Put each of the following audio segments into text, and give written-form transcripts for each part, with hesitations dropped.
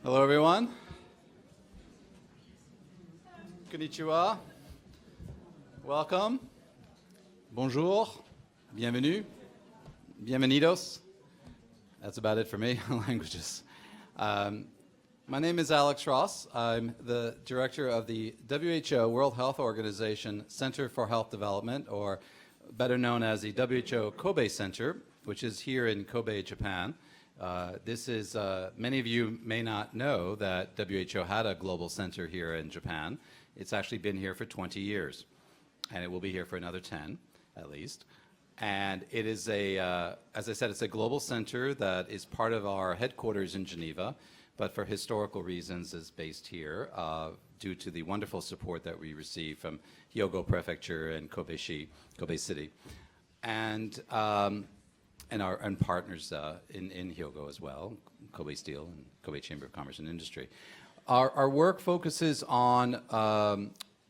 Hello, everyone. Konnichiwa. Welcome. Bonjour. Bienvenue. Bienvenidos. That's about it for me, languages. My name is Alex Ross. I'm the director of the WHO, World Health Organization Center for Health Development, or better known as the WHO Kobe Center, which is here in Kobe, Japan. This is, many of you may not know that WHO had a global center here in Japan. It's actually been here for 20 years, and it will be here for another 10, at least. And it is as I said, it's a global center that is part of our headquarters in Geneva, but for historical reasons is based here due to the wonderful support that we receive from Hyogo Prefecture and Kobe City, and partners in Hyogo as well, Kobe Steel and Kobe Chamber of Commerce and Industry. Our work focuses on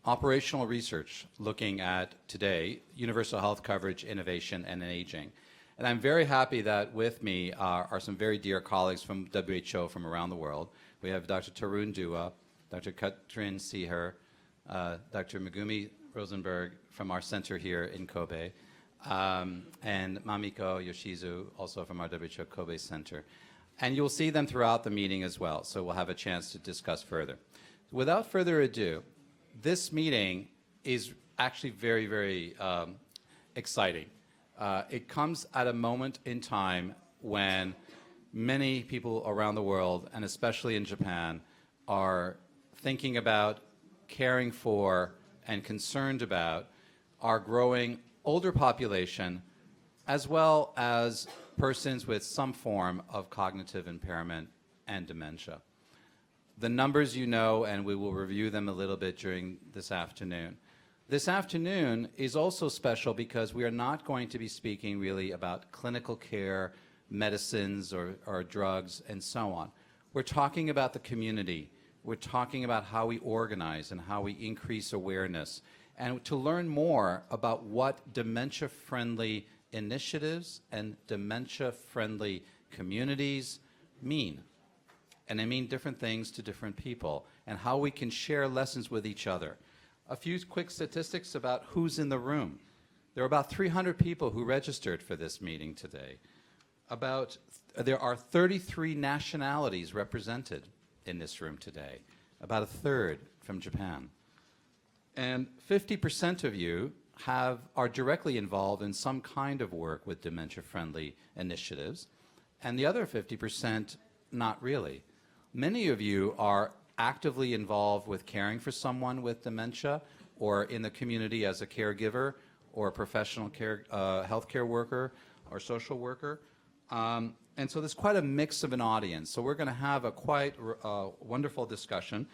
operational research, looking at today universal health coverage, innovation, and aging. And I'm very happy that with me are some very dear colleagues from WHO from around the world. We have Dr. Tarun Dua, Dr. Katrin Seher, Dr. Megumi Rosenberg from our center here in Kobe, and Mamiko Yoshizu, also from our WHO Kobe Center. And you'll see them throughout the meeting as well, so we'll have a chance to discuss further. Without further ado, this meeting is actually very, very exciting. It comes at a moment in time when many people around the world, and especially in Japan, are thinking about, caring for, and concerned about our growing older population, as well as persons with some form of cognitive impairment and dementia. The numbers you know, and we will review them a little bit during this afternoon. This afternoon is also special because we are not going to be speaking really about clinical care, medicines, or drugs, and so on. We're talking about the community. We're talking about how we organize and how we increase awareness, and to learn more about what dementia-friendly initiatives and dementia-friendly communities mean. And they mean different things to different people, and how we can share lessons with each other. A few quick statistics about who's in the room. There are about 300 people who registered for this meeting today. There are 33 nationalities represented in this room today, about a third from Japan. And 50% of you are directly involved in some kind of work with dementia-friendly initiatives, and the other 50% not really. Many of you are actively involved with caring for someone with dementia, or in the community as a caregiver, or a professional healthcare worker, or social worker. And so there's quite a mix of an audience. So we're going to have a quite wonderful discussion.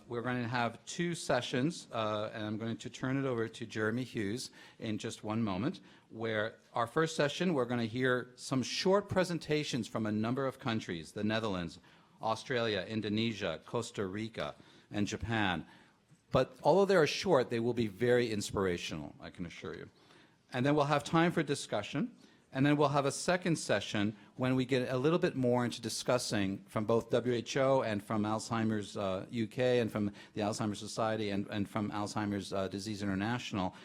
We're going to have two sessions, and I'm going to turn it over to Jeremy Hughes in just one moment, where our first session, we're going to hear some short presentations from a number of countries: the Netherlands, Australia, Indonesia, Costa Rica, and Japan. But although they are short, they will be very inspirational, I can assure you. And then we'll have time for discussion. And then we'll have a second session when we get a little bit more into discussing from both WHO and from Alzheimer's UK and from the Alzheimer's Society and from Alzheimer's Disease International,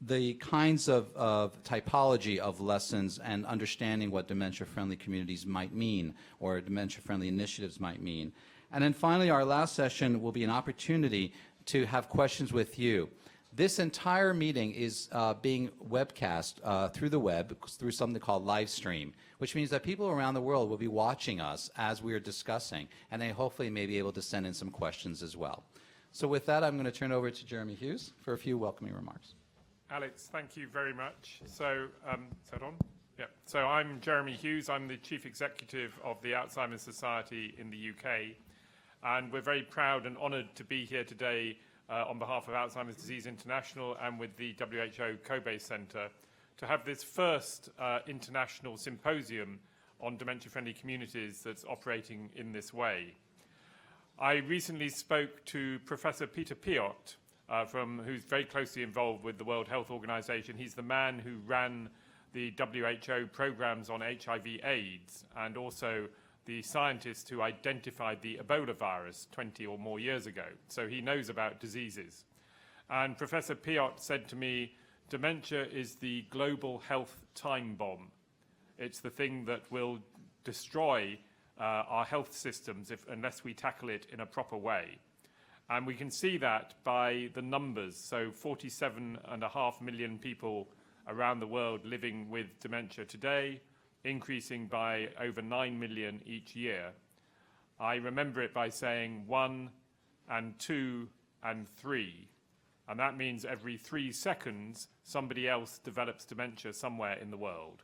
the kinds of typology of lessons and understanding what dementia-friendly communities might mean, or dementia-friendly initiatives might mean. And then finally, our last session will be an opportunity to have questions with you. This entire meeting is being webcast through the web, through something called live stream, which means that people around the world will be watching us as we are discussing, and they hopefully may be able to send in some questions as well. So with that, I'm going to turn over to Jeremy Hughes for a few welcoming remarks. Alex, thank you very much. So, is that on? Yeah. So I'm Jeremy Hughes. I'm the Chief Executive of the Alzheimer Society in the UK. And we're very proud and honoured to be here today on behalf of Alzheimer's Disease International and with the WHO Kobe Centre to have this first international symposium on dementia-friendly communities that's operating in this way. I recently spoke to Professor Peter Piot, who's very closely involved with the World Health Organization. He's the man who ran the WHO programs on HIV/AIDS and also the scientist who identified the Ebola virus 20 or more years ago. So he knows about diseases. And Professor Piot said to me, dementia is the global health time bomb. It's the thing that will destroy our health systems unless we tackle it in a proper way. And we can see that by the numbers. So 47.5 million people around the world living with dementia today, increasing by over 9 million each year. I remember it by saying 1 and 2 and 3. And that means every 3 seconds, somebody else develops dementia somewhere in the world.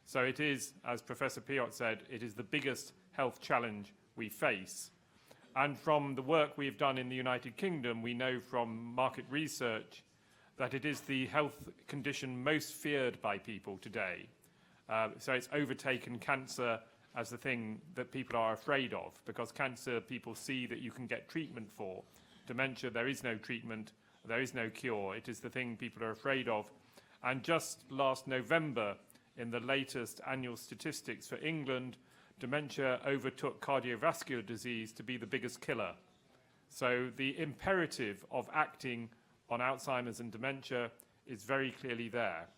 So it is, as Professor Piot said, it is the biggest health challenge we face. And from the work we've done in the United Kingdom, we know from market research that it is the health condition most feared by people today. So it's overtaken cancer as the thing that people are afraid of, because cancer people see that you can get treatment for. Dementia, there is no treatment, there is no cure. It is the thing people are afraid of. And just last November, in the latest annual statistics for England, dementia overtook cardiovascular disease to be the biggest killer. So the imperative of acting on Alzheimer's and dementia is very clearly there.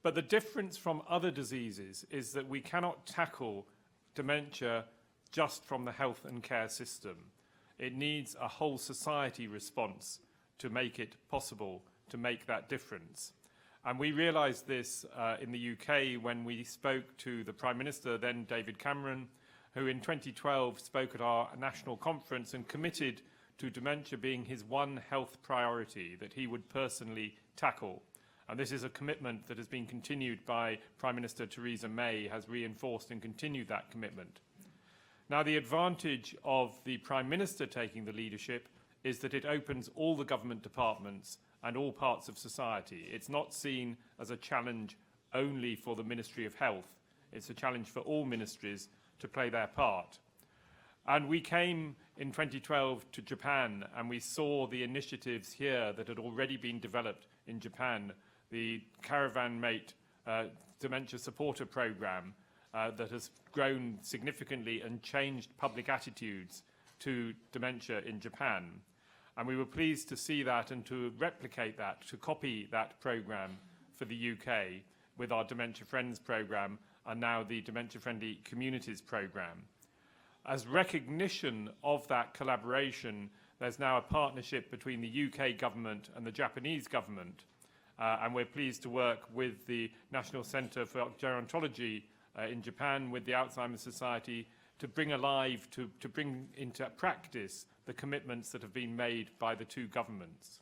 But the difference from other diseases is that we cannot tackle dementia just from the health and care system. It needs a whole society response to make it possible to make that difference. And we realised this in the UK when we spoke to the Prime Minister, then David Cameron, who in 2012 spoke at our national conference and committed to dementia being his one health priority that he would personally tackle. And this is a commitment that has been continued by Prime Minister Theresa May, has reinforced and continued that commitment. Now, the advantage of the Prime Minister taking the leadership is that it opens all the government departments and all parts of society. It's not seen as a challenge only for the Ministry of Health. It's a challenge for all ministries to play their part. And we came in 2012 to Japan, and we saw the initiatives here that had already been developed in Japan, the Caravan Mate Dementia Supporter Program that has grown significantly and changed public attitudes to dementia in Japan. And we were pleased to see that and to replicate that, to copy that program for the UK with our Dementia Friends program and now the Dementia Friendly Communities program. As recognition of that collaboration, there's now a partnership between the UK government and the Japanese government. And we're pleased to work with the National Centre for Gerontology in Japan, with the Alzheimer's Society, to bring alive, to bring into practice the commitments that have been made by the two governments.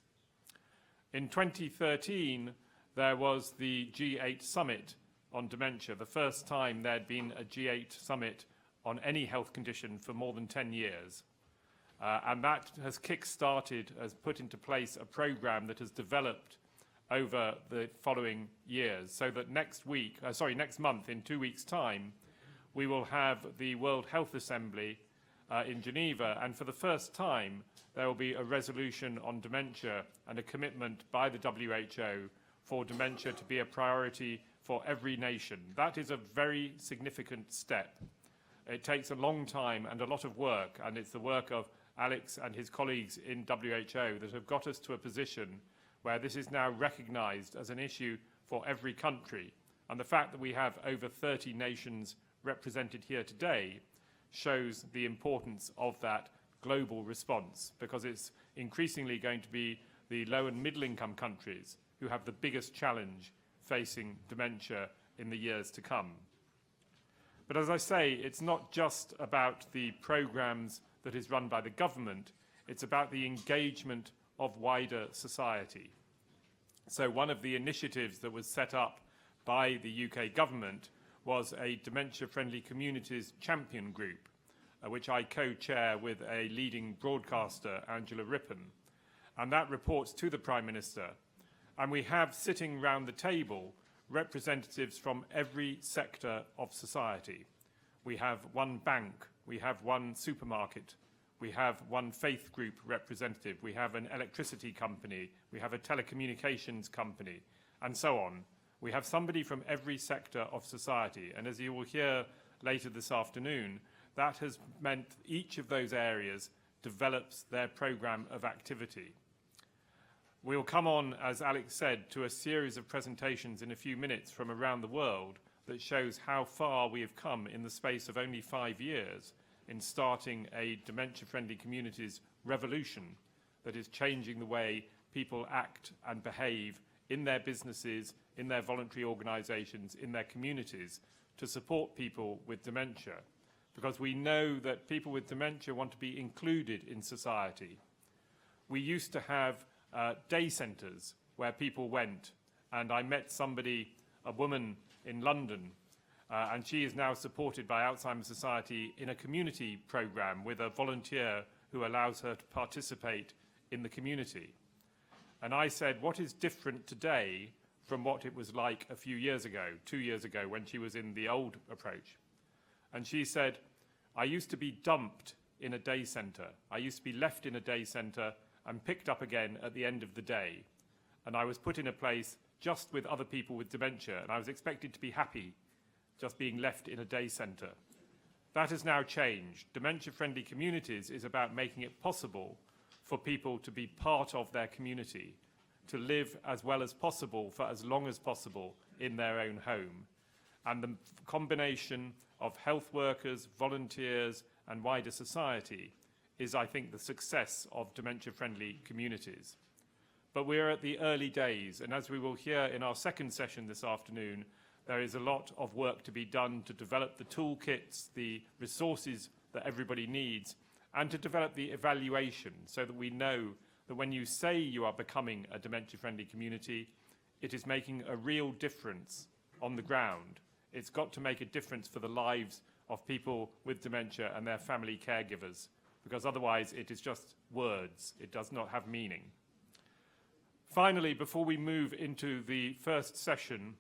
In 2013, there was the G8 summit on dementia, the first time there had been a G8 summit on any health condition for more than 10 years. And that has kick-started, has put into place a program that has developed over the following years, so that next month, in 2 weeks' time, we will have the World Health Assembly in Geneva, and for the first time, there will be a resolution on dementia and a commitment by the WHO for dementia to be a priority for every nation. That is a very significant step. It takes a long time and a lot of work, and it's the work of Alex and his colleagues in WHO that have got us to a position where this is now recognised as an issue for every country. And the fact that we have over 30 nations represented here today shows the importance of that global response, because it's increasingly going to be the low and middle income countries who have the biggest challenge facing dementia in the years to come. But as I say, it's not just about the programs that is run by the government, it's about the engagement of wider society. So one of the initiatives that was set up by the UK government was a Dementia-Friendly Communities Champion Group, which I co-chair with a leading broadcaster, Angela Rippon. And that reports to the Prime Minister. And we have sitting round the table representatives from every sector of society. We have one bank, we have one supermarket, we have one faith group representative, we have an electricity company, we have a telecommunications company, and so on. We have somebody from every sector of society. And as you will hear later this afternoon, that has meant each of those areas develops their program of activity. We'll come on, as Alex said, to a series of presentations in a few minutes from around the world that shows how far we have come in the space of only 5 years in starting a dementia-friendly communities revolution that is changing the way people act and behave in their businesses, in their voluntary organisations, in their communities to support people with dementia. Because we know that people with dementia want to be included in society. We used to have day centres where people went, and I met somebody, a woman in London, and she is now supported by Alzheimer Society in a community programme with a volunteer who allows her to participate in the community. And I said, what is different today from what it was like a few years ago, 2 years ago, when she was in the old approach? And she said, I used to be dumped in a day centre. I used to be left in a day centre and picked up again at the end of the day. And I was put in a place just with other people with dementia, and I was expected to be happy just being left in a day centre. That has now changed. Dementia-friendly communities is about making it possible for people to be part of their community, to live as well as possible for as long as possible in their own home. And the combination of health workers, volunteers, and wider society is, I think, the success of dementia-friendly communities. But we're at the early days, and as we will hear in our second session this afternoon, there is a lot of work to be done to develop the toolkits, the resources that everybody needs, and to develop the evaluation so that we know that when you say you are becoming a dementia-friendly community, it is making a real difference on the ground. It's got to make a difference for the lives of people with dementia and their family caregivers, because otherwise it is just words. It does not have meaning. Finally, before we move into the first session,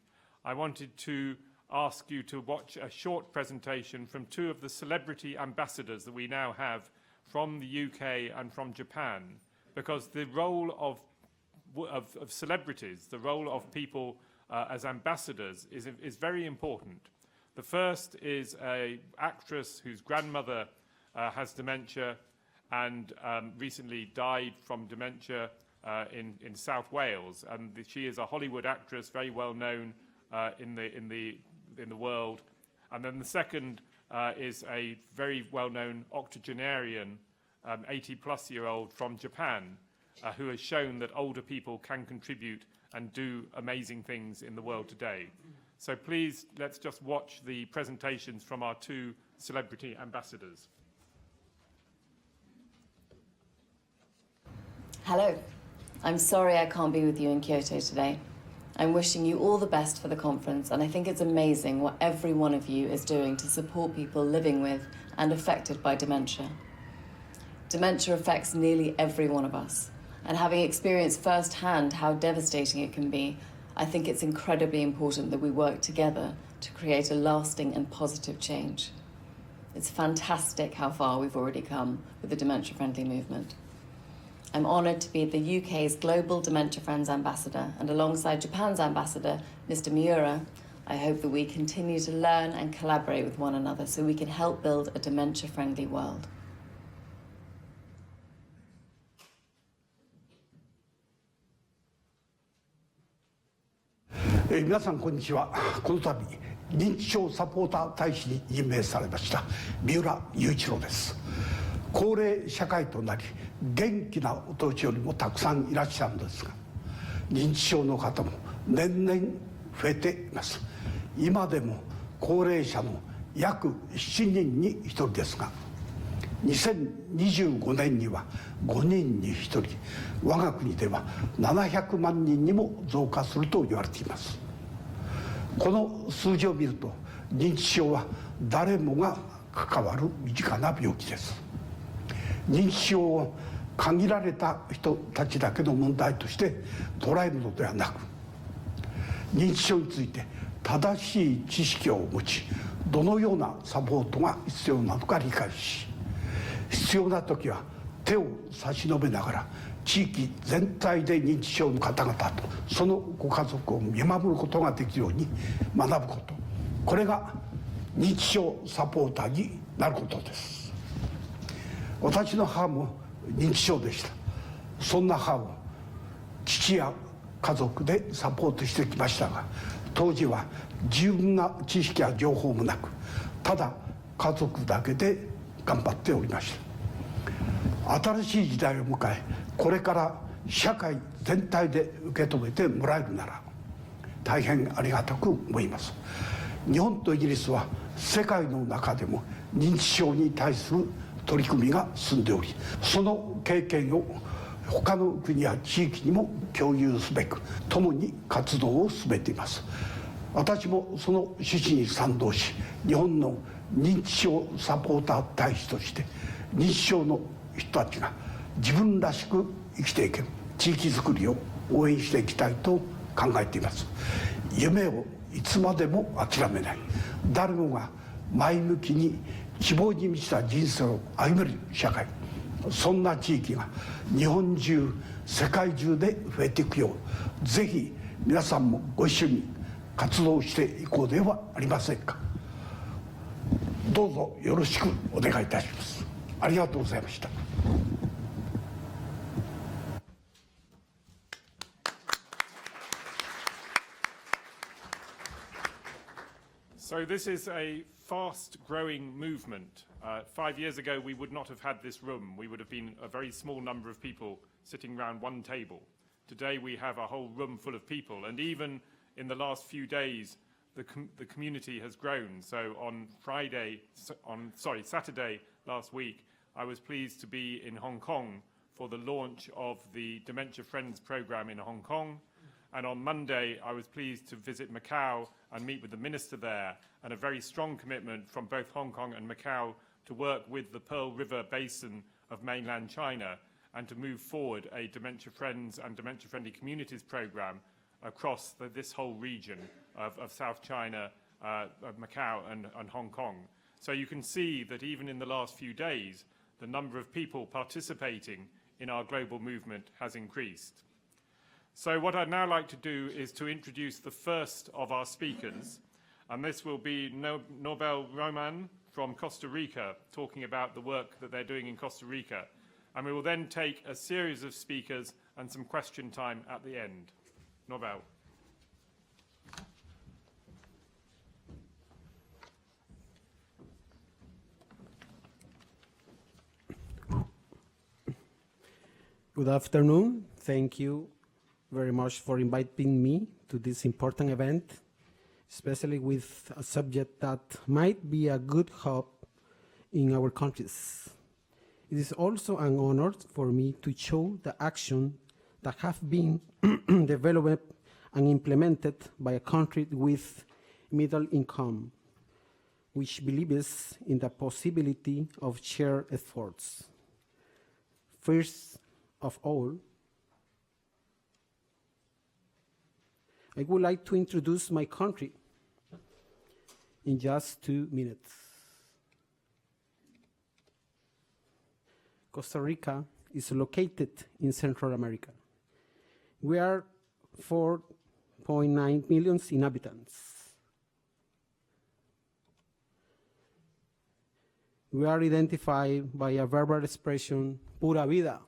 I wanted to ask you to watch a short presentation from two of the celebrity ambassadors that we now have from the UK and from Japan, because the role of celebrities, the role of people as ambassadors is very important. The first is an actress whose grandmother has dementia and recently died from dementia in South Wales, and she is a Hollywood actress, very well known in the world. And then the second is a very well-known octogenarian, 80-plus-year-old from Japan, who has shown that older people can contribute and do amazing things in the world today. So please, let's just watch the presentations from our two celebrity ambassadors. Hello. I'm sorry I can't be with you in Kyoto today. I'm wishing you all the best for the conference, and I think it's amazing what every one of you is doing to support people living with and affected by dementia. Dementia affects nearly every one of us, and having experienced firsthand how devastating it can be, I think it's incredibly important that we work together to create a lasting and positive change. It's fantastic how far we've already come with the dementia-friendly movement. I'm honoured to be the UK's Global Dementia Friends Ambassador, and alongside Japan's Ambassador, Mr. Miura, I hope that we continue to learn and collaborate with one another so we can help build a dementia-friendly world. 皆さんこんにちは。この度認知症サポーター大使に任命されました三浦雄一郎です。高齢社会となり元気なお年寄りもたくさんいらっしゃるのですが、認知症の方も年々増えています。今でも高齢者の約7人に1人ですが、2025年には5人に1人、我が国では700万人にも増加すると言われています。この数字を見ると、認知症は誰もが関わる身近な病気です。認知症を限られた人たちだけの問題として捉えるのではなく、認知症について正しい知識を持ち、どのようなサポートが必要なのか理解し、必要な時は手を差し伸べながら地域全体で認知症の方々とそのご家族を見守ることができるように学ぶこと、これが認知症サポーターになることです。私の母も認知症でした。そんな母を父や家族でサポートしてきましたが、当時は十分な知識や情報もなく、ただ家族だけで頑張っておりました。新しい時代を迎え、これから社会全体で受け止めてもらえるなら大変ありがたく思います。日本とイギリスは世界の中でも認知症に対する取り組みが進んでおり、その経験を他の国や地域にも共有すべく共に活動を進めています。私もその趣旨に賛同し、日本の認知症サポーター大使として認知症の人たちが自分らしく生きていける地域づくりを応援していきたいと考えています。夢をいつまでも諦めない、誰もが前向きに希望に満ちた人生を歩める社会、そんな地域が日本中世界中で増えていくよう、ぜひ皆さんもご一緒に活動していこうではありませんか。どうぞよろしくお願いいたします。ありがとうございました。So this is a fast-growing movement. 5 years ago, we would not have had this room. We would have been a very small number of people sitting around one table. Today, we have a whole room full of people. And even in the last few days, the community has grown. So on Saturday last week, I was pleased to be in Hong Kong for the launch of the Dementia Friends program in Hong Kong. And on Monday, I was pleased to visit Macau and meet with the minister there, and a very strong commitment from both Hong Kong and Macau to work with the Pearl River Basin of mainland China and to move forward a Dementia Friends and Dementia Friendly Communities program across this whole region of South China, of Macau and Hong Kong. So you can see that even in the last few days, the number of people participating in our global movement has increased. So what I'd now like to do is to introduce the first of our speakers, and this will be Nobel Roman from Costa Rica, talking about the work that they're doing in Costa Rica. And we will then take a series of speakers and some question time at the end. Nobel. Good afternoon. Thank you very much for inviting me to this important event, especially with a subject that might be a good hope in our countries. It is also an honor for me to show the action that have been developed and implemented by a country with middle income, which believes in the possibility of shared efforts. First of all, I would like to introduce my country in just 2 minutes. Costa Rica is located in Central America. We are 4.9 million inhabitants. We are identified by a verbal expression, pura vida,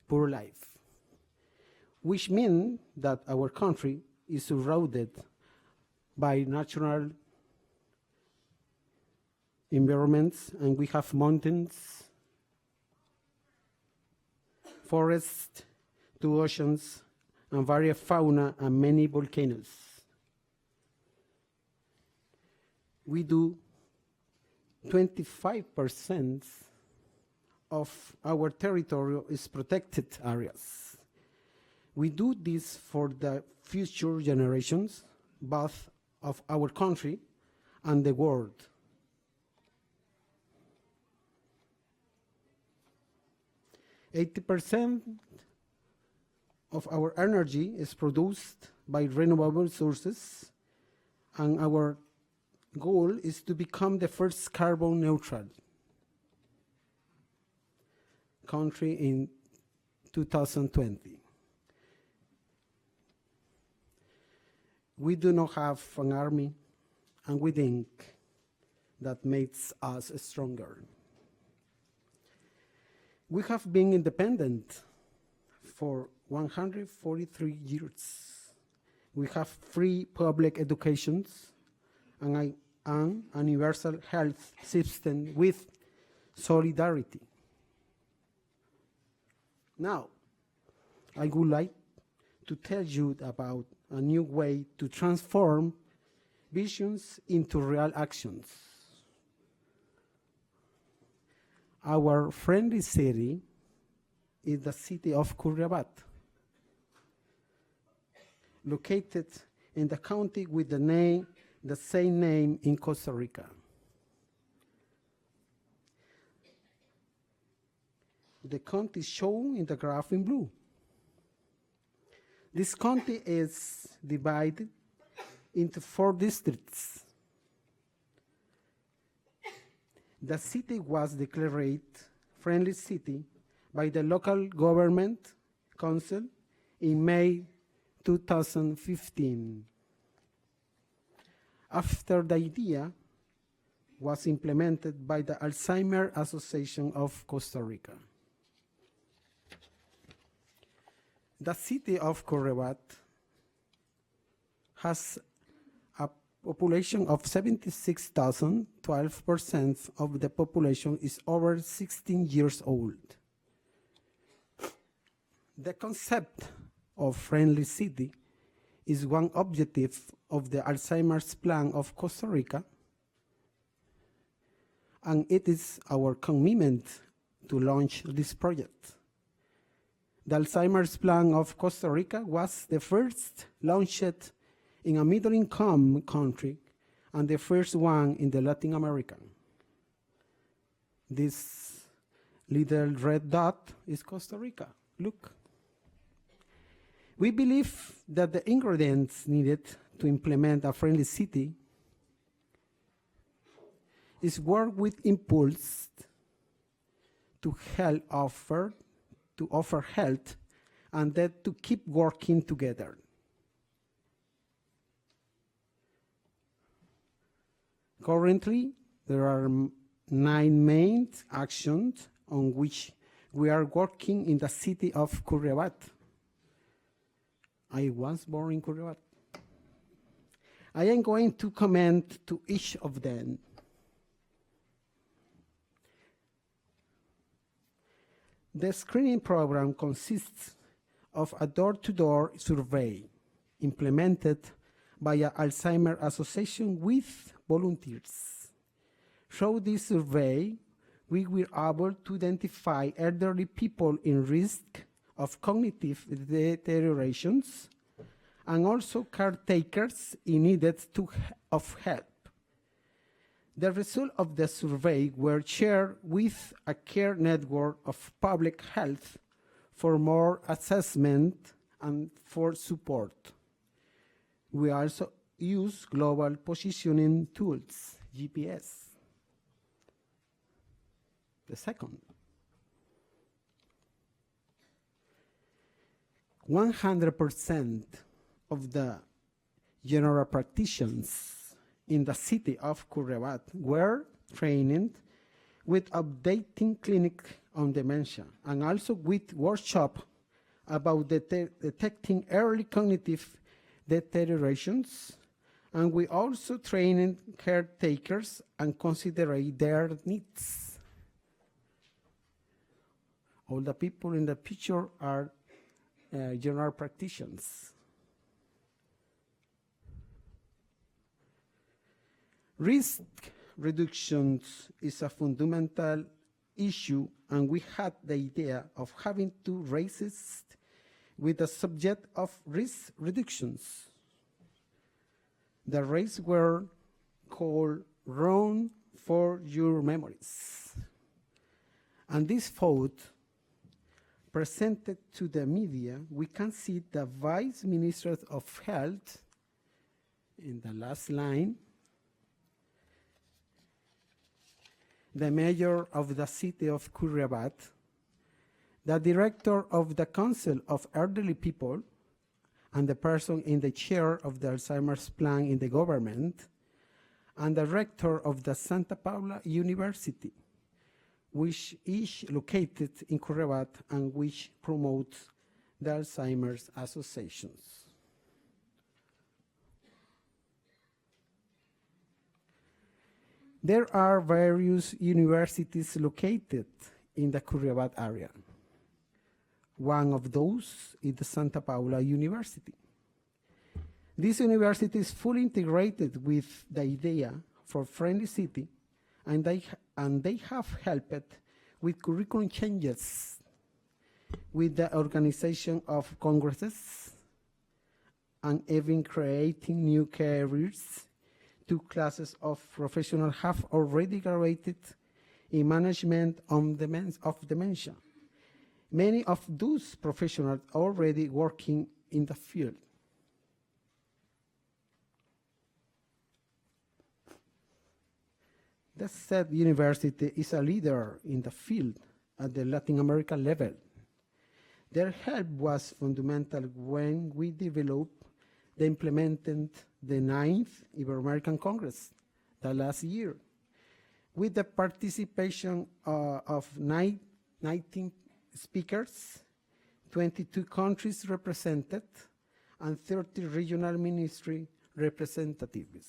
pure life, which means that our country is surrounded by natural environments, and we have mountains, forests, 2 oceans, and various fauna and many volcanoes. We do 25% of our territory is protected areas. We do this for the future generations, both of our country and the world. %80 of our energy is produced by renewable sources, and our goal is to become the first carbon neutral country in 2020. We do not have an army, and we think that makes us stronger. We have been independent for 143 years. We have free public education and an universal health system with solidarity. Now, I would like to tell you about a new way to transform visions into real actions. Our friendly city is the city of Curriabat, located in the county with the same name in Costa Rica. The county is shown in the graph in blue. This county is divided into 4 districts. The city was declared friendly city by the local government council in May 2015. After the idea was implemented by the Alzheimer Association of Costa Rica. The city of Curriabat has a population of 76,000. 12% of the population is over 16 years old. The concept of friendly city is one objective of the Alzheimer's Plan of Costa Rica, and it is our commitment to launch this project. The Alzheimer's Plan of Costa Rica was the first launched in a middle-income country and the first one in the Latin America. This little red dot is Costa Rica. Look. We believe that the ingredients needed to implement a friendly city is work with impulse to offer health, and that to keep working together. Currently, there are 9 main actions on which we are working in the city of Curriabat. I was born in Curriabat. I am going to comment to each of them. The screening program consists of a door-to-door survey implemented by an Alzheimer Association with volunteers. Through this survey, we were able to identify elderly people in risk of cognitive deteriorations and also caretakers in need of help. The results of the survey were shared with a care network of public health for more assessment and for support. We also use global positioning tools, GPS. The second, 100% of the general practitioners in the city of Curriabat were trained with updating clinic on dementia and also with workshop about detecting early cognitive deteriorations, and we also trained caretakers and consider their needs. All the people in the picture are general practitioners. Risk reduction is a fundamental issue, and we had the idea of having 2 races with the subject of risk reductions. The races were called Run for Your Memories. And this photo presented to the media, we can see the Vice Minister of Health in the last line, the mayor of the city of Curriabat, the director of the Council of Elderly People, and the person in the chair of the Alzheimer's Plan in the government, and the rector of the Santa Paula University, which is located in Curriabat and which promotes the Alzheimer's associations. There are various universities located in the Curriabat area. One of those is the Santa Paula University. This university is fully integrated with the idea for Friendly City, and they have helped with curriculum changes, with the organization of congresses, and even creating new careers. 2 classes of professionals have already graduated in management of dementia. Many of those professionals are already working in the field. The said university is a leader in the field at the Latin America level. Their help was fundamental when we developed the implemented the 9th Ibero-American Congress the last year, with the participation of 19 speakers, 22 countries represented, and 30 regional ministry representatives.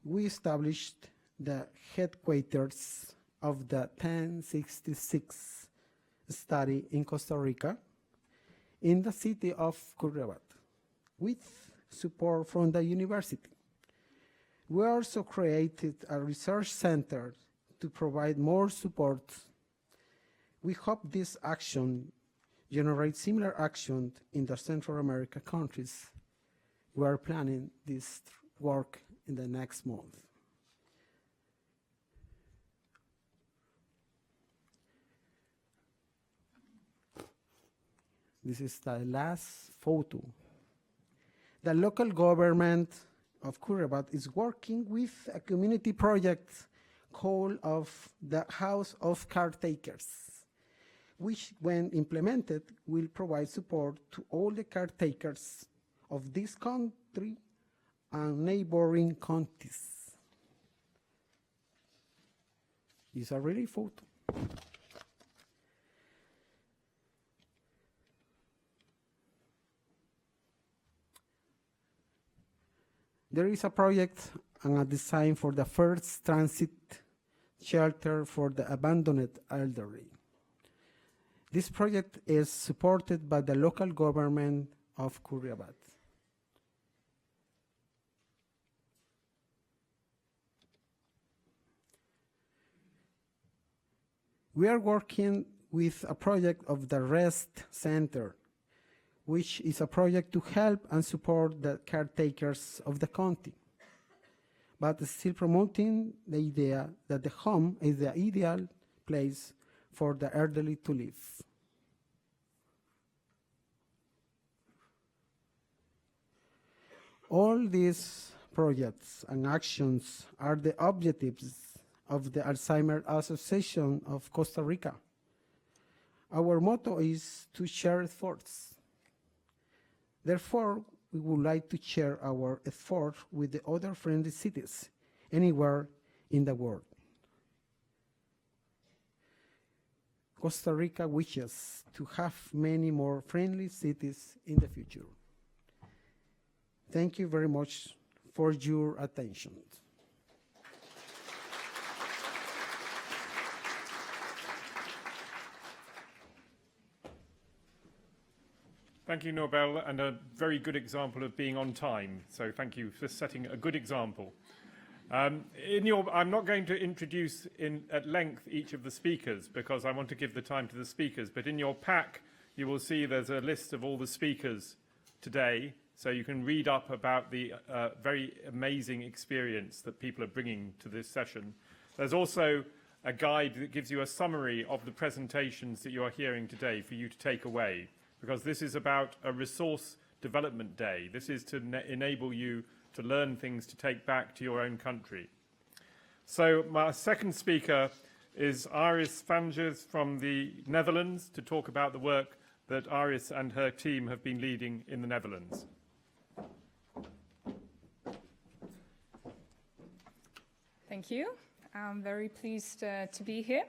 We established the headquarters of the 1066 study in Costa Rica in the city of Curriabat with support from the university. We also created a research center to provide more support. We hope this action generates similar action in the Central America countries. We are planning this work in the next month. This is the last photo. The local government of Curriabat is working with a community project called of the House of Caretakers, which when implemented will provide support to all the caretakers of this country and neighboring countries. These are really photos. There is a project and a design for the first transit shelter for the abandoned elderly. This project is supported by the local government of Curriabat. We are working with a project of the Rest Center, which is a project to help and support the caretakers of the county, but still promoting the idea that the home is the ideal place for the elderly to live. All these projects and actions are the objectives of the Alzheimer Association of Costa Rica. Our motto is to share efforts. Therefore, we would like to share our effort with the other friendly cities anywhere in the world. Costa Rica wishes to have many more friendly cities in the future. Thank you very much for your attention. Thank you, Norbel, and a very good example of being on time. So thank you for setting a good example. I'm not going to introduce at length each of the speakers because I want to give the time to the speakers. But in your pack, you will see there's a list of all the speakers today. So you can read up about the very amazing experience that people are bringing to this session. There's also a guide that gives you a summary of the presentations that you are hearing today for you to take away, because this is about a resource development day. This is to enable you to learn things to take back to your own country. So my second speaker is Iris Spanjers from the Netherlands to talk about the work that Iris and her team have been leading in the Netherlands. Thank you. I'm very pleased to be here.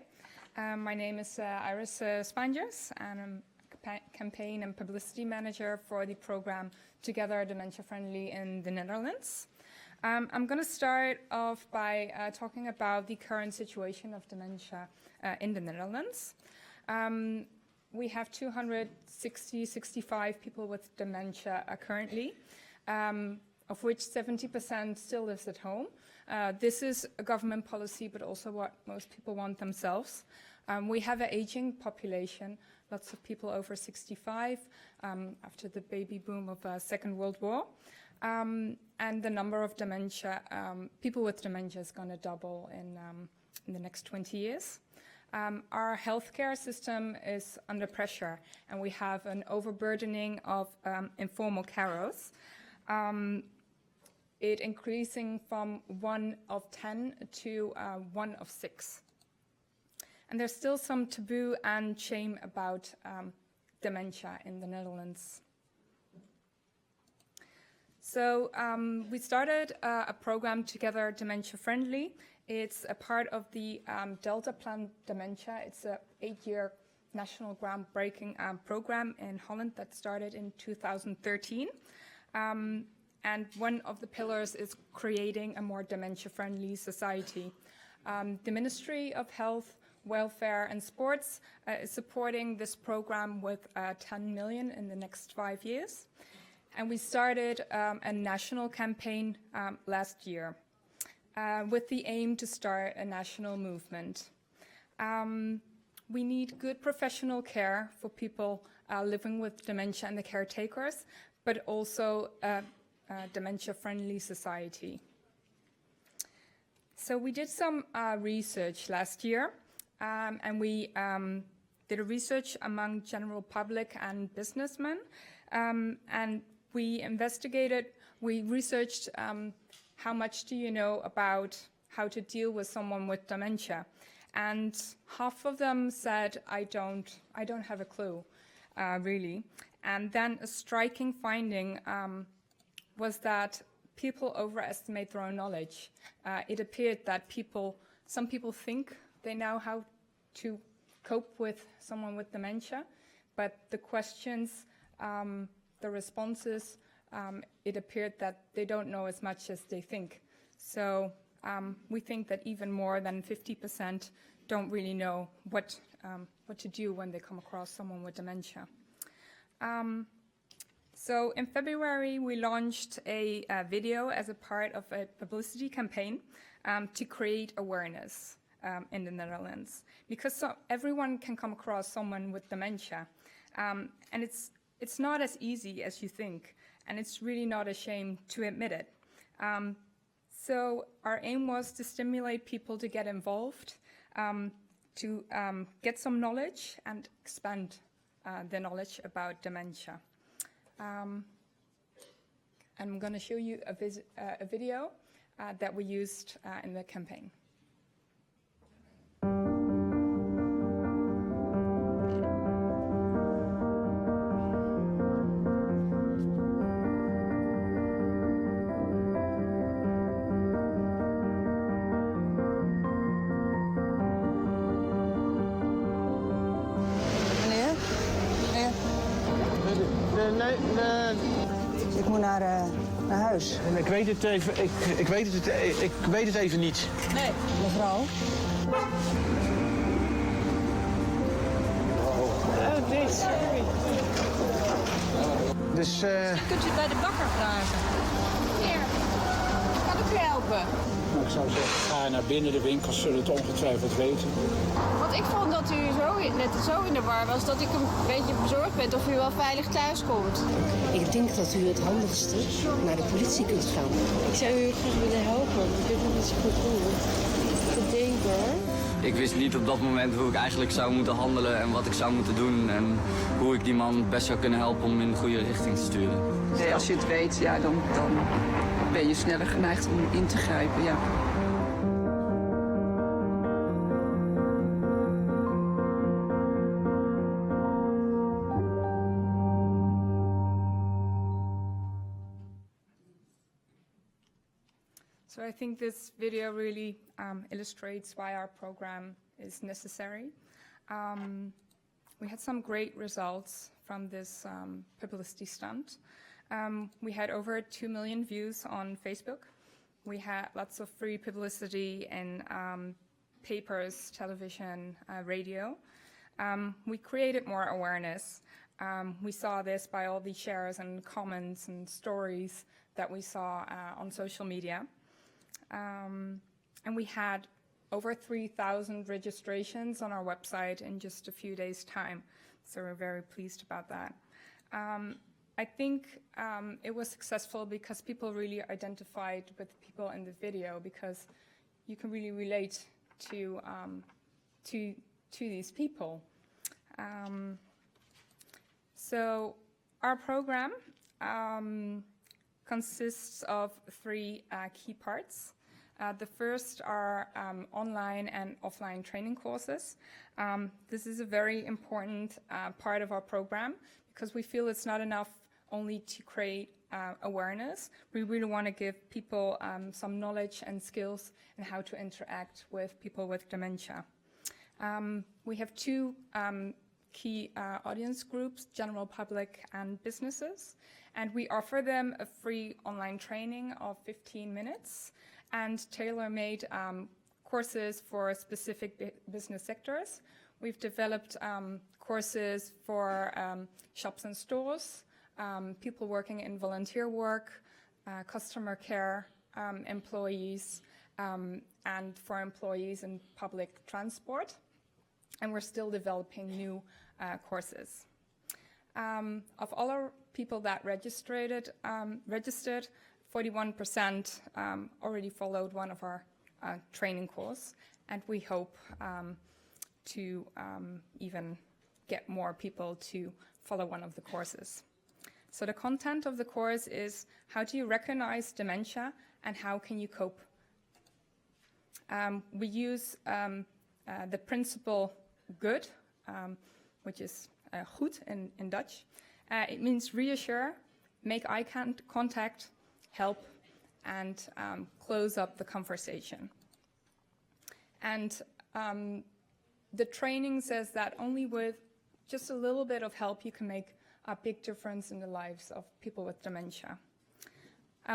My name is Iris Spanjers, and I'm campaign and publicity manager for the program Together Dementia Friendly in the Netherlands. I'm going to start off by talking about the current situation of dementia in the Netherlands. We have 65 people with dementia currently, of which 70% still lives at home. This is a government policy, but also what most people want themselves. We have an aging population, lots of people over 65 after the baby boom of Second World War. And the number of dementia, people with dementia is going to double in the next 20 years. Our healthcare system is under pressure, and we have an overburdening of informal carers. It increasing from 1 of 10 to 1 of 6. And there's still some taboo and shame about dementia in the Netherlands. So we started a program Together Dementia Friendly. It's a part of the Delta Plan Dementia. It's an 8-year national groundbreaking program in Holland that started in 2013. And one of the pillars is creating a more dementia-friendly society. The Ministry of Health, Welfare and Sports is supporting this program with 10 million in the next 5 years. And we started a national campaign last year with the aim to start a national movement. We need good professional care for people living with dementia and the caretakers, but also dementia-friendly society. So we did some research last year, and we did a research among general public and businessmen, and we researched how much do you know about how to deal with someone with dementia, and half of them said, I don't have a clue, really. And then a striking finding was that people overestimate their own knowledge. It appeared that some people think they know how to cope with someone with dementia, but the questions, the responses, it appeared that they don't know as much as they think. So we think that even more than 50% don't really know what to do when they come across someone with dementia. So in February, we launched a video as a part of a publicity campaign to create awareness in the Netherlands, because everyone can come across someone with dementia, and it's not as easy as you think, and it's really not a shame to admit it. So our aim was to stimulate people to get involved, to get some knowledge and expand the knowledge about dementia. I'm going to show you a video that we used in the campaign. Ik moet naar huis. En ik weet het even niet. Nee. Mevrouw? Oh, nee, sorry. Dus, Kunt u het bij de bakker vragen? Hier, kan ik u helpen? Nou, ik zou zeggen, ga naar binnen. De winkels zullen het ongetwijfeld weten. Want ik vond dat u net zo in de war was dat ik een beetje bezorgd ben of u wel veilig thuis komt. Ik denk dat u het handigste naar de politie kunt gaan. Ik zou u graag willen helpen. Ik weet nog niet zo goed hoe. Te denken hoor. Ik wist niet op dat moment hoe ik eigenlijk zou moeten handelen en wat ik zou moeten doen. En hoe ik die man best zou kunnen helpen om hem in de goede richting te sturen. Nee, als je het weet, ja, dan ben je sneller geneigd om in te grijpen. Ja. So I think this video really illustrates why our program is necessary. We had some great results from this publicity stunt. We had over 2 million views on Facebook. We had lots of free publicity in papers, television, radio. We created more awareness. We saw this by all the shares and comments and stories that we saw on social media. And we had over 3,000 registrations on our website in just a few days' time. So we're very pleased about that. I think it was successful because people really identified with people in the video, because you can really relate to these people. So our program consists of 3 key parts. The first are online and offline training courses. This is a very important part of our program, because we feel it's not enough only to create awareness. We really want to give people some knowledge and skills in how to interact with people with dementia. We have 2 key audience groups, general public and businesses, and we offer them a free online training of 15 minutes and tailor-made courses for specific business sectors. We've developed courses for shops and stores, people working in volunteer work, customer care employees, and for employees in public transport. And we're still developing new courses. Of all our people that registered, 41% already followed one of our training courses, and we hope to even get more people to follow one of the courses. So the content of the course is: how do you recognize dementia and how can you cope? We use the principle GOOD, which is goed in Dutch. It means reassure, make eye contact, help, and close up the conversation. And the training says that only with just a little bit of help you can make a big difference in the lives of people with dementia.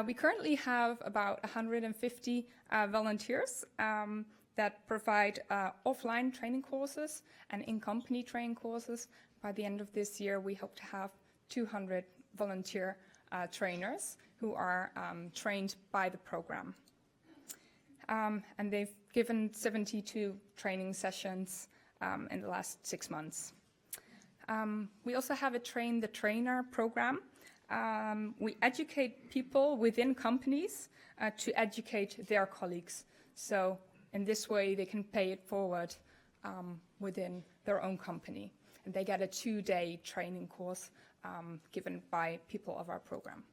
We currently have about 150 volunteers that provide offline training courses and in-company training courses. By the end of this year, we hope to have 200 volunteer trainers who are trained by the program. And they've given 72 training sessions in the last 6 months. We also have a Train the Trainer program. We educate people within companies to educate their colleagues. So in this way, they can pay it forward within their own company. And they get a 2-day training course given by people of our program.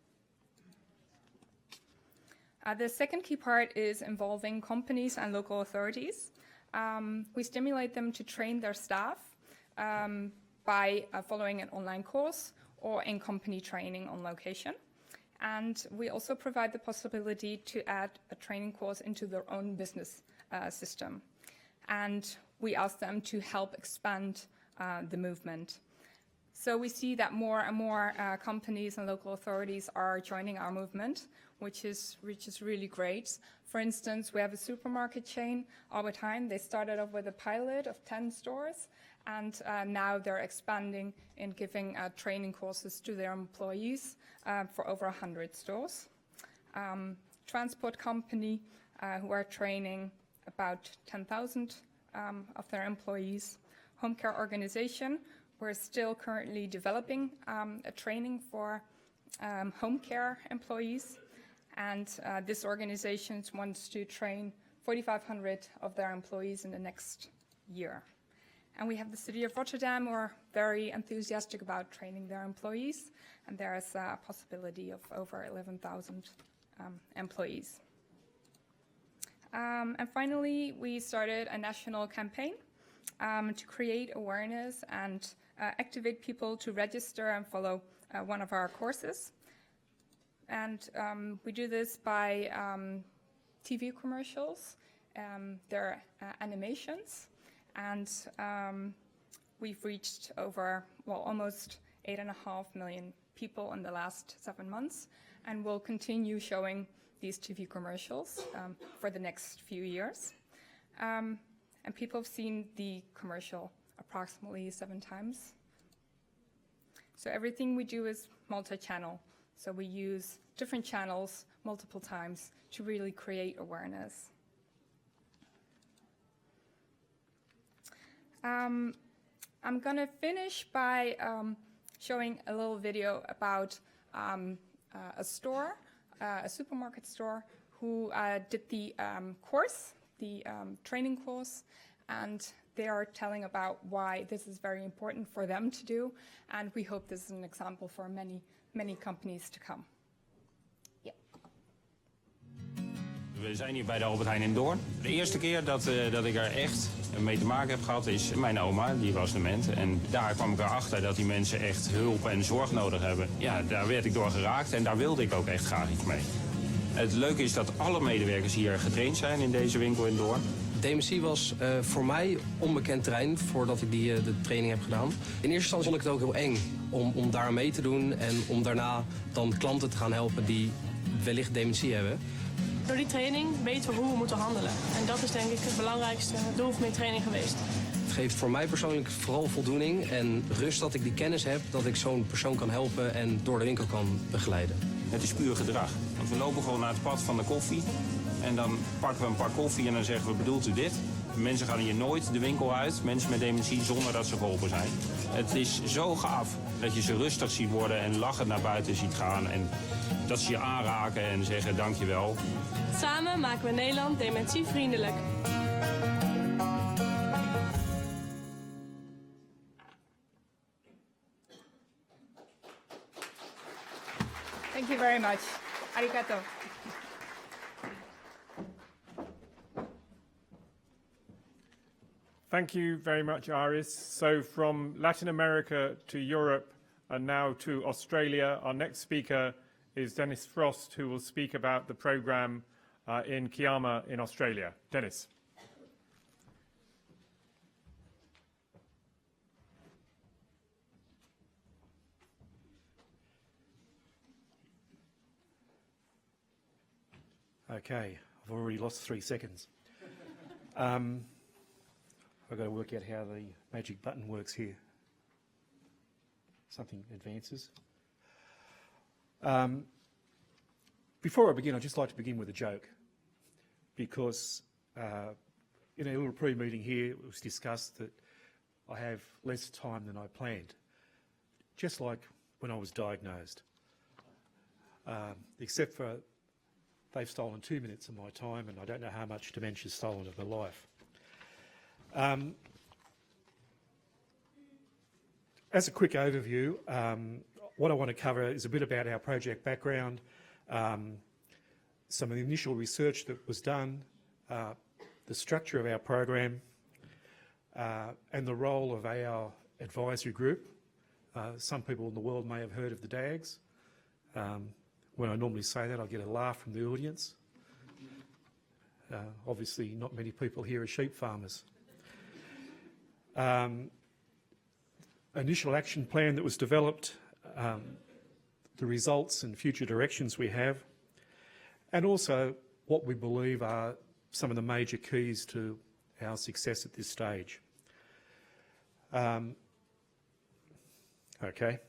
The second key part is involving companies and local authorities. We stimulate them to train their staff by following an online course or in-company training on location. And we also provide the possibility to add a training course into their own business system. And we ask them to help expand the movement. So we see that more and more companies and local authorities are joining our movement, which is really great. For instance, we have a supermarket chain, Albert Heijn. They started off with a pilot of 10 stores, and now they're expanding and giving training courses to their employees for over 100 stores. Transport company who are training about 10,000 of their employees. Home care organization, we're still currently developing a training for home care employees. And this organization wants to train 4,500 of their employees in the next year. And we have the city of Rotterdam, who are very enthusiastic about training their employees. And there is a possibility of over 11,000 employees. And finally, we started a national campaign to create awareness and activate people to register and follow one of our courses. And we do this by TV commercials, they're animations, and we've reached over, well, almost 8.5 million people in the last 7 months, and we'll continue showing these TV commercials for the next few years. And people have seen the commercial approximately 7 times. So everything we do is multi-channel. So we use different channels multiple times to really create awareness. I'm going to finish by showing a little video about a store, a supermarket store, who did the course, the training course, and they are telling about why this is very important for them to do, and we hope this is an example for many, many companies to come. Yeah. We zijn hier bij de Albert Heijn in Doorn. De eerste keer dat ik er echt mee te maken heb gehad is mijn oma, die was dement. En daar kwam ik erachter dat die mensen echt hulp en zorg nodig hebben. Ja, daar werd ik door geraakt en daar wilde ik ook echt graag iets mee. Het leuke is dat alle medewerkers hier getraind zijn in deze winkel in Doorn. Dementie was voor mij onbekend terrein voordat ik de training heb gedaan. In eerste instantie vond ik het ook heel eng om daar mee te doen en om daarna dan klanten te gaan helpen die wellicht dementie hebben. Door die training weten we hoe we moeten handelen. En dat is denk ik het belangrijkste doel van die training geweest. Het geeft voor mij persoonlijk vooral voldoening en rust dat ik die kennis heb, dat ik zo'n persoon kan helpen en door de winkel kan begeleiden. Het is puur gedrag. Want we lopen gewoon naar het pad van de koffie. En dan pakken we een pak koffie en dan zeggen we, bedoelt u dit? Mensen gaan hier nooit de winkel uit, mensen met dementie, zonder dat ze geholpen zijn. Het is zo gaaf dat je ze rustig ziet worden en lachend naar buiten ziet gaan. En dat ze je aanraken en zeggen dankjewel. Samen maken we Nederland dementievriendelijk. Thank you very much. Arigato. Thank you very much, Iris. So from Latin America to Europe and now to Australia, our next speaker is Dennis Frost, who will speak about the program in Kiama in Australia. Dennis. Okay, I've already lost 3 seconds. I've got to work out how the magic button works here. Something advances. Before I begin, I'd just like to begin with a joke, because in a little pre-meeting here, it was discussed that I have less time than I planned, just like when I was diagnosed, except for they've stolen 2 minutes of my time, and I don't know how much dementia's stolen of my life. As a quick overview, what I want to cover is a bit about our project background, some of the initial research that was done, the structure of our program, and the role of our advisory group. Some people in the world may have heard of the DAGs. When I normally say that, I get a laugh from the audience. Obviously, not many people here are sheep farmers. Initial action plan that was developed, the results and future directions we have, and also what we believe are some of the major keys to our success at this stage. Okay.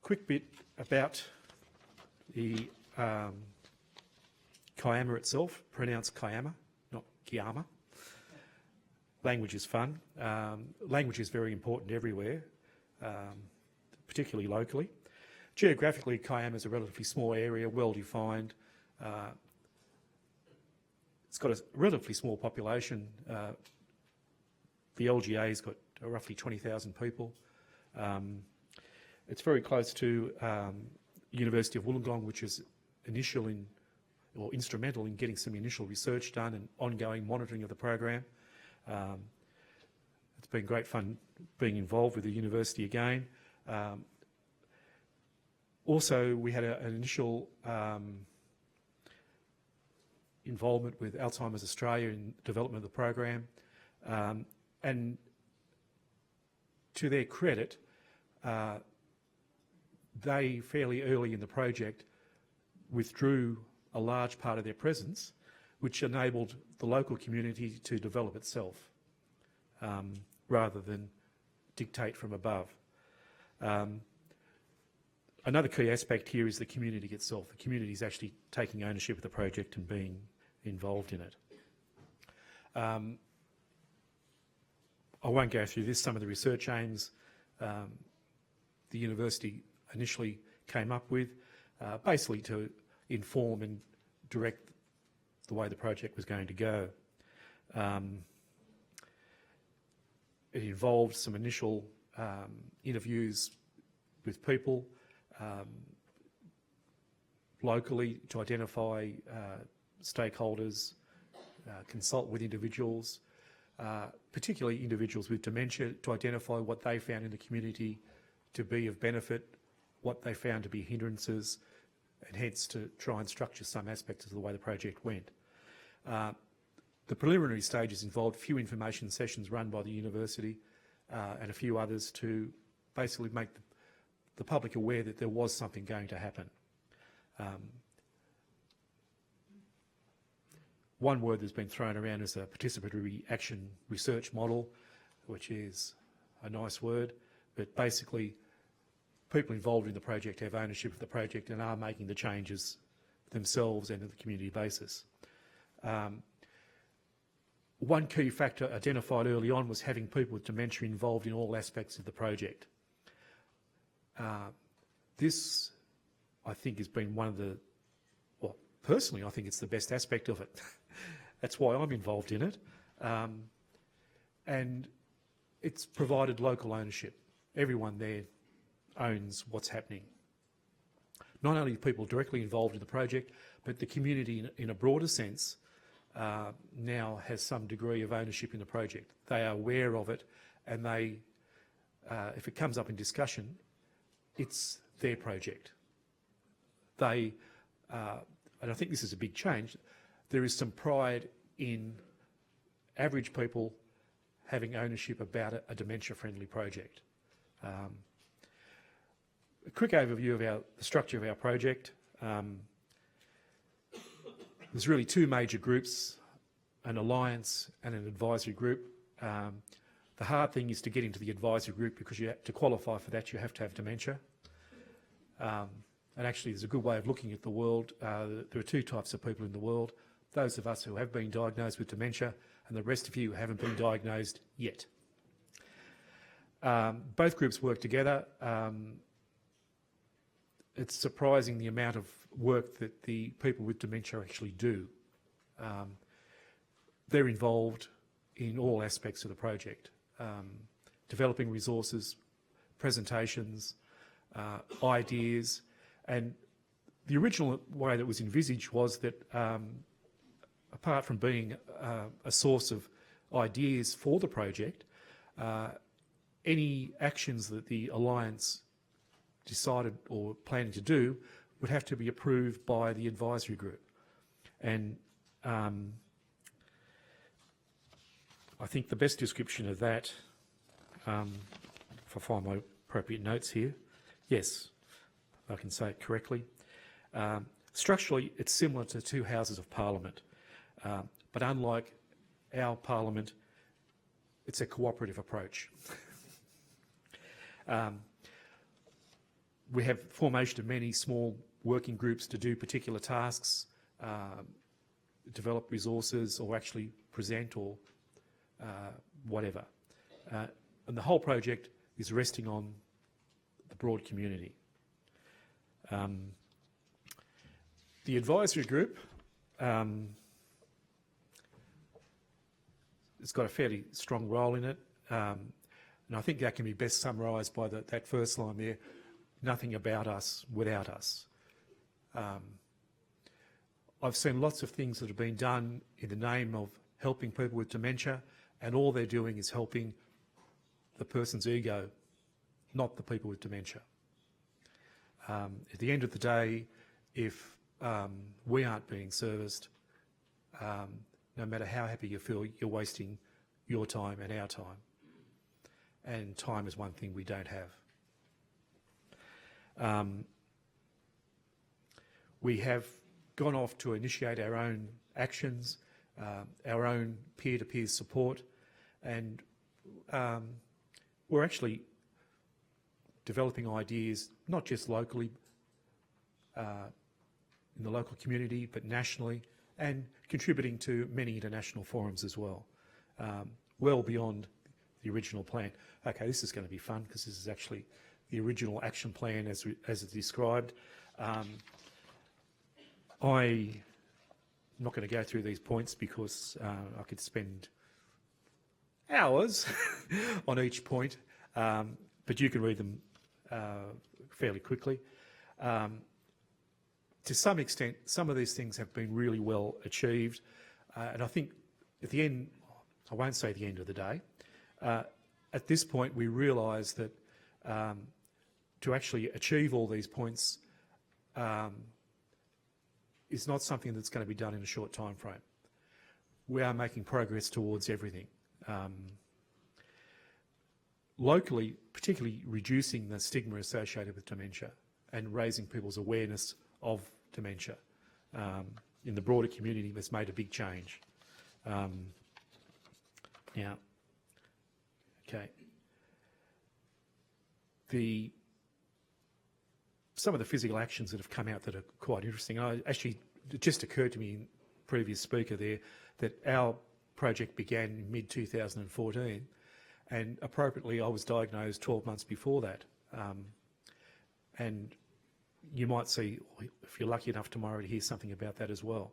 Quick bit about the Kiama itself, pronounced Kiama, not Kiama. Language is fun. Language is very important everywhere, particularly locally. Geographically, Kiama is a relatively small area, well defined. It's got a relatively small population. The LGA's got roughly 20,000 people. It's very close to University of Wollongong, which is instrumental in getting some initial research done and ongoing monitoring of the program. It's been great fun being involved with the university again. Also, we had an initial involvement with Alzheimer's Australia in development of the program, and to their credit, they fairly early in the project withdrew a large part of their presence, which enabled the local community to develop itself rather than dictate from above. Another key aspect here is the community itself. The community is actually taking ownership of the project and being involved in it. I won't go through this. Some of the research aims the university initially came up with, basically to inform and direct the way the project was going to go. It involved some initial interviews with people locally to identify stakeholders, consult with individuals, particularly individuals with dementia, to identify what they found in the community to be of benefit, what they found to be hindrances, and hence to try and structure some aspects of the way the project went. The preliminary stages involved a few information sessions run by the university and a few others to basically make the public aware that there was something going to happen. One word that's been thrown around is a participatory action research model, which is a nice word, but basically people involved in the project have ownership of the project and are making the changes themselves and on the community basis. One key factor identified early on was having people with dementia involved in all aspects of the project. This, I think, has been one of the, well, personally, I think it's the best aspect of it. That's why I'm involved in it. And it's provided local ownership. Everyone there owns what's happening. Not only people directly involved in the project, but the community in a broader sense now has some degree of ownership in the project. They are aware of it, and they, if it comes up in discussion, it's their project. They, and I think this is a big change, there is some pride in average people having ownership about a dementia-friendly project. A quick overview of the structure of our project. There's really two major groups, an alliance and an advisory group. The hard thing is to get into the advisory group because to qualify for that you have to have dementia. And actually there's a good way of looking at the world. There are two types of people in the world. Those of us who have been diagnosed with dementia and the rest of you who haven't been diagnosed yet. Both groups work together. It's surprising the amount of work that the people with dementia actually do. They're involved in all aspects of the project, developing resources, presentations, ideas, and the original way that was envisaged was that apart from being a source of ideas for the project, any actions that the Alliance decided or planning to do would have to be approved by the advisory group. And I think the best description of that, if I find my appropriate notes here, yes, I can say it correctly. Structurally, it's similar to two Houses of Parliament, but unlike our Parliament, it's a cooperative approach. We have formation of many small working groups to do particular tasks, develop resources, or actually present or whatever. And the whole project is resting on the broad community. The advisory group it's got a fairly strong role in it, and I think that can be best summarised by that first line there, nothing about us without us. I've seen lots of things that have been done in the name of helping people with dementia, and all they're doing is helping the person's ego, not the people with dementia. At the end of the day, if we aren't being serviced, no matter how happy you feel, you're wasting your time and our time. And time is one thing we don't have. We have gone off to initiate our own actions, our own peer-to-peer support, and we're actually developing ideas, not just locally, in the local community, but nationally, and contributing to many international forums as well, well beyond the original plan. Okay, this is going to be fun because this is actually the original action plan as it's described. I'm not going to go through these points because I could spend hours on each point, but you can read them fairly quickly. To some extent, some of these things have been really well achieved, and I think at the end, I won't say the end of the day, at this point we realise that to actually achieve all these points is not something that's going to be done in a short time frame. We are making progress towards everything. Locally, particularly reducing the stigma associated with dementia and raising people's awareness of dementia in the broader community has made a big change. Now, okay, some of the physical actions that have come out that are quite interesting. Actually, it just occurred to me in previous speaker there that our project began in mid-2014, and appropriately I was diagnosed 12 months before that. And you might see, if you're lucky enough tomorrow, to hear something about that as well.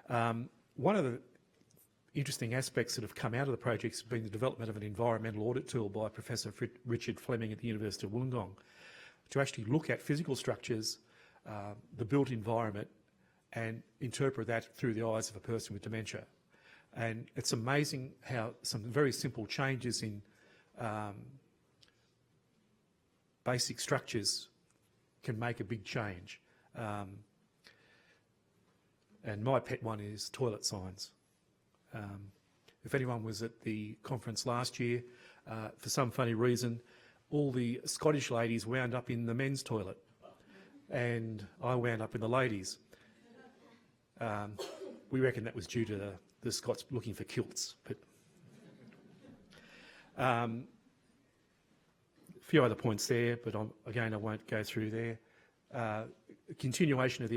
One of the interesting aspects that have come out of the project has been the development of an environmental audit tool by Professor Richard Fleming at the University of Wollongong to actually look at physical structures, the built environment, and interpret that through the eyes of a person with dementia. And it's amazing how some very simple changes in basic structures can make a big change. And my pet one is toilet signs. If anyone was at the conference last year, for some funny reason, all the Scottish ladies wound up in the men's toilet, and I wound up in the ladies. We reckon that was due to the Scots looking for kilts, but a few other points there, but again I won't go through there. Continuation of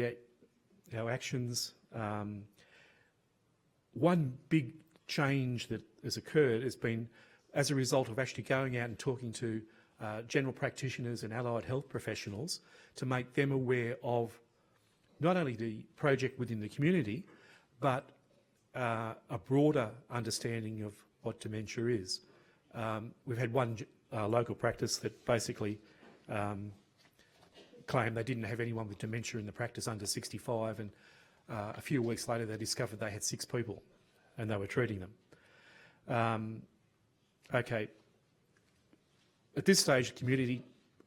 our actions. One big change that has occurred has been as a result of actually going out and talking to general practitioners and allied health professionals to make them aware of not only the project within the community, but a broader understanding of what dementia is. We've had one local practice that basically claimed they didn't have anyone with dementia in the practice under 65, and a few weeks later they discovered they had 6 people and they were treating them. Okay, at this stage, the community,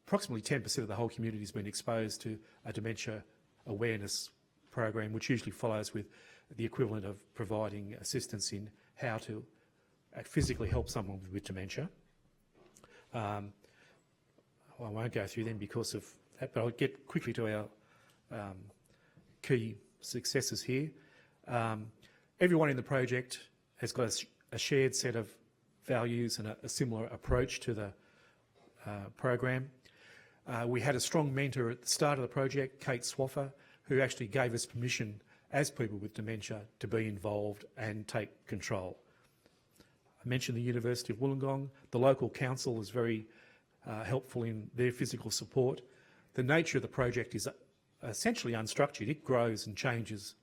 approximately 10% of the whole community has been exposed to a dementia awareness program, which usually follows with the equivalent of providing assistance in how to physically help someone with dementia. I won't go through them because of that, but I'll get quickly to our key successes here. Everyone in the project has got a shared set of values and a similar approach to the program. We had a strong mentor at the start of the project, Kate Swaffer, who actually gave us permission as people with dementia to be involved and take control. I mentioned the University of Wollongong. The local council is very helpful in their physical support. The nature of the project is essentially unstructured. It grows and changes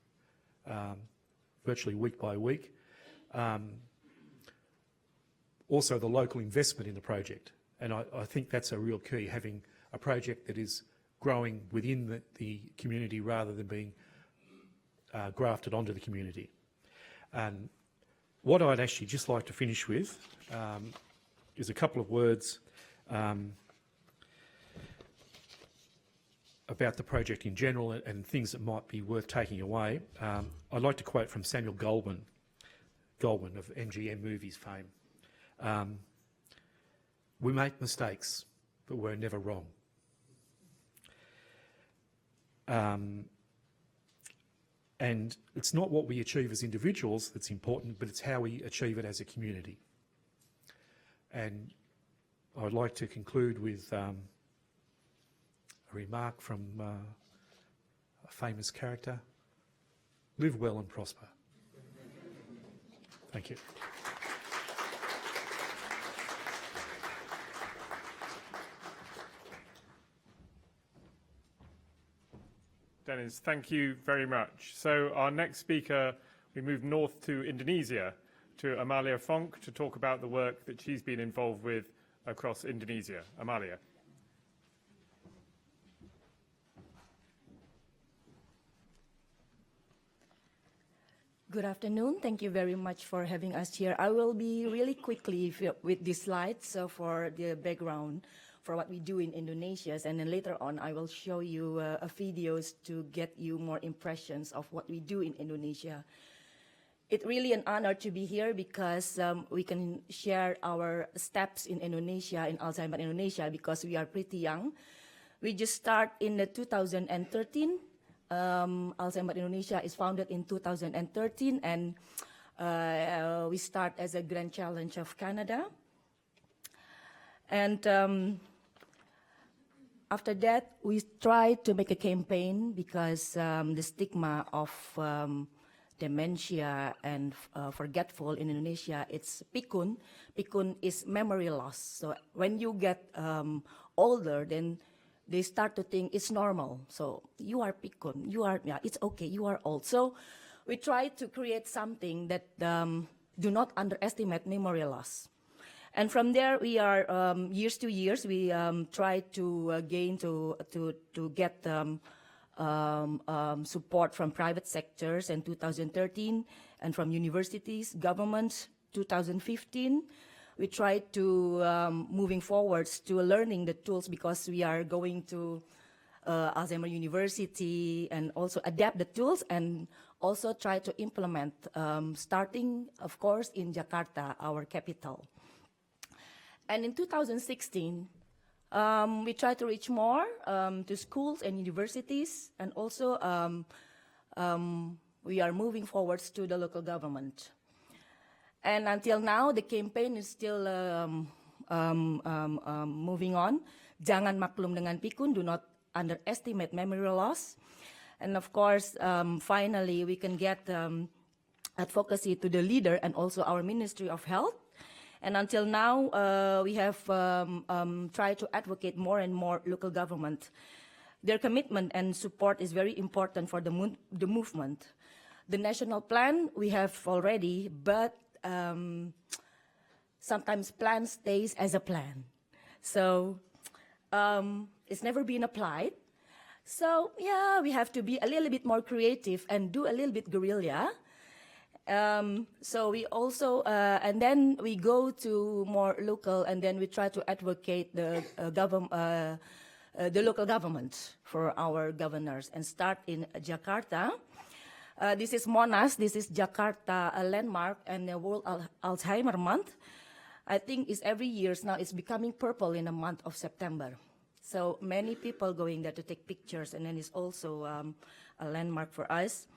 virtually week by week. Also, the local investment in the project. And I think that's a real key, having a project that is growing within the community rather than being grafted onto the community. And what I'd actually just like to finish with is a couple of words about the project in general and things that might be worth taking away, I'd like to quote from Samuel Goldwyn of MGM Movies fame. We make mistakes, but we're never wrong. And it's not what we achieve as individuals that's important, but it's how we achieve it as a community. And I would like to conclude with a remark from a famous character: live well and prosper. Thank you. Dennis, thank you very much. So our next speaker, we move north to Indonesia, to Amalia Fonk, to talk about the work that she's been involved with across Indonesia. Amalia. Good afternoon. Thank you very much for having us here. I will be really quickly with these slides for the background for what we do in Indonesia, and then later on I will show you videos to get you more impressions of what we do in Indonesia. It's really an honor to be here because we can share our steps in Indonesia, in Alzheimer Indonesia, because we are pretty young. We just start in 2013. Alzheimer Indonesia is founded in 2013, and we start as a grand challenge of Canada. And after that, we try to make a campaign because the stigma of dementia and forgetful in Indonesia, it's pikun. Pikun is memory loss. So when you get older, then they start to think it's normal. So you are pikun, it's okay, you are old. So we try to create something that do not underestimate memory loss. And from there, we are years to years, we try to get support from private sectors in 2013, and from universities, governments, 2015. We try to moving forwards to learning the tools, because we are going to Alzheimer University, and also adapt the tools and also try to implement, starting, of course, in Jakarta, our capital. And in 2016, we try to reach more to schools and universities, and also we are moving forwards to the local government. And until now, the campaign is still moving on. Jangan maklum dengan pikun, do not underestimate memory loss. And of course, finally, we can get advocacy to the leader and also our Ministry of Health. And until now, we have tried to advocate more and more local government. Their commitment and support is very important for the movement. The national plan we have already, but sometimes plan stays as a plan. So it's never been applied. So yeah, we have to be a little bit more creative and do a little bit guerrilla. So we also, and then we go to more local, and then we try to advocate the local government for our governors, and start in Jakarta. This is Monas, this is Jakarta, a landmark, and the World Alzheimer Month. I think it's every year now, it's becoming purple in the month of September. So many people going there to take pictures, and then it's also a landmark for us.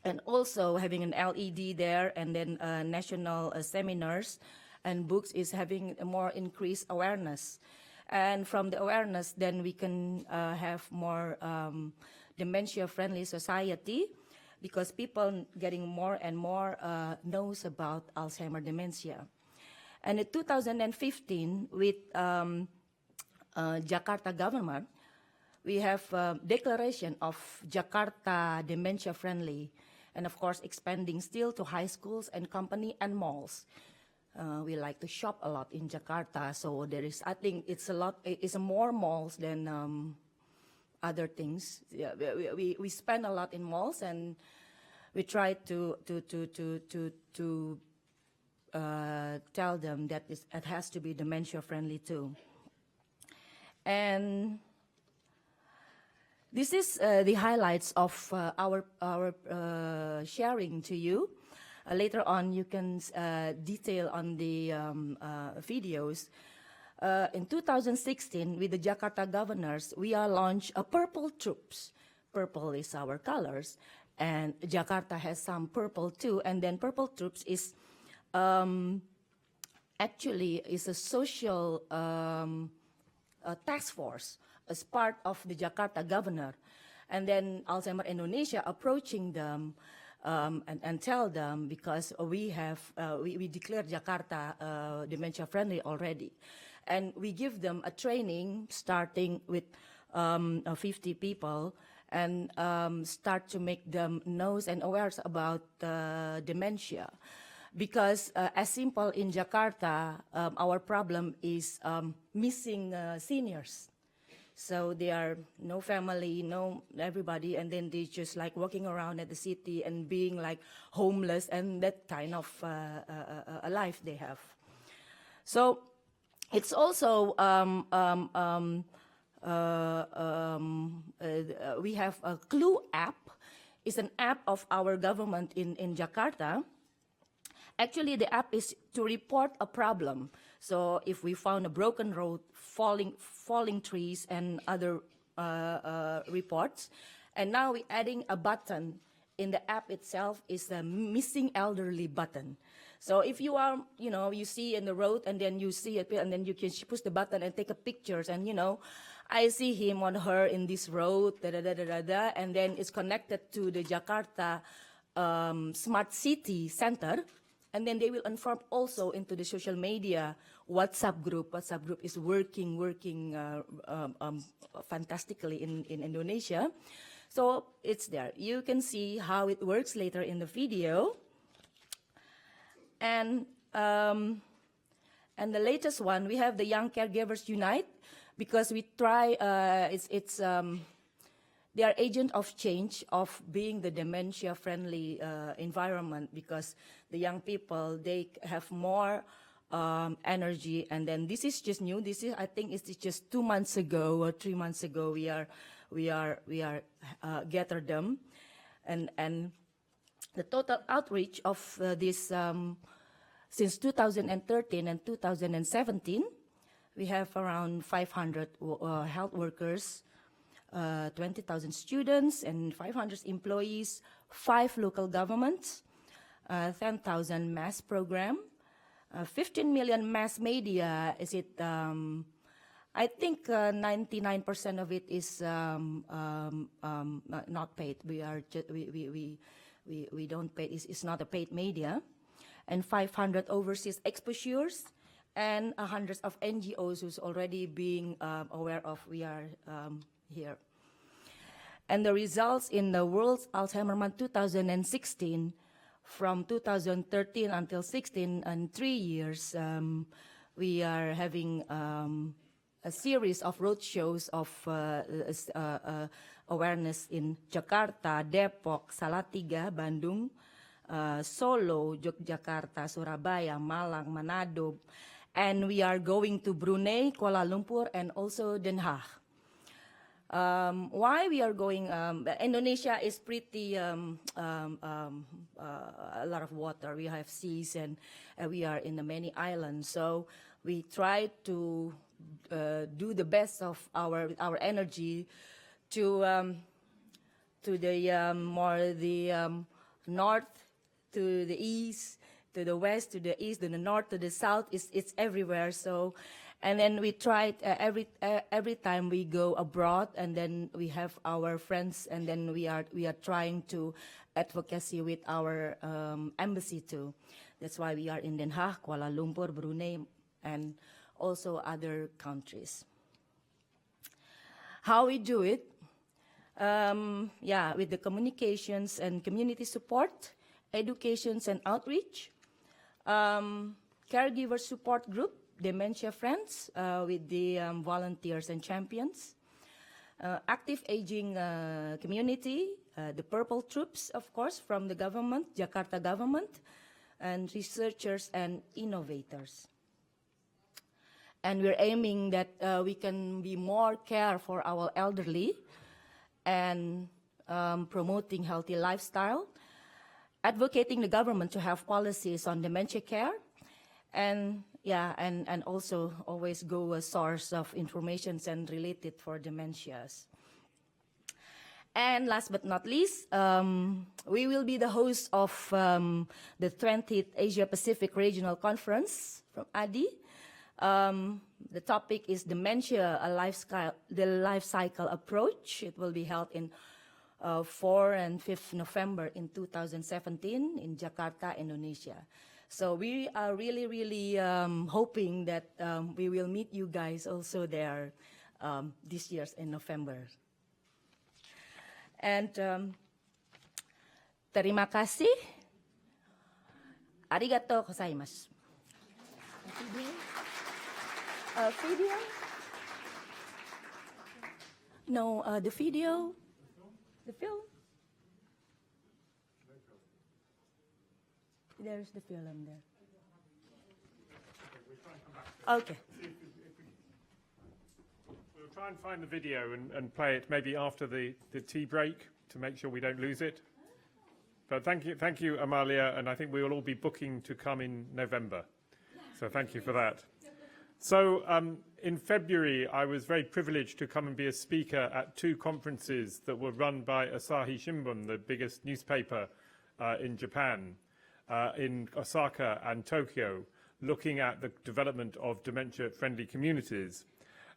And also having an LED there, and then national seminars and books is having a more increased awareness. And from the awareness, then we can have more dementia-friendly society, because people getting more and more knows about Alzheimer dementia. And in 2015, with Jakarta government, we have a declaration of Jakarta dementia-friendly, and of course expanding still to high schools and company and malls. We like to shop a lot in Jakarta, so there is, I think it's a lot, it's more malls than other things. Yeah, we spend a lot in malls, and we try to tell them that it has to be dementia friendly too. And This is the highlights of our sharing to you. Later on, you can detail on the videos. In 2016, with the Jakarta governors, we launched a purple troops. Purple is our colors, and Jakarta has some purple too. And then purple troops is actually is a social task force as part of the Jakarta governor. And then Alzheimer Indonesia approaching them and tell them, because we declared Jakarta dementia friendly already. And we give them a training starting with 50 people and start to make them know and aware about dementia. Because as simple in Jakarta, our problem is missing seniors. So they are no family, no everybody, and then they just like walking around at the city and being like homeless, and that kind of a life they have. So it's also we have a Clue app. It's an app of our government in Jakarta. Actually, the app is to report a problem. So if we found a broken road, falling trees, and other reports, and now we're adding a button in the app itself, is a missing elderly button. So if you are, you see in the road, and then you see it, and then you can push the button and take a pictures, and I see him or her in this road, and then it's connected to the Jakarta Smart City Center. And then they will inform also into the social media WhatsApp group. WhatsApp group is working fantastically in Indonesia. So it's there. You can see how it works later in the video. And the latest one, we have the Young Caregivers Unite, because we try, they are agent of change of being the dementia-friendly environment, because the young people, they have more energy. And then this is just new. This is, I think, it's just 2 months ago or 3 months ago we are gathered them, and the total outreach of this since 2013 and 2017, we have around 500 health workers. 20,000 students and 500 employees, 5 local governments, 10,000 mass program, 15 million mass media. Is it? I think 99% of it is not paid. We don't pay. It's not a paid media, and 500 overseas exposures, and hundreds of NGOs who's already being aware of we are here. And the results in the World Alzheimer Month 2016, from 2013 until 16, and 3 years, we are having a series of roadshows of awareness in Jakarta, Depok, Salatiga, Bandung, Solo, Yogyakarta, Surabaya, Malang, Manado, and we are going to Brunei, Kuala Lumpur, and also Den Haag. Why we are going? Indonesia is pretty a lot of water. We have seas, and we are in the many islands. So we try to do the best of our energy to the more the north, to the east, to the west, to the east, to the north, to the south. It's everywhere. So. And then we try every time we go abroad, and then we have our friends, and then we are trying to advocacy with our embassy too. That's why we are in Den Haag, Kuala Lumpur, Brunei, and also other countries. How we do it? With the communications and community support, educations and outreach, caregiver support group, Dementia Friends, with the volunteers and champions, active aging community, the Purple Troops, of course, from the government, Jakarta government, and researchers and innovators. And we're aiming that we can be more care for our elderly, and promoting healthy lifestyle, advocating the government to have policies on dementia care, and and also always go a source of information and related for dementias. And last but not least, we will be the host of the 20th Asia Pacific Regional Conference from ADI. The topic is Dementia, the life cycle approach. It will be held in 4 and 5th November in 2017 in Jakarta, Indonesia. So we are really, really hoping that we will meet you guys also there this year in November. And terima kasih. Arigatou gozaimasu. Video? No, the video. The film. There's the film there. Okay. We'll try and find the video and play it maybe after the tea break to make sure we don't lose it. But thank you, Amalia, and I think we will all be booking to come in November. So thank you for that. So in February, I was very privileged to come and be a speaker at 2 conferences that were run by Asahi Shimbun, the biggest newspaper in Japan, in Osaka and Tokyo, looking at the development of dementia-friendly communities.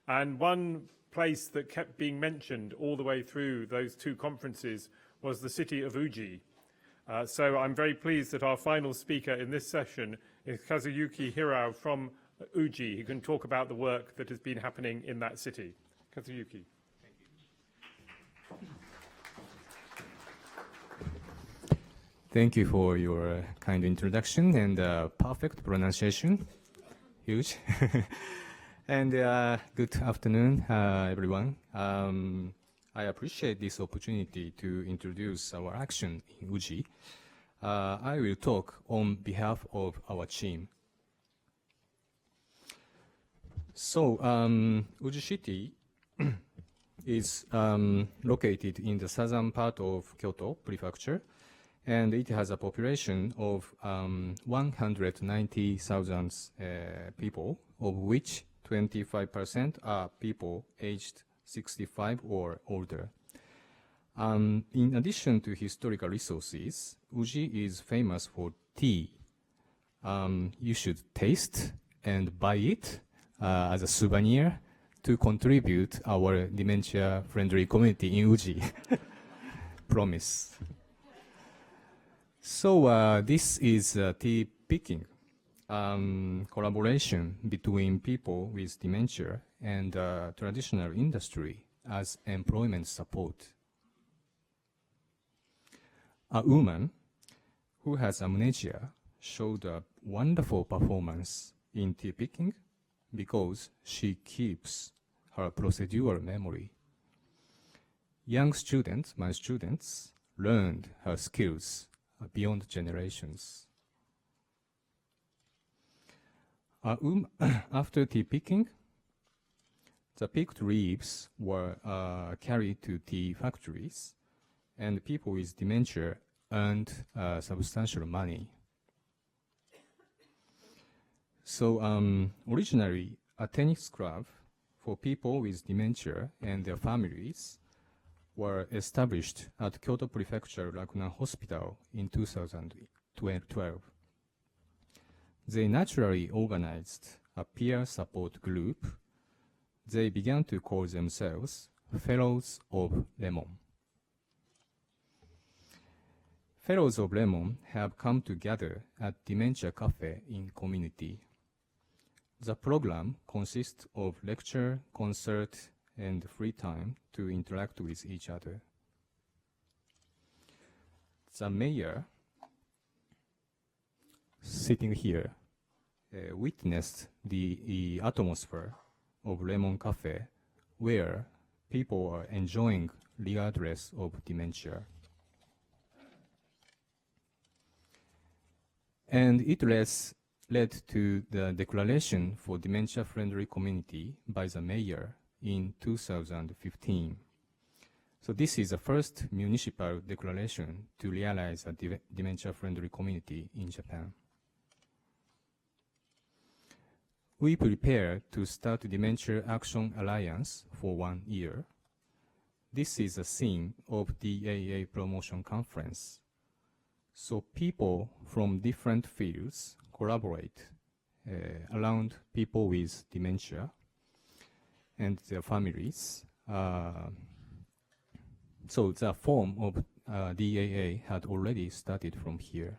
And one place that kept being mentioned all the way through those 2 conferences was the city of Uji. So I'm very pleased that our final speaker in this session is Kazuyuki Hirao from Uji, who can talk about the work that has been happening in that city. Kazuyuki. Thank you for your kind introduction and perfect pronunciation. Huge. And good afternoon, everyone. I appreciate this opportunity to introduce our action in Uji. I will talk on behalf of our team. So, Uji City is located in the southern part of Kyoto Prefecture, and it has a population of 190,000 people, of which 25% are people aged 65 or older. In addition to historical resources, Uji is famous for tea. You should taste and buy it as a souvenir to contribute our dementia-friendly community in Uji. Promise. So this is tea picking, collaboration between people with dementia and traditional industry as employment support. A woman who has amnesia showed a wonderful performance in tea picking because she keeps her procedural memory. Young students, my students, learned her skills beyond generations. After tea picking, the picked leaves were carried to tea factories, and people with dementia earned substantial money. So originally, a tennis club for people with dementia and their families were established at Kyoto Prefecture Rakunan Hospital in 2012. They naturally organized a peer support group. They began to call themselves Fellows of Lemon. Fellows of Lemon have come together at Dementia Cafe in community. The program consists of lecture, concert, and free time to interact with each other. The mayor, sitting here, witnessed the atmosphere of Lemon Cafe, where people are enjoying regardless of dementia. And it led to the declaration for dementia-friendly community by the mayor in 2015. So this is the first municipal declaration to realize a dementia-friendly community in Japan. We prepare to start Dementia Action Alliance for 1 year. This is a theme of the DAA promotion conference. So people from different fields collaborate around people with dementia and their families. So the form of DAA had already started from here.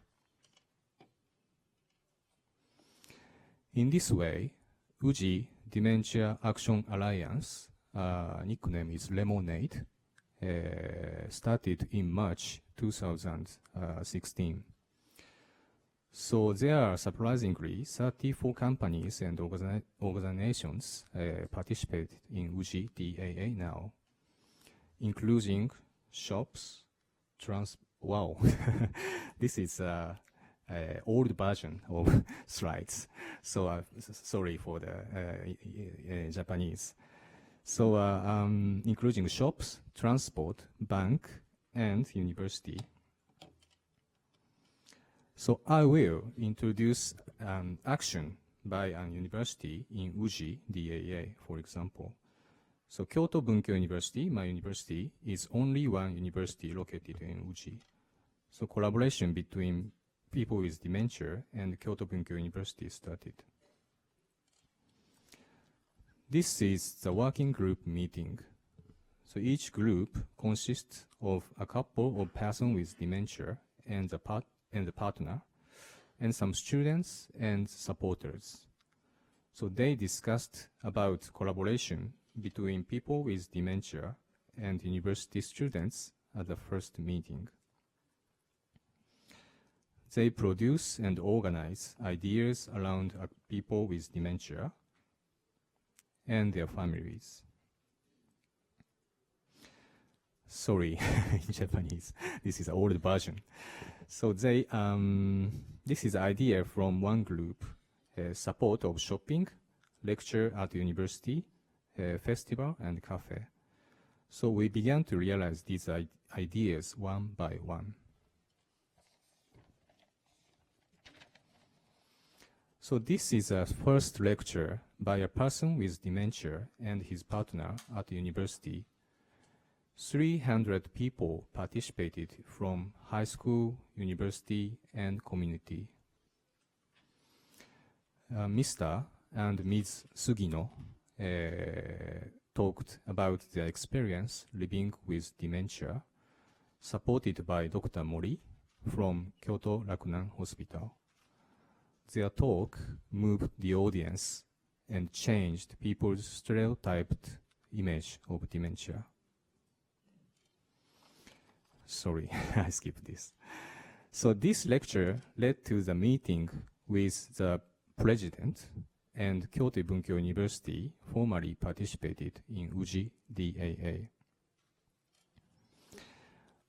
In this way, UJI Dementia Action Alliance, nickname is Lemonade, started in March 2016. So there are surprisingly 34 companies and organizations participate in UJI DAA now, including shops, wow, this is old version of slides. So sorry for the Japanese. So including shops, transport, bank, and university. So I will introduce action by a university in UJI DAA, for example. So Kyoto Bunkyo University, my university, is only one university located in UJI. So collaboration between people with dementia and Kyoto Bunkyo University started. This is the working group meeting. So each group consists of a couple of persons with dementia and the partner, and some students and supporters. So they discussed about collaboration between people with dementia and university students at the first meeting. They produce and organize ideas around people with dementia and their families. Sorry, in Japanese, this is an old version. So they, this is an idea from one group, support of shopping, lecture at university, festival, and cafe. So we began to realize these ideas one by one. So this is a first lecture by a person with dementia and his partner at university. 300 people participated from high school, university, and community. Mr. and Ms. Sugino talked about their experience living with dementia, supported by Dr. Mori from Kyoto Rakunan Hospital. Their talk moved the audience and changed people's stereotyped image of dementia. Sorry, I skipped this. So this lecture led to the meeting with the president, and Kyoto Bunkyo University formally participated in UJI DAA.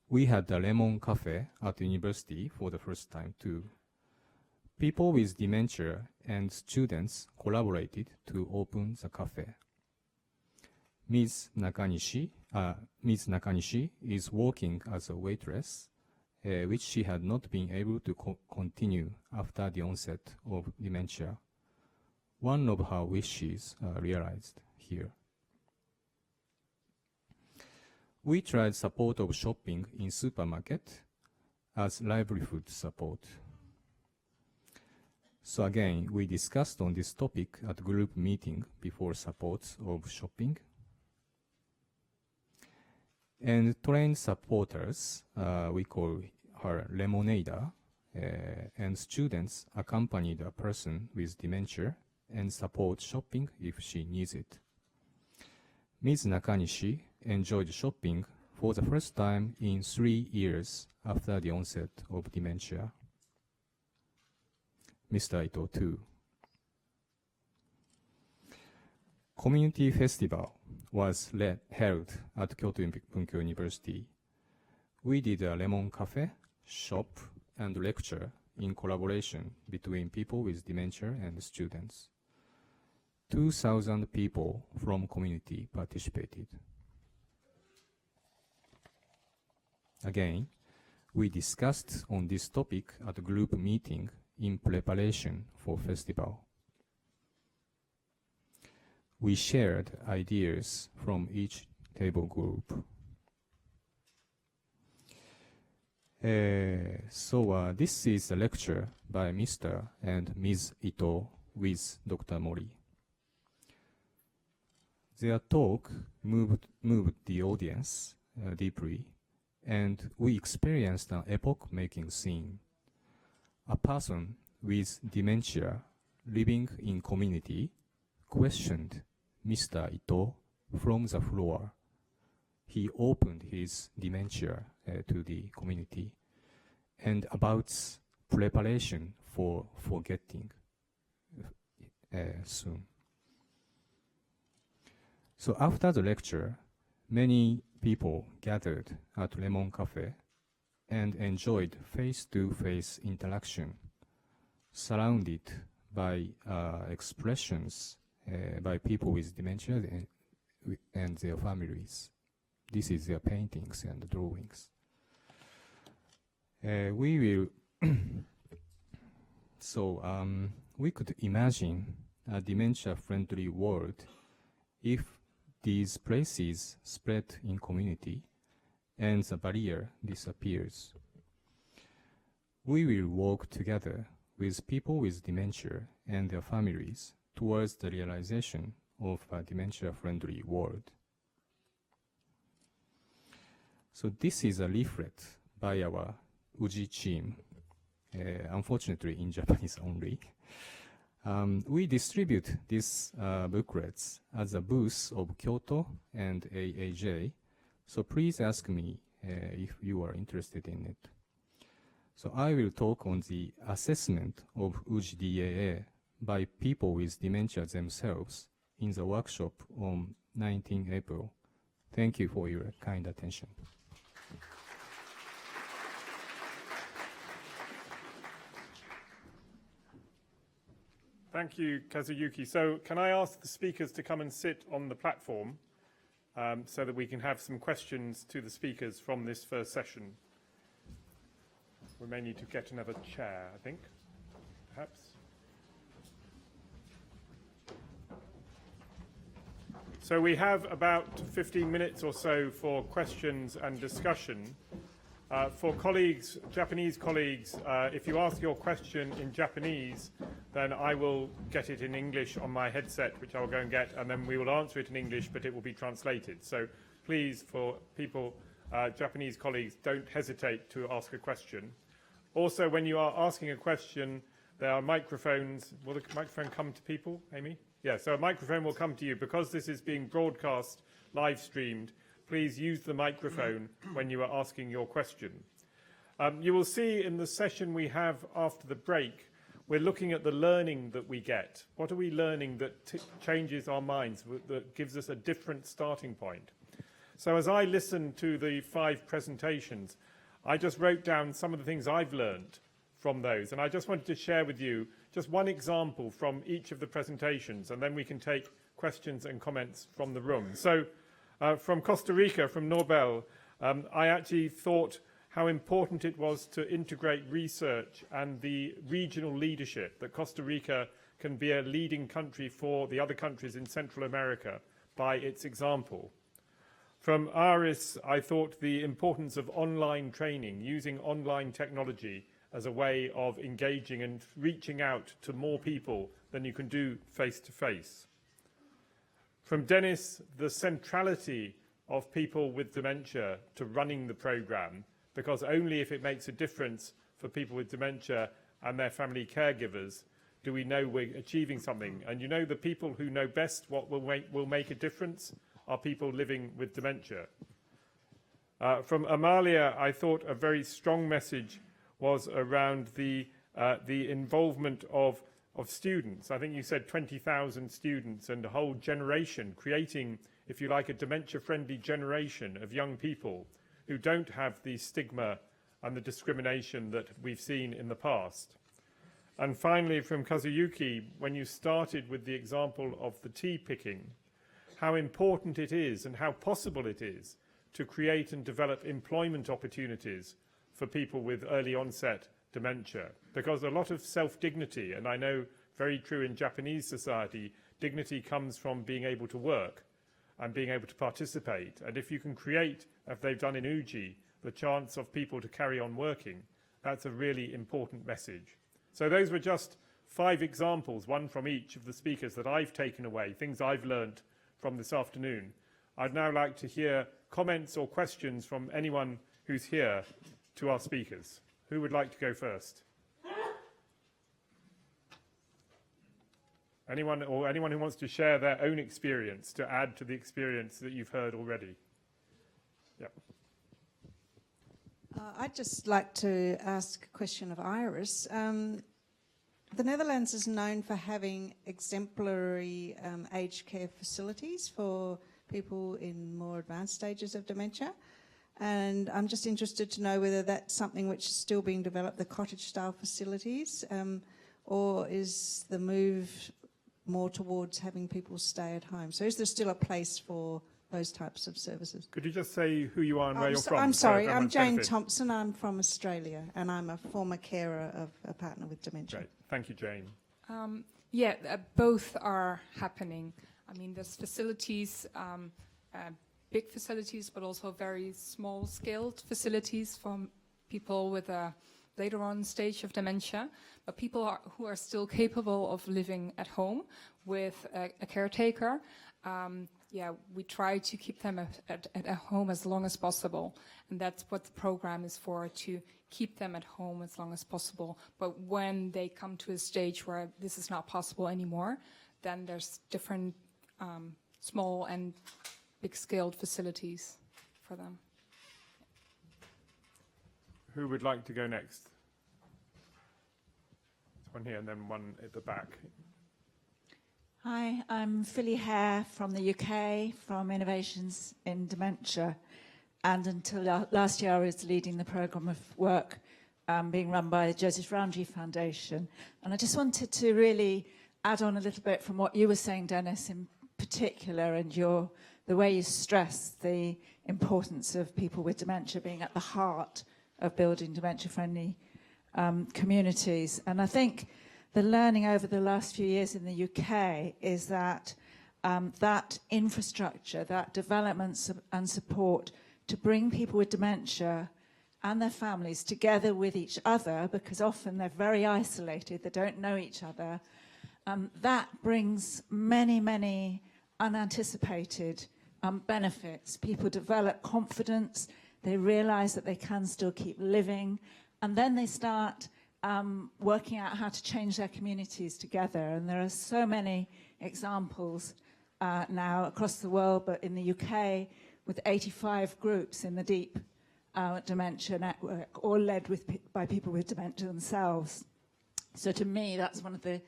We had a lemon cafe at the university for the first time too. People with dementia and students collaborated to open the cafe. Ms. Nakanishi is working as a waitress, which she had not been able to continue after the onset of dementia. One of her wishes realized here. We tried support of shopping in supermarket as livelihood support. So again, we discussed on this topic at group meeting before support of shopping. And trained supporters, we call her Lemonada, and students accompanied a person with dementia and support shopping if she needs it. Ms. Nakanishi enjoyed shopping for the first time in 3 years after the onset of dementia. Mr. Ito too. Community festival was held at Kyoto Bunkyo University. We did a lemon cafe, shop, and lecture in collaboration between people with dementia and students. 2,000 people from community participated. Again, we discussed on this topic at a group meeting in preparation for festival. We shared ideas from each table group. This is a lecture by Mr. and Ms. Ito with Dr. Mori. Their talk moved the audience deeply, and we experienced an epoch-making scene. A person with dementia living in community questioned Mr. Ito from the floor. He opened his dementia to the community and about preparation for forgetting soon. So after the lecture, many people gathered at Rippon Cafe and enjoyed face-to-face interaction, surrounded by expressions by people with dementia and their families. This is their paintings and drawings. We will we could imagine a dementia-friendly world if these places spread in community and the barrier disappears. We will work together with people with dementia and their families towards the realization of a dementia-friendly world. So this is a leaflet by our UJI team, unfortunately in Japanese only. We distribute these booklets at the booth of Kyoto and AAJ, so please ask me if you are interested in it. So I will talk on the assessment of UJI DAA by people with dementia themselves in the workshop on 19 April. Thank you for your kind attention. Thank you, Kazuyuki. So can I ask the speakers to come and sit on the platform so that we can have some questions to the speakers from this first session? We may need to get another chair, I think, perhaps. So we have about 15 minutes or so for questions and discussion. For colleagues, Japanese colleagues, if you ask your question in Japanese, then I will get it in English on my headset, which I will go and get, and then we will answer it in English, but it will be translated. So please, for people, Japanese colleagues, don't hesitate to ask a question. Also, when you are asking a question, there are microphones. Will the microphone come to people, Amy? Yeah, so a microphone will come to you. Because this is being broadcast, live streamed, please use the microphone when you are asking your question. You will see in the session we have after the break, we're looking at the learning that we get. What are we learning that changes our minds, that gives us a different starting point? So as I listened to the 5 presentations, I just wrote down some of the things I've learned from those. And I just wanted to share with you just one example from each of the presentations, and then we can take questions and comments from the room. So from Costa Rica, from Norbel, I actually thought how important it was to integrate research and the regional leadership, that Costa Rica can be a leading country for the other countries in Central America by its example. From Aris, I thought the importance of online training, using online technology as a way of engaging and reaching out to more people than you can do face-to-face. From Dennis, the centrality of people with dementia to running the programme, because only if it makes a difference for people with dementia and their family caregivers do we know we're achieving something. And you know, the people who know best what will make a difference are people living with dementia. From Amalia, I thought a very strong message was around the involvement of students. I think you said 20,000 students and a whole generation, creating, if you like, a dementia-friendly generation of young people who don't have the stigma and the discrimination that we've seen in the past. And finally, from Kazuyuki, when you started with the example of the tea picking, how important it is and how possible it is to create and develop employment opportunities for people with early onset dementia, because a lot of self-dignity, and I know very true in Japanese society, dignity comes from being able to work and being able to participate. And if you can create, as they've done in Uji, the chance of people to carry on working, that's a really important message. So those were just 5 examples, one from each of the speakers that I've taken away, things I've learnt from this afternoon. I'd now like to hear comments or questions from anyone who's here to our speakers. Who would like to go first? Anyone who wants to share their own experience, to add to the experience that you've heard already? Yep. I'd just like to ask a question of Iris. The Netherlands is known for having exemplary aged care facilities for people in more advanced stages of dementia. And I'm just interested to know whether that's something which is still being developed, the cottage-style facilities, or is the move more towards having people stay at home? So is there still a place for those types of services? Could you just say who you are and where you're from? I'm sorry, I'm Jane Thompson. I'm from Australia, and I'm a former carer of a partner with dementia. Great. Thank you, Jane. Both are happening. I mean, there's facilities, big facilities, but also very small-scaled facilities for people with a later on stage of dementia, but people who are still capable of living at home with a caretaker. We try to keep them at home as long as possible, and that's what the program is for, to keep them at home as long as possible. But when they come to a stage where this is not possible anymore, then there's different small and big-scaled facilities for them. Who would like to go next? There's one here and then one at the back. Hi, I'm Philly Hare from the UK, from Innovations in Dementia. And until last year, I was leading the programme of work being run by the Joseph Rowntree Foundation. And I just wanted to really add on a little bit from what you were saying, Dennis, in particular, and the way you stress the importance of people with dementia being at the heart of building dementia-friendly communities. And I think the learning over the last few years in the UK is that that infrastructure, that development and support to bring people with dementia and their families together with each other, because often they're very isolated, they don't know each other, that brings many, many unanticipated benefits. People develop confidence, they realize that they can still keep living, and then they start working out how to change their communities together. And there are so many examples now across the world, but in the UK, with 85 groups in the Deep Dementia Network, all led by people with dementia themselves. So to me, that's one of the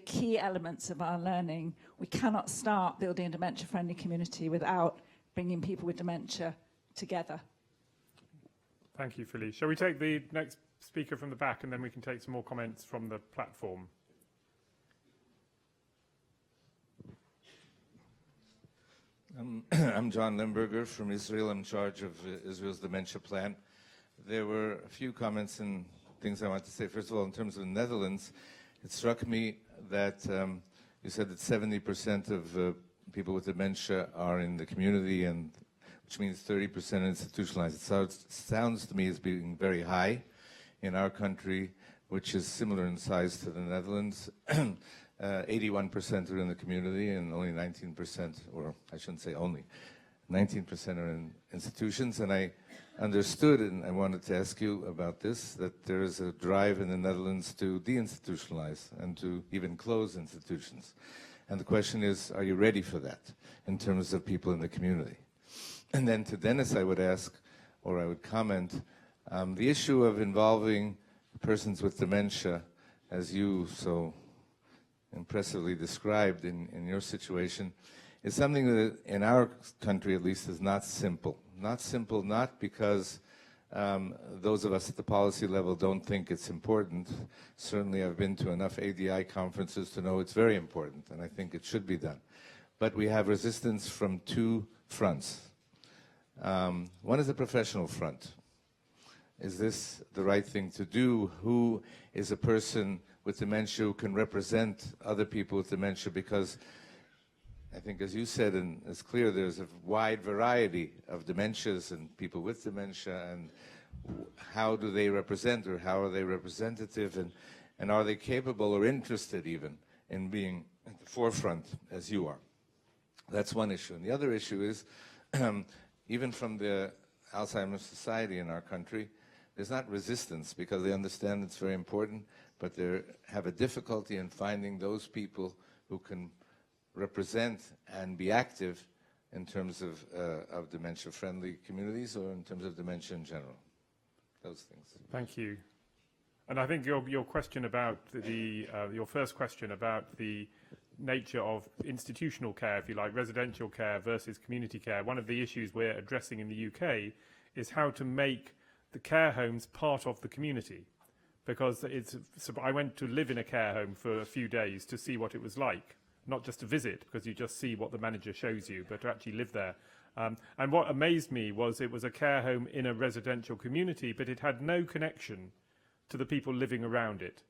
key elements of our learning. We cannot start building a dementia-friendly community without bringing people with dementia together. Thank you, Philly. Shall we take the next speaker from the back, and then we can take some more comments from the platform? I'm John Limburger from Israel. I'm in charge of Israel's dementia plan. There were a few comments and things I want to say. First of all, in terms of the Netherlands, it struck me that you said that 70% of people with dementia are in the community, and which means 30% institutionalized. It sounds to me as being very high. In our country, which is similar in size to the Netherlands, 81% are in the community and only 19%, or I shouldn't say only, 19% are in institutions. And I understood, and I wanted to ask you about this, that there is a drive in the Netherlands to deinstitutionalize and to even close institutions. And the question is, are you ready for that in terms of people in the community? And then to Dennis, I would ask, or I would comment, the issue of involving persons with dementia, as you so impressively described in your situation, is something that in our country at least is not simple. Not simple, not because those of us at the policy level don't think it's important. Certainly I've been to enough ADI conferences to know it's very important, and I think it should be done. But we have resistance from two fronts. One is the professional front. Is this the right thing to do? Who is a person with dementia who can represent other people with dementia? Because I think, as you said, and it's clear, there's a wide variety of dementias and people with dementia, and how do they represent, or how are they representative, and are they capable or interested even in being at the forefront as you are? That's one issue. And the other issue is, even from the Alzheimer's Society in our country, there's not resistance, because they understand it's very important, but they have a difficulty in finding those people who can represent and be active in terms of dementia-friendly communities, or in terms of dementia in general. Those things. Thank you. And I think your question about your first question about the nature of institutional care, if you like, residential care versus community care, one of the issues we're addressing in the UK is how to make the care homes part of the community. Because I went to live in a care home for a few days to see what it was like, not just to visit, because you just see what the manager shows you, but to actually live there. And what amazed me was it was a care home in a residential community, but it had no connection to the people living around it.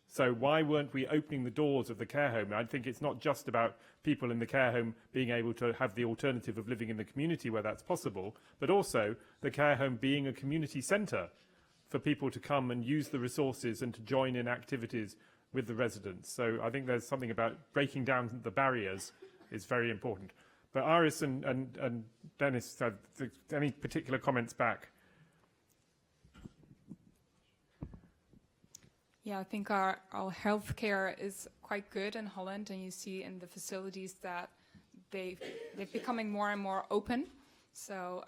So why weren't we opening the doors of the care home? I think it's not just about people in the care home being able to have the alternative of living in the community where that's possible, but also the care home being a community centre for people to come and use the resources and to join in activities with the residents. So I think there's something about breaking down the barriers is very important. But Iris and Dennis, any particular comments back? Yeah, I think our healthcare is quite good in Holland, and you see in the facilities that they're becoming more and more open. So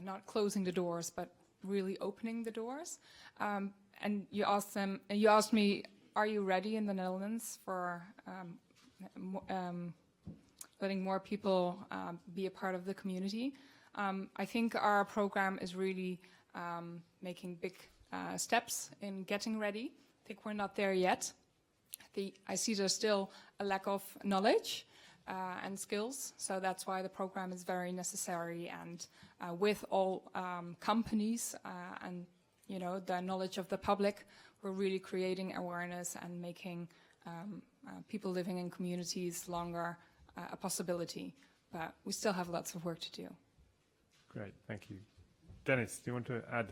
not closing the doors, but really opening the doors. And you asked me, are you ready in the Netherlands for letting more people be a part of the community? I think our program is really making big steps in getting ready. I think we're not there yet. I see there's still a lack of knowledge and skills, so that's why the program is very necessary. And with all companies and the knowledge of the public, we're really creating awareness and making people living in communities longer a possibility. But we still have lots of work to do. Great, thank you. Dennis, do you want to add?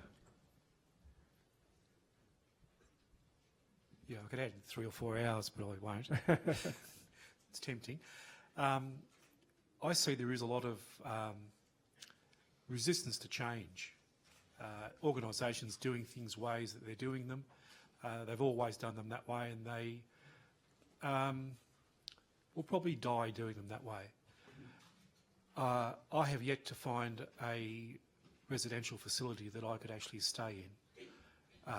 Yeah, I could add 3 or 4 hours, but I won't. It's tempting. I see there is a lot of resistance to change. Organisations doing things ways that they're doing them. They've always done them that way, and they will probably die doing them that way. I have yet to find a residential facility that I could actually stay in.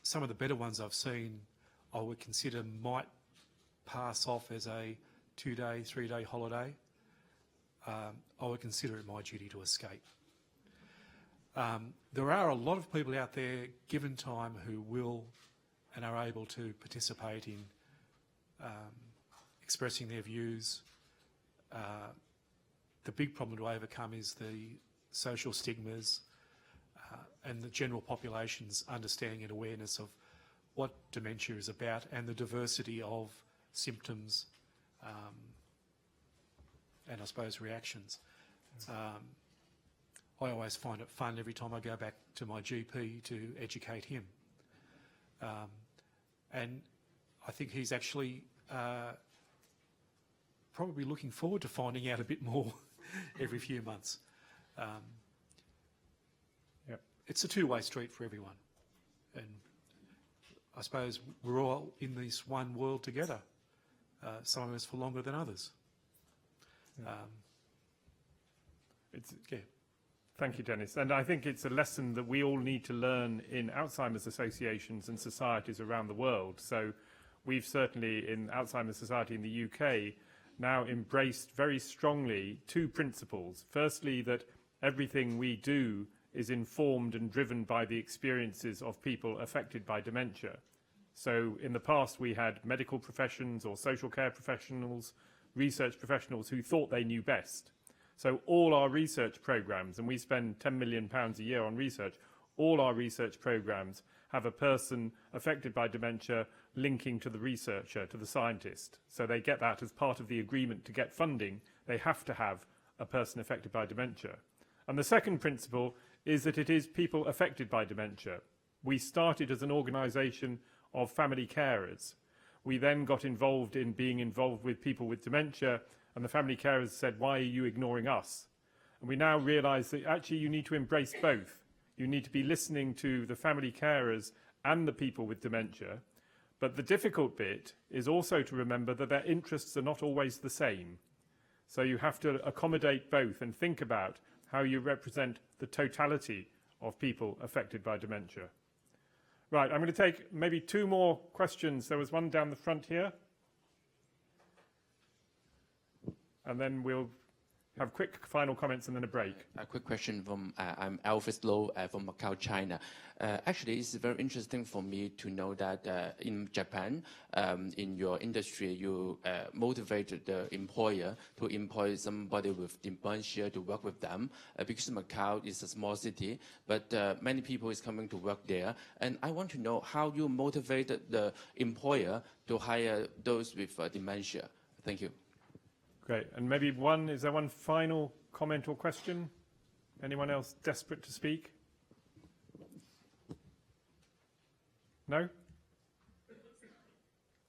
Some of the better ones I've seen, I would consider might pass off as a 2-day, 3-day holiday. I would consider it my duty to escape. There are a lot of people out there, given time, who will and are able to participate in expressing their views. The big problem to overcome is the social stigmas and the general population's understanding and awareness of what dementia is about and the diversity of symptoms and, I suppose, reactions. I always find it fun every time I go back to my GP to educate him. And I think he's actually probably looking forward to finding out a bit more every few months. Yep. It's a two-way street for everyone. And I suppose we're all in this one world together, some of us for longer than others. Yeah. Thank you, Dennis. And I think it's a lesson that we all need to learn in Alzheimer's associations and societies around the world. So we've certainly, in Alzheimer's Society in the UK, now embraced very strongly 2 principles. Firstly, that everything we do is informed and driven by the experiences of people affected by dementia. So in the past, we had medical professions or social care professionals, research professionals who thought they knew best. So all our research programs, and we spend £10 million a year on research, all our research programs have a person affected by dementia linking to the researcher, to the scientist. So they get that as part of the agreement to get funding. They have to have a person affected by dementia. And the second principle is that it is people affected by dementia. We started as an organisation of family carers. We then got involved in being involved with people with dementia, and the family carers said, why are you ignoring us? And we now realise that actually you need to embrace both. You need to be listening to the family carers and the people with dementia. But the difficult bit is also to remember that their interests are not always the same. So you have to accommodate both and think about how you represent the totality of people affected by dementia. Right, I'm going to take maybe two more questions. There was one down the front here. And then we'll have quick final comments and then a break. A quick question from, I'm Alfred Low from Macau, China. Actually, it's very interesting for me to know that in Japan, in your industry, you motivated the employer to employ somebody with dementia to work with them, because Macau is a small city, but many people is coming to work there. And I want to know how you motivated the employer to hire those with dementia. Thank you. Great. And maybe is there one final comment or question? Anyone else desperate to speak? No?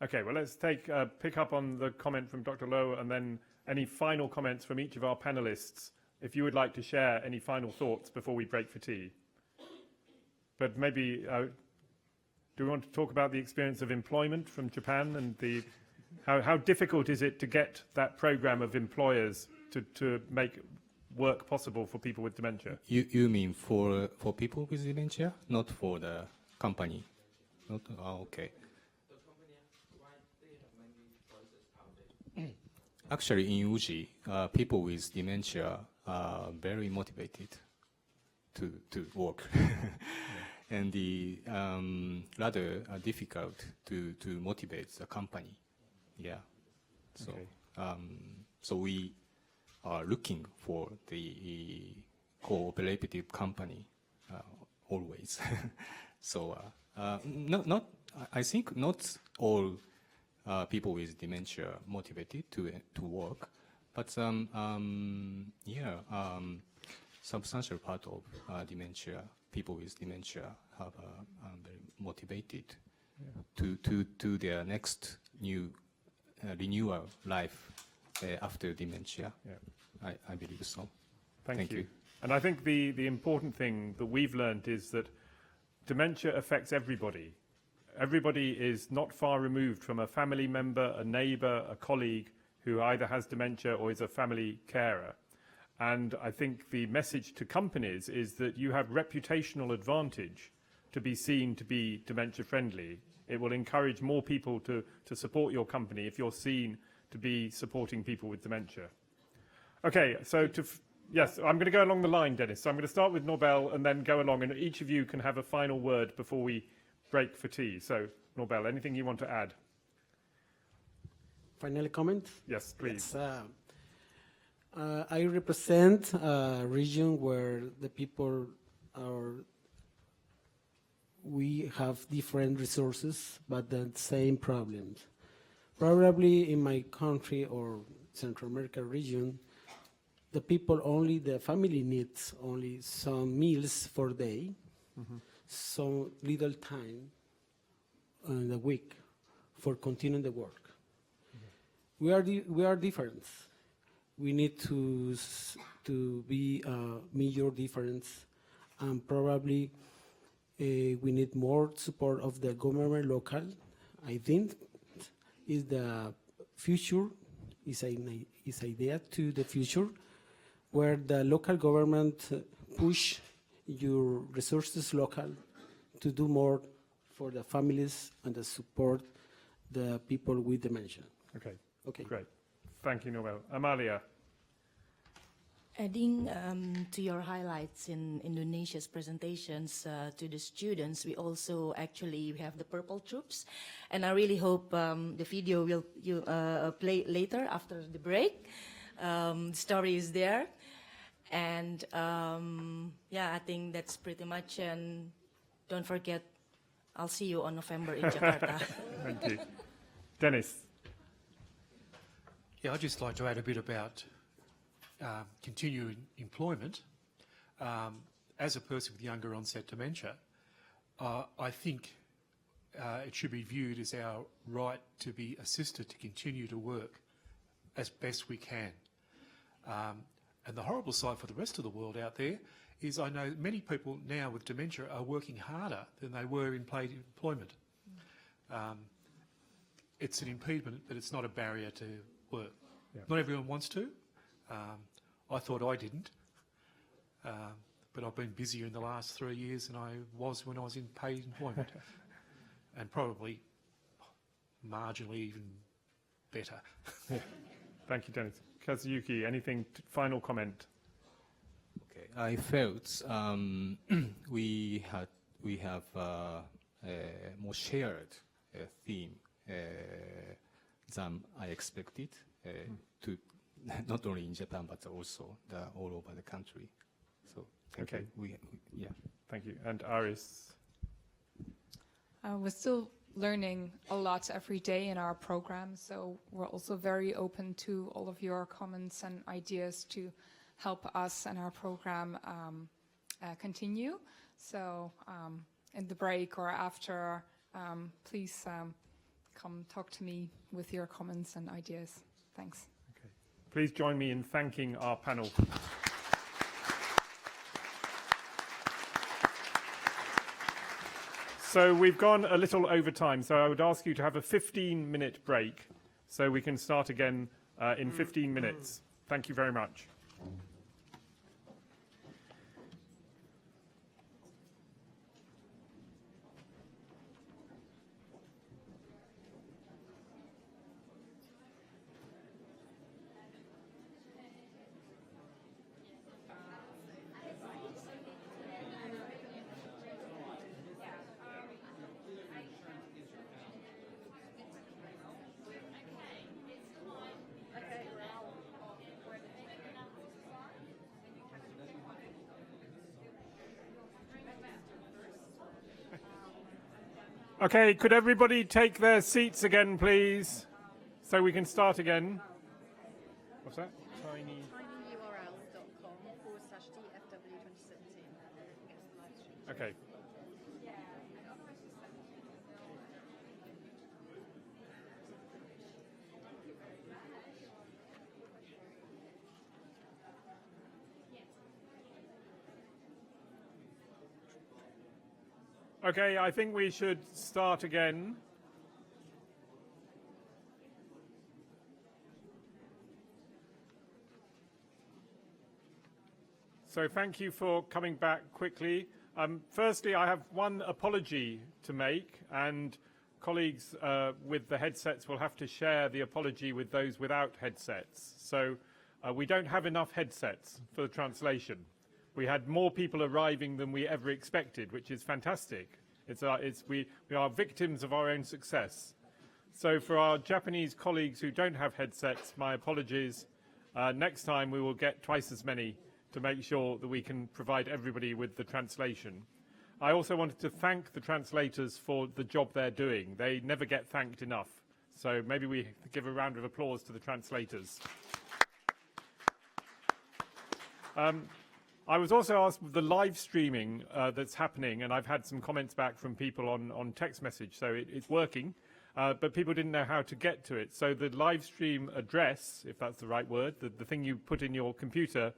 Okay, well, let's pick up on the comment from Dr. Lowe and then any final comments from each of our panelists, if you would like to share any final thoughts before we break for tea. But maybe, do we want to talk about the experience of employment from Japan and how difficult is it to get that program of employers to make work possible for people with dementia? You mean for people with dementia, not for the company? Not, okay. Actually, in Uji, people with dementia are very motivated to work, and rather difficult to motivate the company. Yeah, so okay. So we are looking for the cooperative company always. So I think not all people with dementia motivated to work, but substantial part of dementia, people with dementia have very motivated to their next new renewal life after dementia. Yeah. I believe so. Thank you. And I think the important thing that we've learned is that dementia affects everybody. Everybody is not far removed from a family member, a neighbour, a colleague who either has dementia or is a family carer. And I think the message to companies is that you have reputational advantage to be seen to be dementia friendly. It will encourage more people to support your company if you're seen to be supporting people with dementia. Okay, so yes, I'm going to go along the line, Dennis. So I'm going to start with Norbel and then go along, and each of you can have a final word before we break for tea. So, Norbel, anything you want to add? Final comment? Yes, please. Yes, I represent a region where the people we have different resources, but the same problems. Probably in my country or Central America region, the family needs only some meals for day, so little time in the week for continuing the work. We are different. We need to be major difference, and probably we need more support of the government local. I think is the future, is idea to the future, where the local government push your resources local to do more for the families and to support the people with dementia. Okay, great. Thank you, Norbel. Amalia. Adding to your highlights in Indonesia's presentations to the students, we also actually have the Purple Troops, and I really hope the video will play later after the break. story is there. And yeah, I think that's pretty much. And don't forget, I'll see you on November in Jakarta. Thank you. Dennis. Yeah, I'd just like to add a bit about continuing employment. As a person with younger onset dementia, I think it should be viewed as our right to be assisted to continue to work as best we can. And the horrible side for the rest of the world out there is I know many people now with dementia are working harder than they were in paid employment. It's an impediment, but it's not a barrier to work. Yeah. Not everyone wants to. I thought I didn't. But I've been busier in the last 3 years than I was when I was in paid employment. And probably marginally even better. Yeah. Thank you, Dennis. Kazuyuki, anything, final comment? Okay, I felt we have a more shared theme than I expected to not only in Japan but also all over the country. So thank you. Yeah. Thank you. And Aris? We're still learning a lot every day in our program, so we're also very open to all of your comments and ideas to help us and our program continue. So in the break or after, please come talk to me with your comments and ideas. Thanks. Okay. Please join me in thanking our panel. So we've gone a little over time, so I would ask you to have a 15-minute break so we can start again in 15 minutes. Thank you very much. Okay, could everybody take their seats again, please, so we can start again? What's that? tinyurl.com/DFW2017. Okay. Okay, I think we should start again. So thank you for coming back quickly. Firstly, I have one apology to make, and colleagues with the headsets will have to share the apology with those without headsets. So we don't have enough headsets for the translation. We had more people arriving than we ever expected, which is fantastic. We are victims of our own success. So for our Japanese colleagues who don't have headsets, my apologies. Next time we will get twice as many to make sure that we can provide everybody with the translation. I also wanted to thank the translators for the job they're doing. They never get thanked enough. So maybe we give a round of applause to the translators. I was also asked the live streaming that's happening, and I've had some comments back from people on text message, so it's working, but people didn't know how to get to it. So the live stream address, if that's the right word, the thing you put in your computer,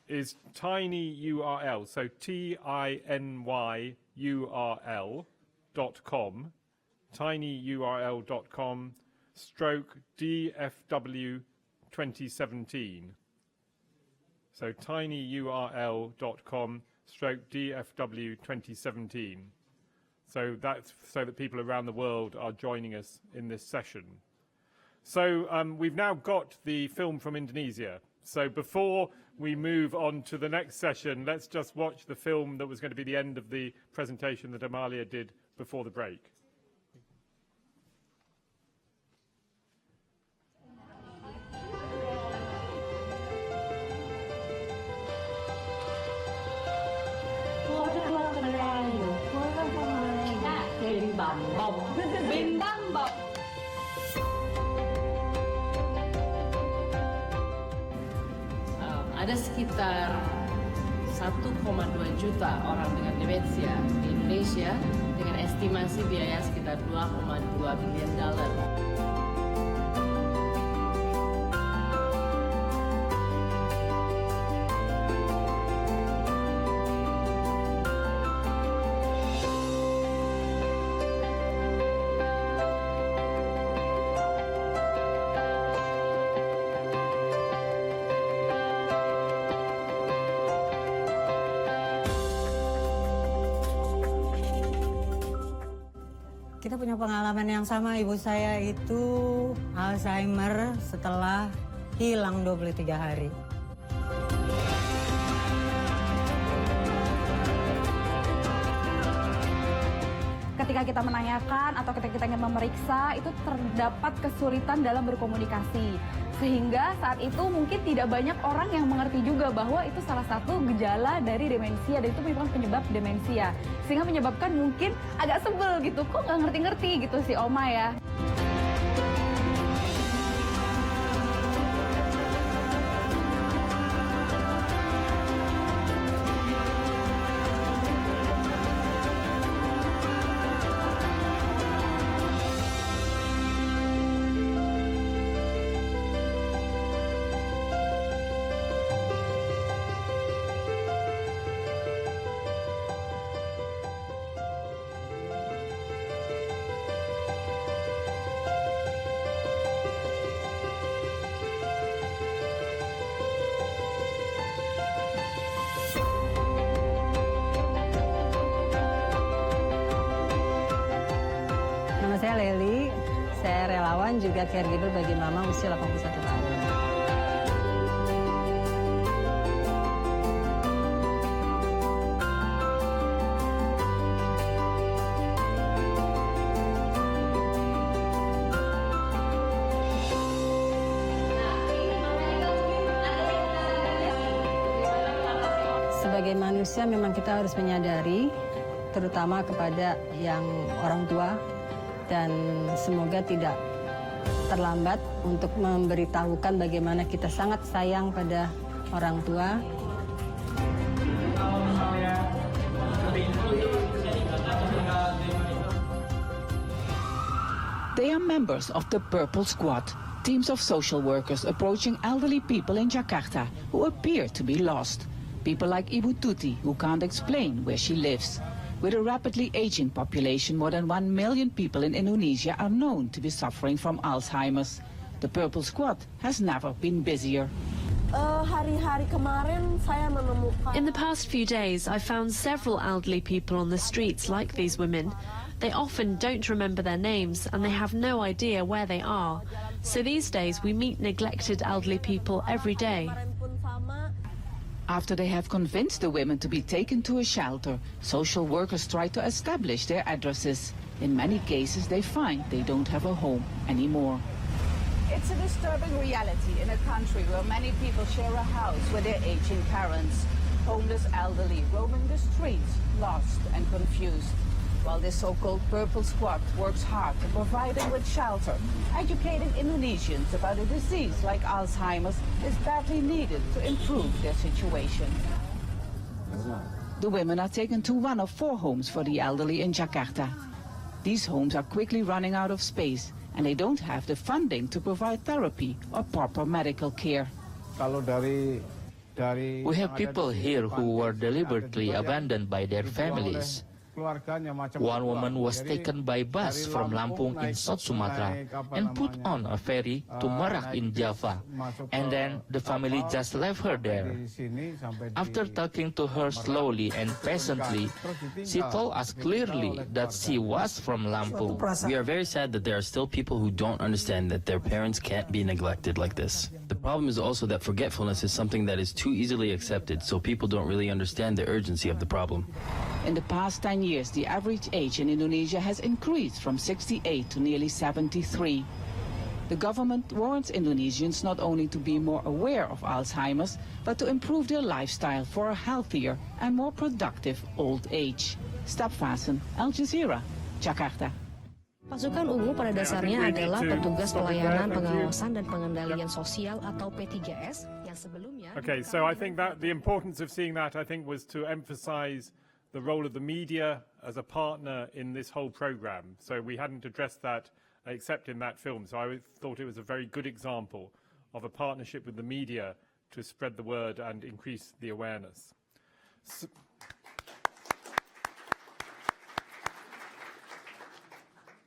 is tinyurl, so tinyurl.com, tinyurl.com/DFW 2017. So tinyurl.com/DFW 2017. So that's so that people around the world are joining us in this session. So we've now got the film from Indonesia. So before we move on to the next session, let's just watch the film that was going to be the end of the presentation that Amalia did before the break. Ada sekitar 1,2 juta orang dengan demensia di Indonesia dengan estimasi biaya sekitar $2,2 bilion. Kita punya pengalaman yang sama, ibu saya itu Alzheimer setelah hilang 23 hari. Ketika kita menanyakan atau ketika kita ingin memeriksa, itu terdapat kesulitan dalam berkomunikasi. Sehingga saat itu mungkin tidak banyak orang yang mengerti juga bahwa itu salah satu gejala dari demensia, dan itu merupakan penyebab demensia. Sehingga menyebabkan mungkin agak sebel gitu, kok nggak ngerti-ngerti gitu si Oma ya. Saya Leli, saya relawan juga caregiver bagi mama usia 81 tahun. Sebagai manusia memang kita harus menyadari, terutama kepada yang orang tua, dan semoga tidak terlambat untuk memberitahukan bagaimana kita sangat sayang pada orang tua. They are members of the Purple Squad, teams of social workers approaching elderly people in Jakarta who appear to be lost. People like Ibu Tuti, who can't explain where she lives. With a rapidly aging population, more than 1 million people in Indonesia are known to be suffering from Alzheimer's. The Purple Squad has never been busier. In the past few days, I found several elderly people on the streets like these women. They often don't remember their names and they have no idea where they are. So these days we meet neglected elderly people every day. After they have convinced the women to be taken to a shelter, social workers try to establish their addresses. In many cases, they find they don't have a home anymore. It's a disturbing reality in a country where many people share a house with their aging parents. Homeless elderly roaming the streets, lost and confused. While this so-called Purple Squad works hard to provide them with shelter, educating Indonesians about a disease like Alzheimer's is badly needed to improve their situation. The women are taken to one of 4 homes for the elderly in Jakarta. These homes are quickly running out of space, and they don't have the funding to provide therapy or proper medical care. We have people here who were deliberately abandoned by their families. One woman was taken by bus from Lampung in South Sumatra and put on a ferry to Merak in Java, and then the family just left her there. After talking to her slowly and patiently, she told us clearly that she was from Lampung. We are very sad that there are still people who don't understand that their parents can't be neglected like this. The problem is also that forgetfulness is something that is too easily accepted, so people don't really understand the urgency of the problem. In the past 10 years, the average age in Indonesia has increased from 68 to nearly 73. The government warns Indonesians not only to be more aware of Alzheimer's, but to improve their lifestyle for a healthier and more productive old age. Stapvasen, Al Jazeera, Jakarta. Pasukan ungu pada dasarnya adalah petugas pelayanan pengawasan dan pengendalian sosial atau P3S yang sebelumnya Okay, so I think that the importance of seeing that, I think, was to emphasize the role of the media as a partner in this whole program. So we hadn't addressed that except in that film. So I thought it was a very good example of a partnership with the media to spread the word and increase the awareness.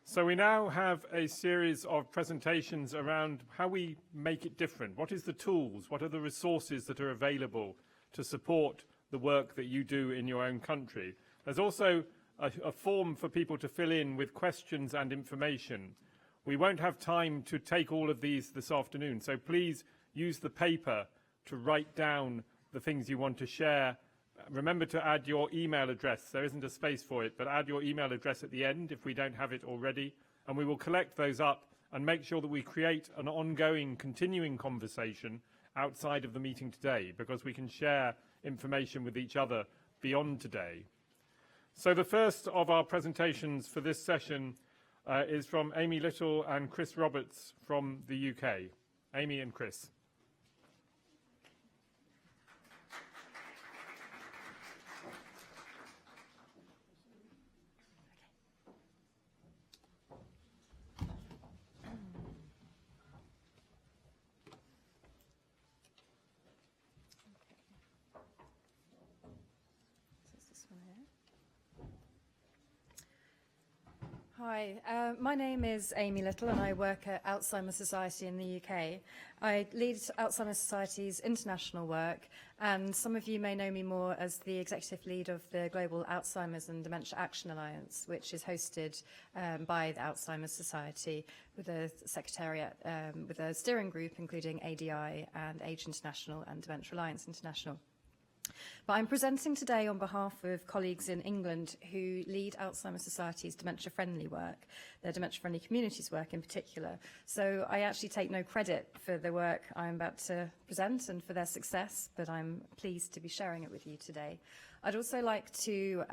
So we now have a series of presentations around how we make it different. What is the tools? What are the resources that are available to support the work that you do in your own country? There's also a form for people to fill in with questions and information. We won't have time to take all of these this afternoon, so please use the paper to write down the things you want to share. Remember to add your email address. There isn't a space for it, but add your email address at the end if we don't have it already, and we will collect those up and make sure that we create an ongoing, continuing conversation outside of the meeting today, because we can share information with each other beyond today. So the first of our presentations for this session is from Amy Little and Chris Roberts from the UK. Amy and Chris. Hi, my name is Amy Little and I work at Alzheimer Society in the UK. I lead Alzheimer Society's international work, and some of you may know me more as the executive lead of the Global Alzheimer's and Dementia Action Alliance, which is hosted by the Alzheimer Society with a secretariat, with a steering group including ADI and Age International and Dementia Alliance International. But I'm presenting today on behalf of colleagues in England who lead Alzheimer Society's dementia-friendly work, their dementia-friendly communities work in particular. So I actually take no credit for the work I'm about to present and for their success, but I'm pleased to be sharing it with you today. I'd also like to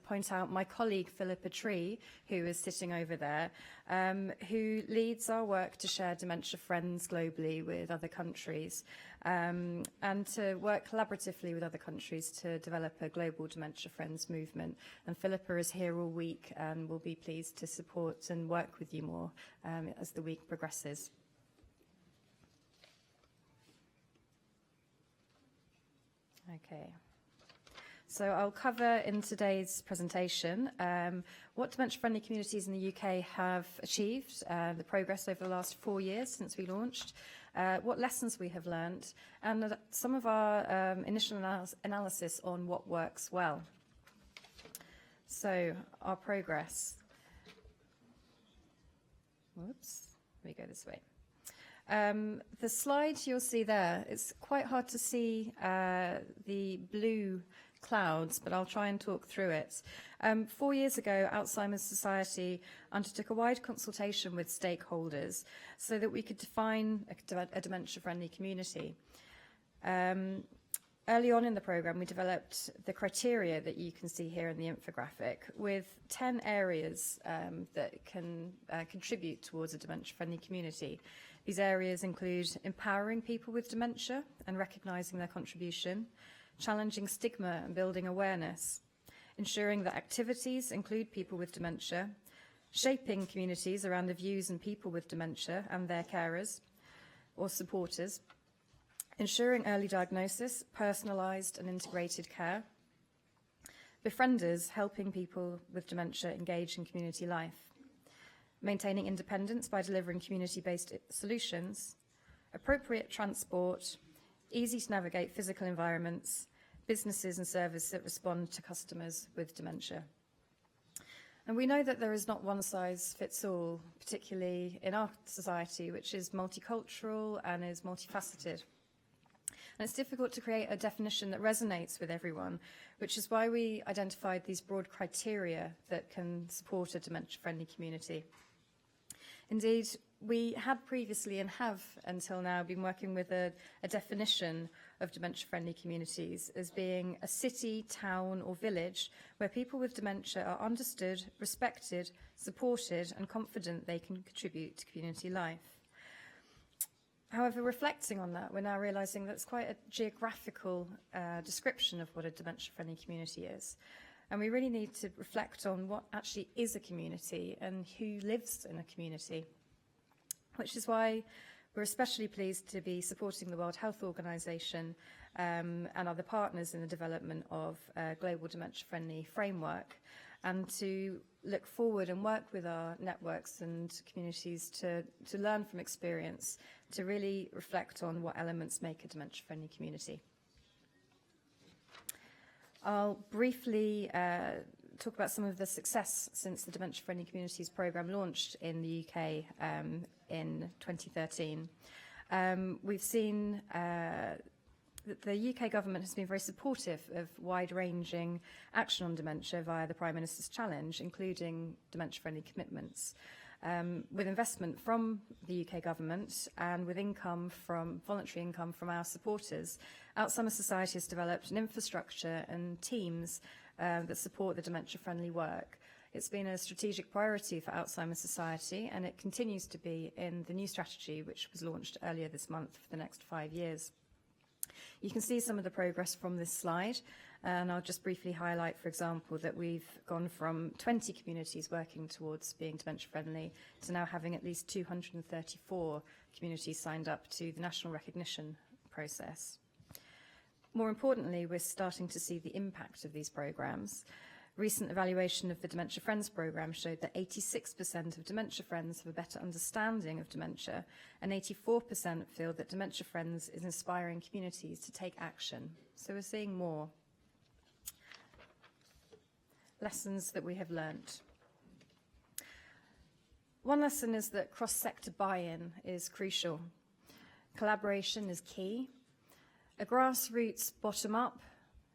point out my colleague Philippa Tree, who is sitting over there, who leads our work to share dementia friends globally with other countries, and to work collaboratively with other countries to develop a global dementia friends movement. And Philippa is here all week and will be pleased to support and work with you more as the week progresses. Okay. So I'll cover in today's presentation what dementia-friendly communities in the UK have achieved, the progress over the last 4 years since we launched, what lessons we have learned, and some of our initial analysis on what works well. So our progress. Whoops, we go this way. The slide you'll see there, it's quite hard to see the blue clouds, but I'll try and talk through it. 4 years ago, Alzheimer's Society undertook a wide consultation with stakeholders so that we could define a dementia-friendly community. Early on in the programme, we developed the criteria that you can see here in the infographic with 10 areas that can contribute towards a dementia-friendly community. These areas include empowering people with dementia and recognising their contribution, challenging stigma and building awareness, ensuring that activities include people with dementia, shaping communities around the views and people with dementia and their carers or supporters, ensuring early diagnosis, personalised and integrated care, befrienders helping people with dementia engage in community life, maintaining independence by delivering community-based solutions, appropriate transport, easy to navigate physical environments, businesses and services that respond to customers with dementia. And we know that there is not one size fits all, particularly in our society, which is multicultural and is multifaceted. And it's difficult to create a definition that resonates with everyone, which is why we identified these broad criteria that can support a dementia-friendly community. Indeed, we had previously and have until now been working with a definition of dementia-friendly communities as being a city, town or village where people with dementia are understood, respected, supported and confident they can contribute to community life. However, reflecting on that, we're now realising that's quite a geographical description of what a dementia-friendly community is. And we really need to reflect on what actually is a community and who lives in a community, which is why we're especially pleased to be supporting the World Health Organization and other partners in the development of a global dementia-friendly framework, and to look forward and work with our networks and communities to learn from experience, to really reflect on what elements make a dementia-friendly community. I'll briefly talk about some of the success since the Dementia Friendly Communities programme launched in the UK in 2013. We've seen that the UK government has been very supportive of wide-ranging action on dementia via the Prime Minister's Challenge, including dementia-friendly commitments. With investment from the UK government and with income from voluntary income from our supporters, Alzheimer Society has developed an infrastructure and teams that support the dementia-friendly work. It's been a strategic priority for Alzheimer Society, and it continues to be in the new strategy, which was launched earlier this month for the next 5 years. You can see some of the progress from this slide, and I'll just briefly highlight, for example, that we've gone from 20 communities working towards being dementia-friendly to now having at least 234 communities signed up to the national recognition process. More importantly, we're starting to see the impact of these programs. Recent evaluation of the Dementia Friends programme showed that 86% of Dementia Friends have a better understanding of dementia, and 84% feel that Dementia Friends is inspiring communities to take action. So we're seeing more. Lessons that we have learnt. One lesson is that cross-sector buy-in is crucial. Collaboration is key. A grassroots bottom-up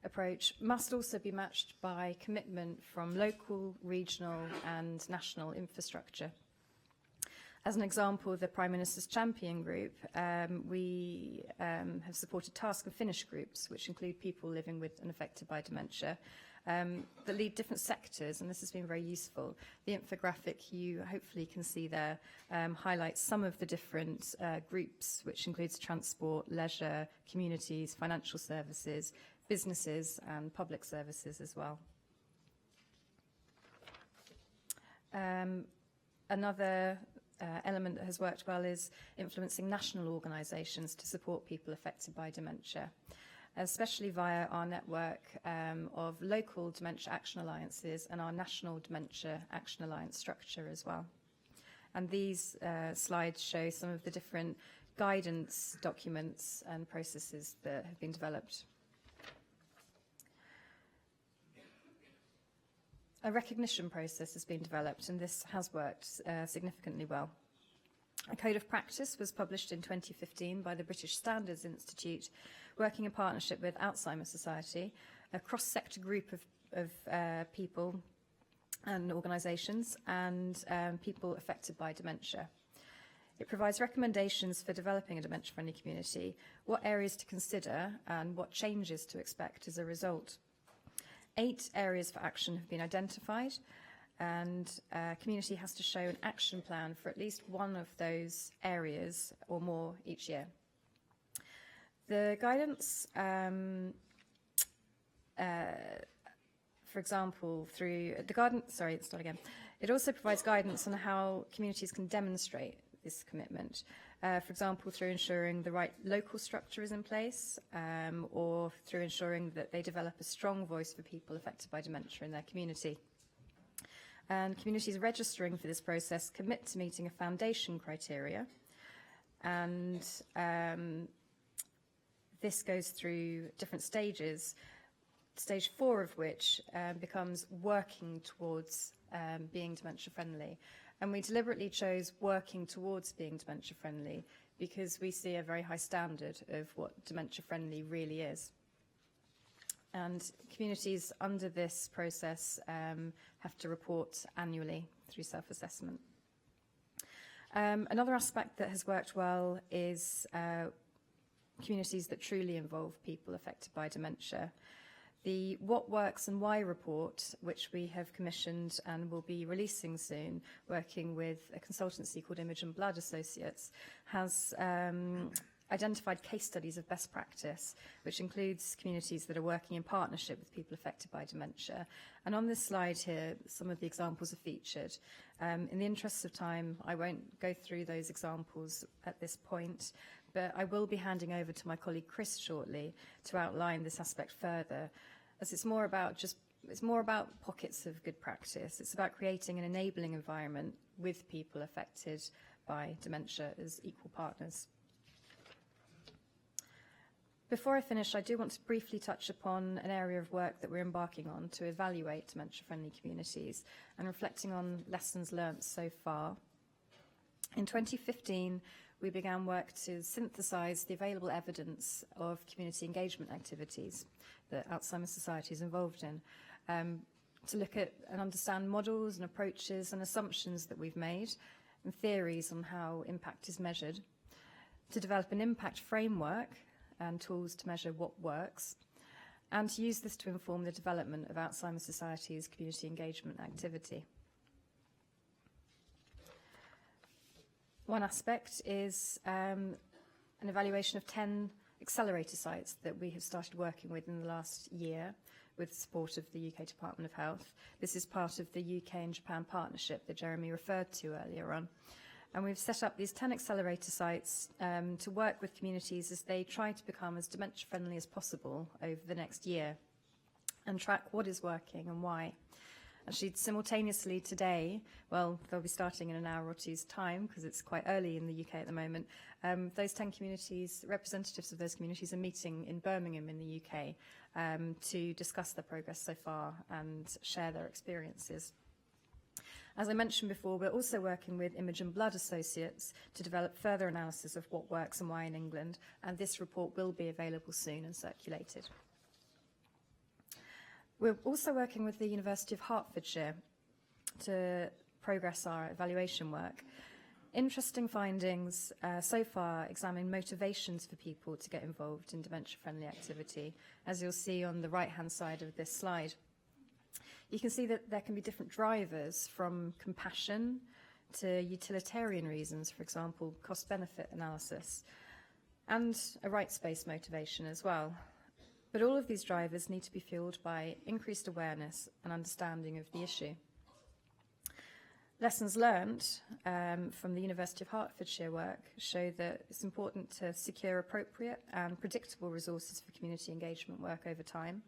approach must also be matched by commitment from local, regional and national infrastructure. As an example, the Prime Minister's Champion Group, we have supported task and finish groups, which include people living with and affected by dementia, that lead different sectors, and this has been very useful. The infographic you hopefully can see there highlights some of the different groups, which includes transport, leisure, communities, financial services, businesses and public services as well. Another element that has worked well is influencing national organisations to support people affected by dementia, especially via our network of local dementia action alliances and our national dementia action alliance structure as well. And these slides show some of the different guidance documents and processes that have been developed. A recognition process has been developed, and this has worked significantly well. A code of practice was published in 2015 by the British Standards Institute, working in partnership with Alzheimer Society, a cross-sector group of people and organisations, and people affected by dementia. It provides recommendations for developing a dementia-friendly community, what areas to consider, and what changes to expect as a result. 8 areas for action have been identified, and a community has to show an action plan for at least one of those areas or more each year. The guidance, for example, through the it also provides guidance on how communities can demonstrate this commitment. For example, through ensuring the right local structure is in place, or through ensuring that they develop a strong voice for people affected by dementia in their community. And communities registering for this process commit to meeting a foundation criteria, and this goes through different stages, stage 4 of which becomes working towards being dementia friendly. And we deliberately chose working towards being dementia friendly because we see a very high standard of what dementia friendly really is. And communities under this process have to report annually through self-assessment. Another aspect that has worked well is communities that truly involve people affected by dementia. The What Works and Why report, which we have commissioned and will be releasing soon, working with a consultancy called Image and Blood Associates, has identified case studies of best practice, which includes communities that are working in partnership with people affected by dementia. And on this slide here, some of the examples are featured. In the interests of time, I won't go through those examples at this point, but I will be handing over to my colleague Chris shortly to outline this aspect further, as it's more about pockets of good practice. It's about creating an enabling environment with people affected by dementia as equal partners. Before I finish, I do want to briefly touch upon an area of work that we're embarking on to evaluate dementia-friendly communities and reflecting on lessons learnt so far. In 2015, we began work to synthesize the available evidence of community engagement activities that Alzheimer's Society is involved in, to look at and understand models and approaches and assumptions that we've made and theories on how impact is measured, to develop an impact framework and tools to measure what works, and to use this to inform the development of Alzheimer's Society's community engagement activity. One aspect is an evaluation of 10 accelerator sites that we have started working with in the last year with support of the UK Department of Health. This is part of the UK and Japan partnership that Jeremy referred to earlier on. And we've set up these 10 accelerator sites to work with communities as they try to become as dementia-friendly as possible over the next year and track what is working and why. Actually, simultaneously today, well, they'll be starting in an hour or two's time because it's quite early in the UK at the moment, those 10 communities, representatives of those communities are meeting in Birmingham in the UK to discuss their progress so far and share their experiences. As I mentioned before, we're also working with Image and Blood Associates to develop further analysis of what works and why in England, and this report will be available soon and circulated. We're also working with the University of Hertfordshire to progress our evaluation work. Interesting findings so far examine motivations for people to get involved in dementia-friendly activity, as you'll see on the right-hand side of this slide. You can see that there can be different drivers, from compassion to utilitarian reasons, for example, cost-benefit analysis, and a rights-based motivation as well. But all of these drivers need to be fueled by increased awareness and understanding of the issue. Lessons learned from the University of Hertfordshire work show that it's important to secure appropriate and predictable resources for community engagement work over time,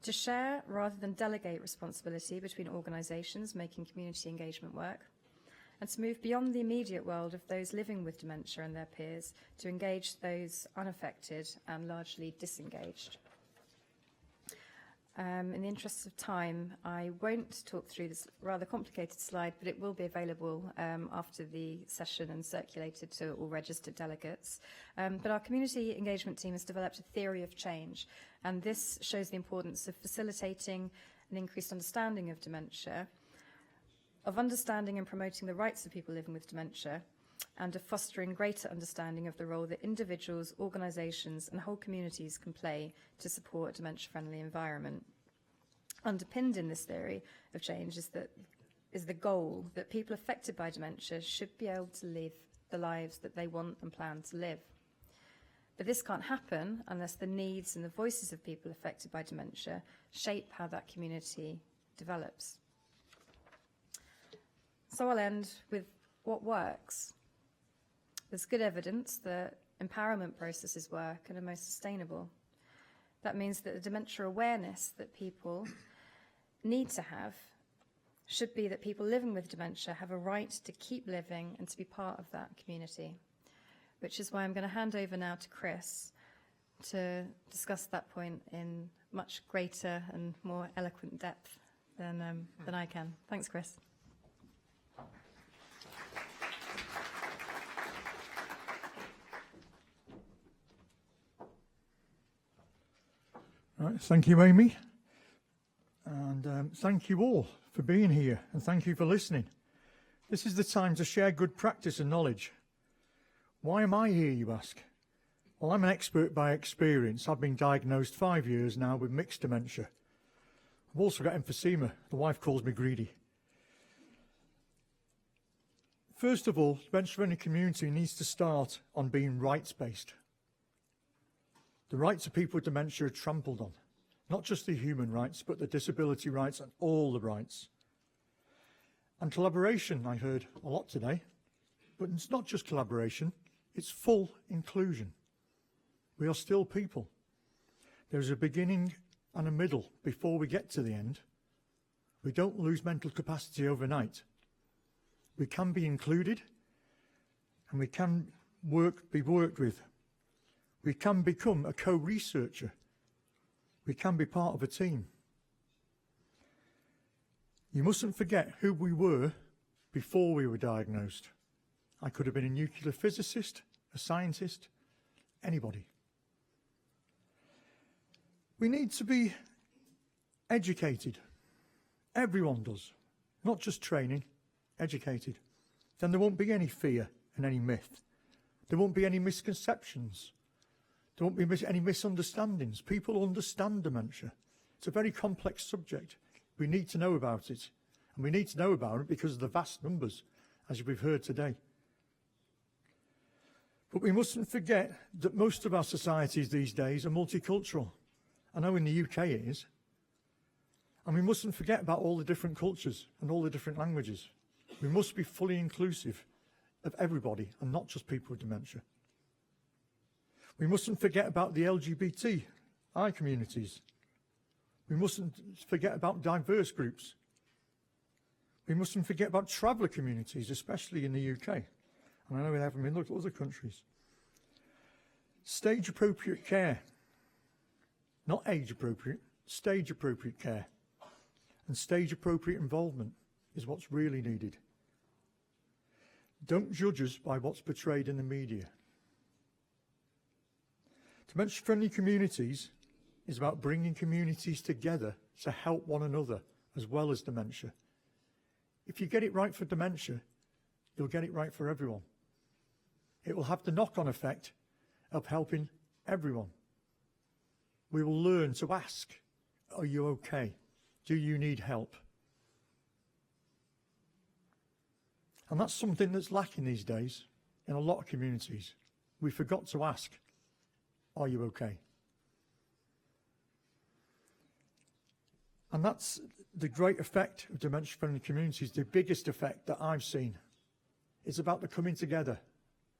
to share rather than delegate responsibility between organisations making community engagement work, and to move beyond the immediate world of those living with dementia and their peers to engage those unaffected and largely disengaged. In the interests of time, I won't talk through this rather complicated slide, but it will be available after the session and circulated to all registered delegates. But our community engagement team has developed a theory of change, and this shows the importance of facilitating an increased understanding of dementia, of understanding and promoting the rights of people living with dementia, and of fostering greater understanding of the role that individuals, organisations and whole communities can play to support a dementia-friendly environment. Underpinned in this theory of change is the goal that people affected by dementia should be able to live the lives that they want and plan to live. But this can't happen unless the needs and the voices of people affected by dementia shape how that community develops. So I'll end with what works. There's good evidence that empowerment processes work and are most sustainable. That means that the dementia awareness that people need to have should be that people living with dementia have a right to keep living and to be part of that community, which is why I'm going to hand over now to Chris to discuss that point in much greater and more eloquent depth than I can. Thanks, Chris. Right, thank you, Amy, and thank you all for being here, and thank you for listening. This is the time to share good practice and knowledge. Why am I here, you ask? Well, I'm an expert by experience. I've been diagnosed 5 years now with mixed dementia. I've also got emphysema. The wife calls me greedy. First of all, dementia-friendly community needs to start on being rights-based. The rights of people with dementia are trampled on. Not just the human rights, but the disability rights and all the rights. And collaboration, I heard a lot today, but it's not just collaboration, it's full inclusion. We are still people. There's a beginning and a middle before we get to the end. We don't lose mental capacity overnight. We can be included and we can be worked with. We can become a co-researcher. We can be part of a team. You mustn't forget who we were before we were diagnosed. I could have been a nuclear physicist, a scientist, anybody. We need to be educated. Everyone does. Not just training, educated. Then there won't be any fear and any myth. There won't be any misconceptions. There won't be any misunderstandings. People understand dementia. It's a very complex subject. We need to know about it. And we need to know about it because of the vast numbers, as we've heard today. But we mustn't forget that most of our societies these days are multicultural. I know in the UK it is. And we mustn't forget about all the different cultures and all the different languages. We must be fully inclusive of everybody and not just people with dementia. We mustn't forget about the LGBTI communities. We mustn't forget about diverse groups. We mustn't forget about traveller communities, especially in the UK. And I know we haven't been looked at other countries. Stage-appropriate care. Not age-appropriate, stage-appropriate care. And stage-appropriate involvement is what's really needed. Don't judge us by what's portrayed in the media. Dementia-friendly communities is about bringing communities together to help one another as well as dementia. If you get it right for dementia, you'll get it right for everyone. It will have the knock-on effect of helping everyone. We will learn to ask, are you okay? Do you need help? And that's something that's lacking these days in a lot of communities. We forgot to ask, are you okay? And that's the great effect of dementia-friendly communities. The biggest effect that I've seen is about the coming together,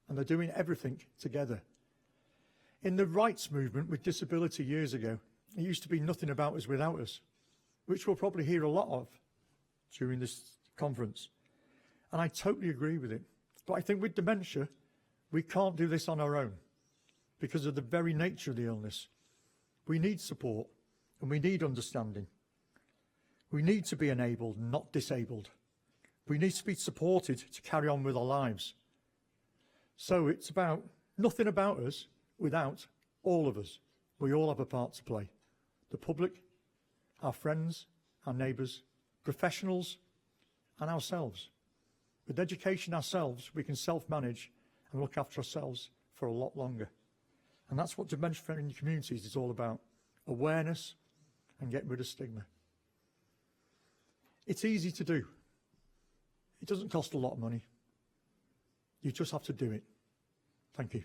and they're doing everything together. In the rights movement with disability years ago, it used to be nothing about us without us, which we'll probably hear a lot of during this conference. And I totally agree with it. But I think with dementia, we can't do this on our own because of the very nature of the illness. We need support and we need understanding. We need to be enabled, not disabled. We need to be supported to carry on with our lives. So it's about nothing about us without all of us. We all have a part to play. The public, our friends, our neighbours, professionals, and ourselves. With education ourselves, we can self-manage and look after ourselves for a lot longer. And that's what dementia-friendly communities is all about. Awareness and getting rid of stigma. It's easy to do. It doesn't cost a lot of money. You just have to do it. Thank you.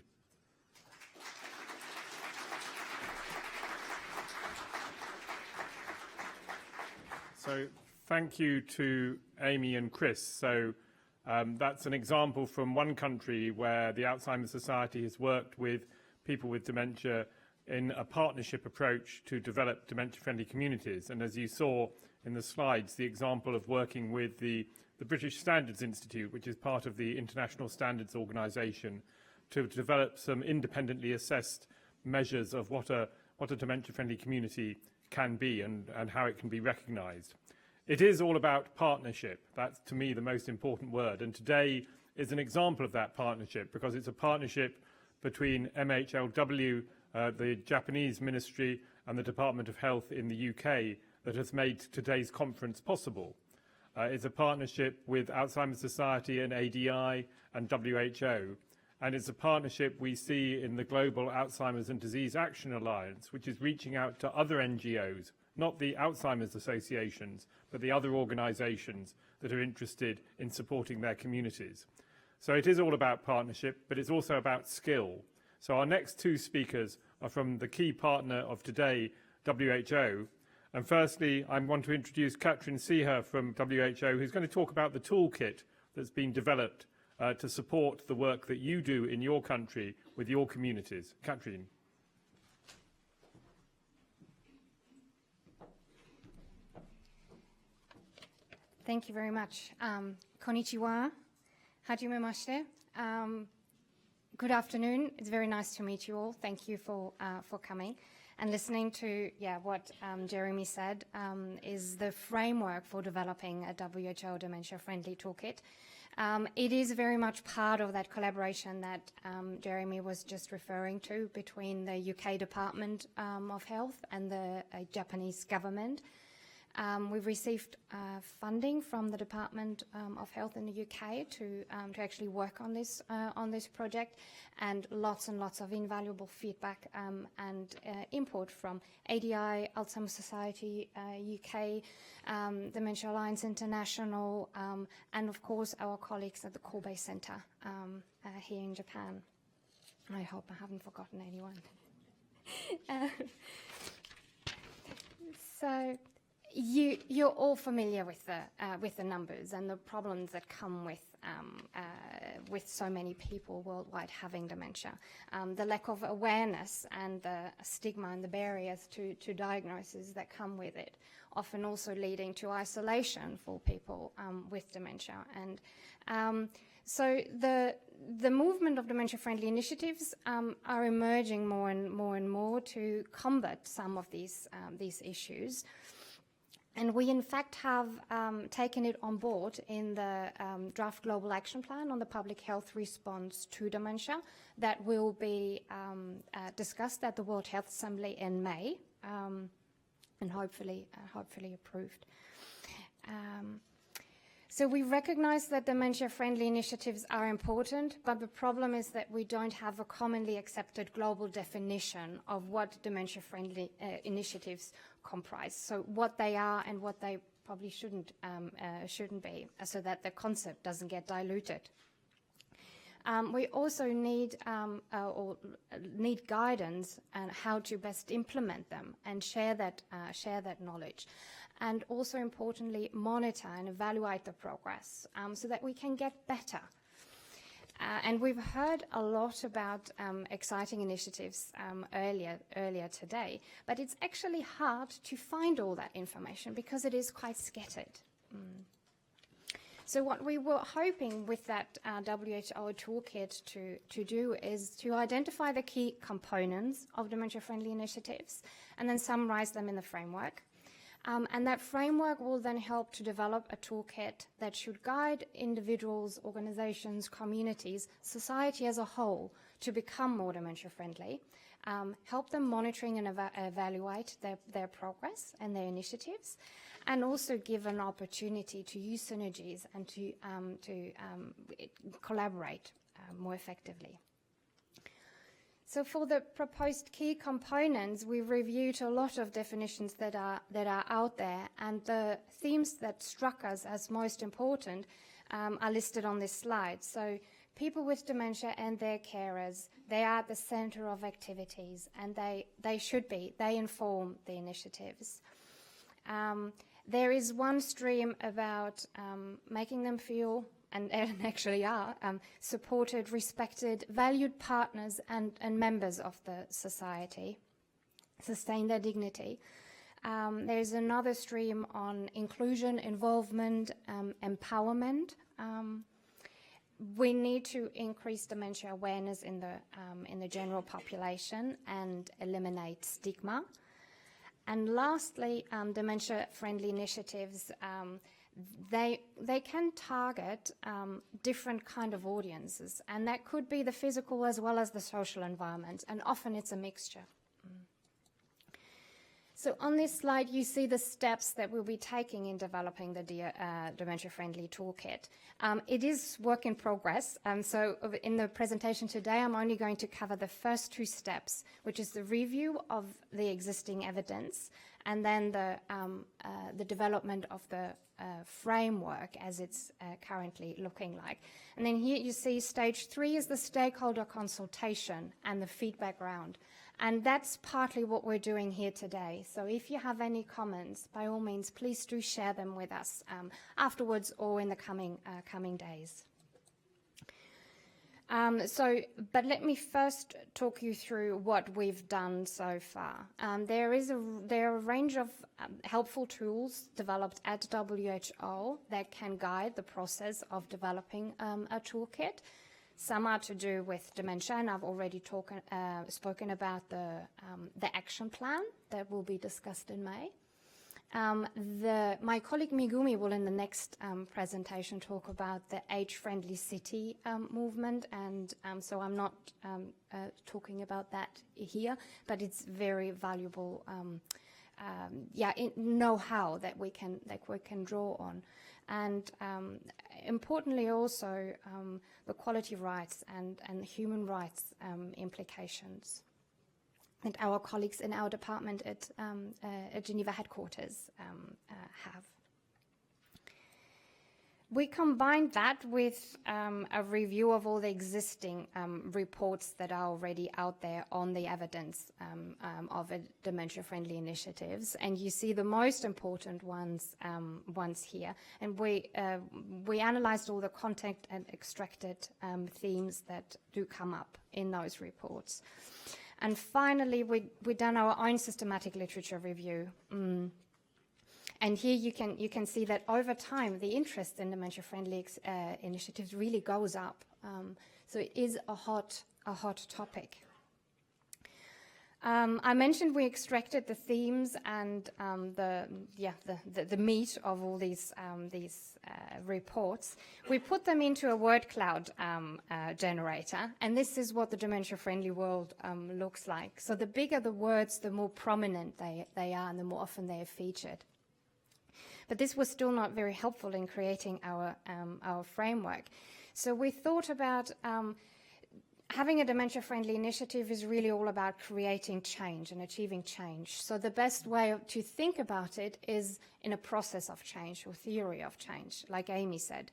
So thank you to Amy and Chris. So that's an example from one country where the Alzheimer's Society has worked with people with dementia in a partnership approach to develop dementia-friendly communities. And as you saw in the slides, the example of working with the British Standards Institute, which is part of the International Standards Organisation, to develop some independently assessed measures of what a dementia-friendly community can be and how it can be recognised. It is all about partnership. That's, to me, the most important word. And today is an example of that partnership because it's a partnership between MHLW, the Japanese ministry, and the Department of Health in the UK that has made today's conference possible. It's a partnership with Alzheimer's Society and ADI and WHO. And it's a partnership we see in the Global Alzheimer's and Disease Action Alliance, which is reaching out to other NGOs, not the Alzheimer's associations, but the other organisations that are interested in supporting their communities. So it is all about partnership, but it's also about skill. So our next two speakers are from the key partner of today, WHO. And firstly, I want to introduce Katrin Seher from WHO, who's going to talk about the toolkit that's been developed to support the work that you do in your country with your communities. Katrin. Thank you very much. Konnichiwa. Hajimemashite. Good afternoon. It's very nice to meet you all. Thank you for coming and listening to what Jeremy said is the framework for developing a WHO dementia-friendly toolkit. It is very much part of that collaboration that Jeremy was just referring to between the UK Department of Health and the Japanese government. We've received funding from the Department of Health in the UK to actually work on this project, and lots of invaluable feedback and input from ADI, Alzheimer Society UK, Dementia Alliance International, and of course our colleagues at the Kobe Center here in Japan. I hope I haven't forgotten anyone. So. You're all familiar with the numbers and the problems that come with so many people worldwide having dementia. The lack of awareness and the stigma and the barriers to diagnosis that come with it, often also leading to isolation for people with dementia. And so the movement of dementia-friendly initiatives are emerging more and more to combat some of these issues. And we, in fact, have taken it on board in the draft Global Action Plan on the public health response to dementia that will be discussed at the World Health Assembly in May and hopefully approved. So we recognize that dementia-friendly initiatives are important, but the problem is that we don't have a commonly accepted global definition of what dementia-friendly initiatives comprise. So what they are and what they probably shouldn't be, so that the concept doesn't get diluted. We also need guidance on how to best implement them and share that knowledge. And also importantly, monitor and evaluate the progress so that we can get better. And we've heard a lot about exciting initiatives earlier today, but it's actually hard to find all that information because it is quite scattered. So what we were hoping with that WHO toolkit to do is to identify the key components of dementia-friendly initiatives and then summarize them in the framework. And that framework will then help to develop a toolkit that should guide individuals, organizations, communities, society as a whole to become more dementia-friendly, help them monitoring and evaluate their progress and their initiatives, and also give an opportunity to use synergies and to collaborate more effectively. So for the proposed key components, we've reviewed a lot of definitions that are out there, and the themes that struck us as most important are listed on this slide. So people with dementia and their carers, they are at the center of activities, and they inform the initiatives. There is one stream about making them feel and actually are supported, respected, valued partners and members of the society, sustain their dignity. There's another stream on inclusion, involvement, empowerment. We need to increase dementia awareness in the general population and eliminate stigma. And lastly, dementia-friendly initiatives, they can target different kind of audiences, and that could be the physical as well as the social environment, and often it's a mixture. So on this slide, you see the steps that we'll be taking in developing the dementia-friendly toolkit. It is work in progress. So in the presentation today, I'm only going to cover the first 2 steps, which is the review of the existing evidence and then the development of the framework as it's currently looking like. And then here you see stage 3 is the stakeholder consultation and the feedback round. And that's partly what we're doing here today. So if you have any comments, by all means, please do share them with us afterwards or in the coming days. But let me first talk you through what we've done so far. There are a range of helpful tools developed at WHO that can guide the process of developing a toolkit. Some are to do with dementia, and I've already spoken about the action plan that will be discussed in May. My colleague Megumi will in the next presentation talk about the age-friendly city movement, and so I'm not talking about that here, but it's very valuable know-how that we can draw on. And importantly also the quality rights and human rights implications that our colleagues in our department at Geneva headquarters have. We combined that with a review of all the existing reports that are already out there on the evidence of dementia-friendly initiatives, and you see the most important ones here. And we analyzed all the content and extracted themes that do come up in those reports. And finally, we done our own systematic literature review. And here you can see that over time, the interest in dementia-friendly initiatives really goes up. So it is a hot topic. I mentioned we extracted the themes and the meat of all these reports. We put them into a word cloud generator, and this is what the dementia-friendly world looks like. So the bigger the words, the more prominent they are, and the more often they are featured. But this was still not very helpful in creating our framework. So we thought about having a dementia-friendly initiative is really all about creating change and achieving change. So the best way to think about it is in a process of change or theory of change, like Amy said.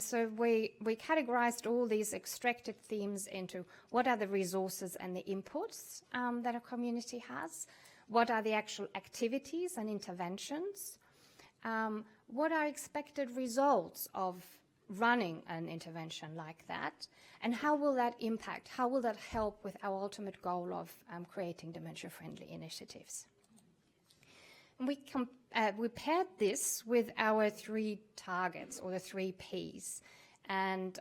So we categorized all these extracted themes into what are the resources and the inputs that a community has, what are the actual activities and interventions, what are expected results of running an intervention like that, and how will that impact, how will that help with our ultimate goal of creating dementia-friendly initiatives. And we paired this with our 3 targets, or the 3 Ps. And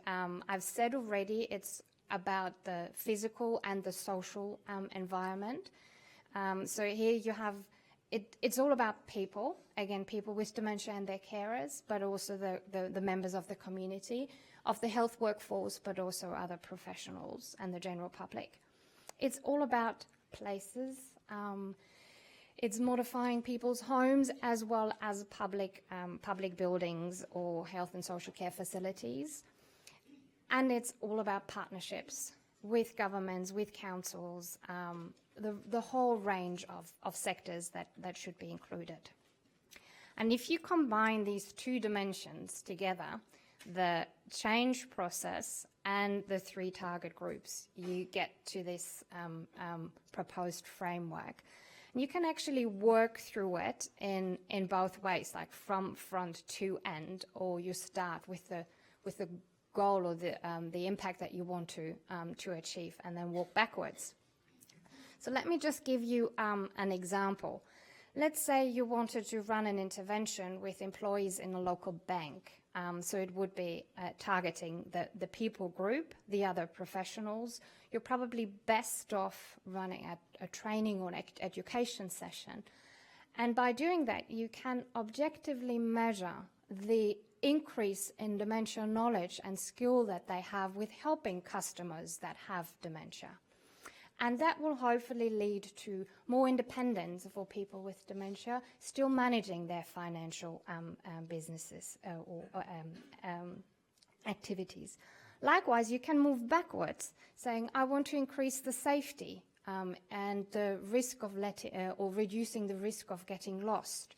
I've said already it's about the physical and the social environment. So here you have it's all about people, again, people with dementia and their carers, but also the members of the community, of the health workforce, but also other professionals and the general public. It's all about places. It's modifying people's homes as well as public buildings or health and social care facilities. And it's all about partnerships with governments, with councils, the whole range of sectors that should be included. And if you combine these 2 dimensions together, the change process and the 3 target groups, you get to this proposed framework. And you can actually work through it in both ways, like from front to end, or you start with the goal or the impact that you want to achieve, and then walk backwards. So let me just give you an example. Let's say you wanted to run an intervention with employees in a local bank. So it would be targeting the people group, the other professionals. You're probably best off running a training or an education session. And by doing that, you can objectively measure the increase in dementia knowledge and skill that they have with helping customers that have dementia. And that will hopefully lead to more independence for people with dementia, still managing their financial businesses or activities. Likewise, you can move backwards, saying, I want to increase the safety and the risk of or reducing the risk of getting lost.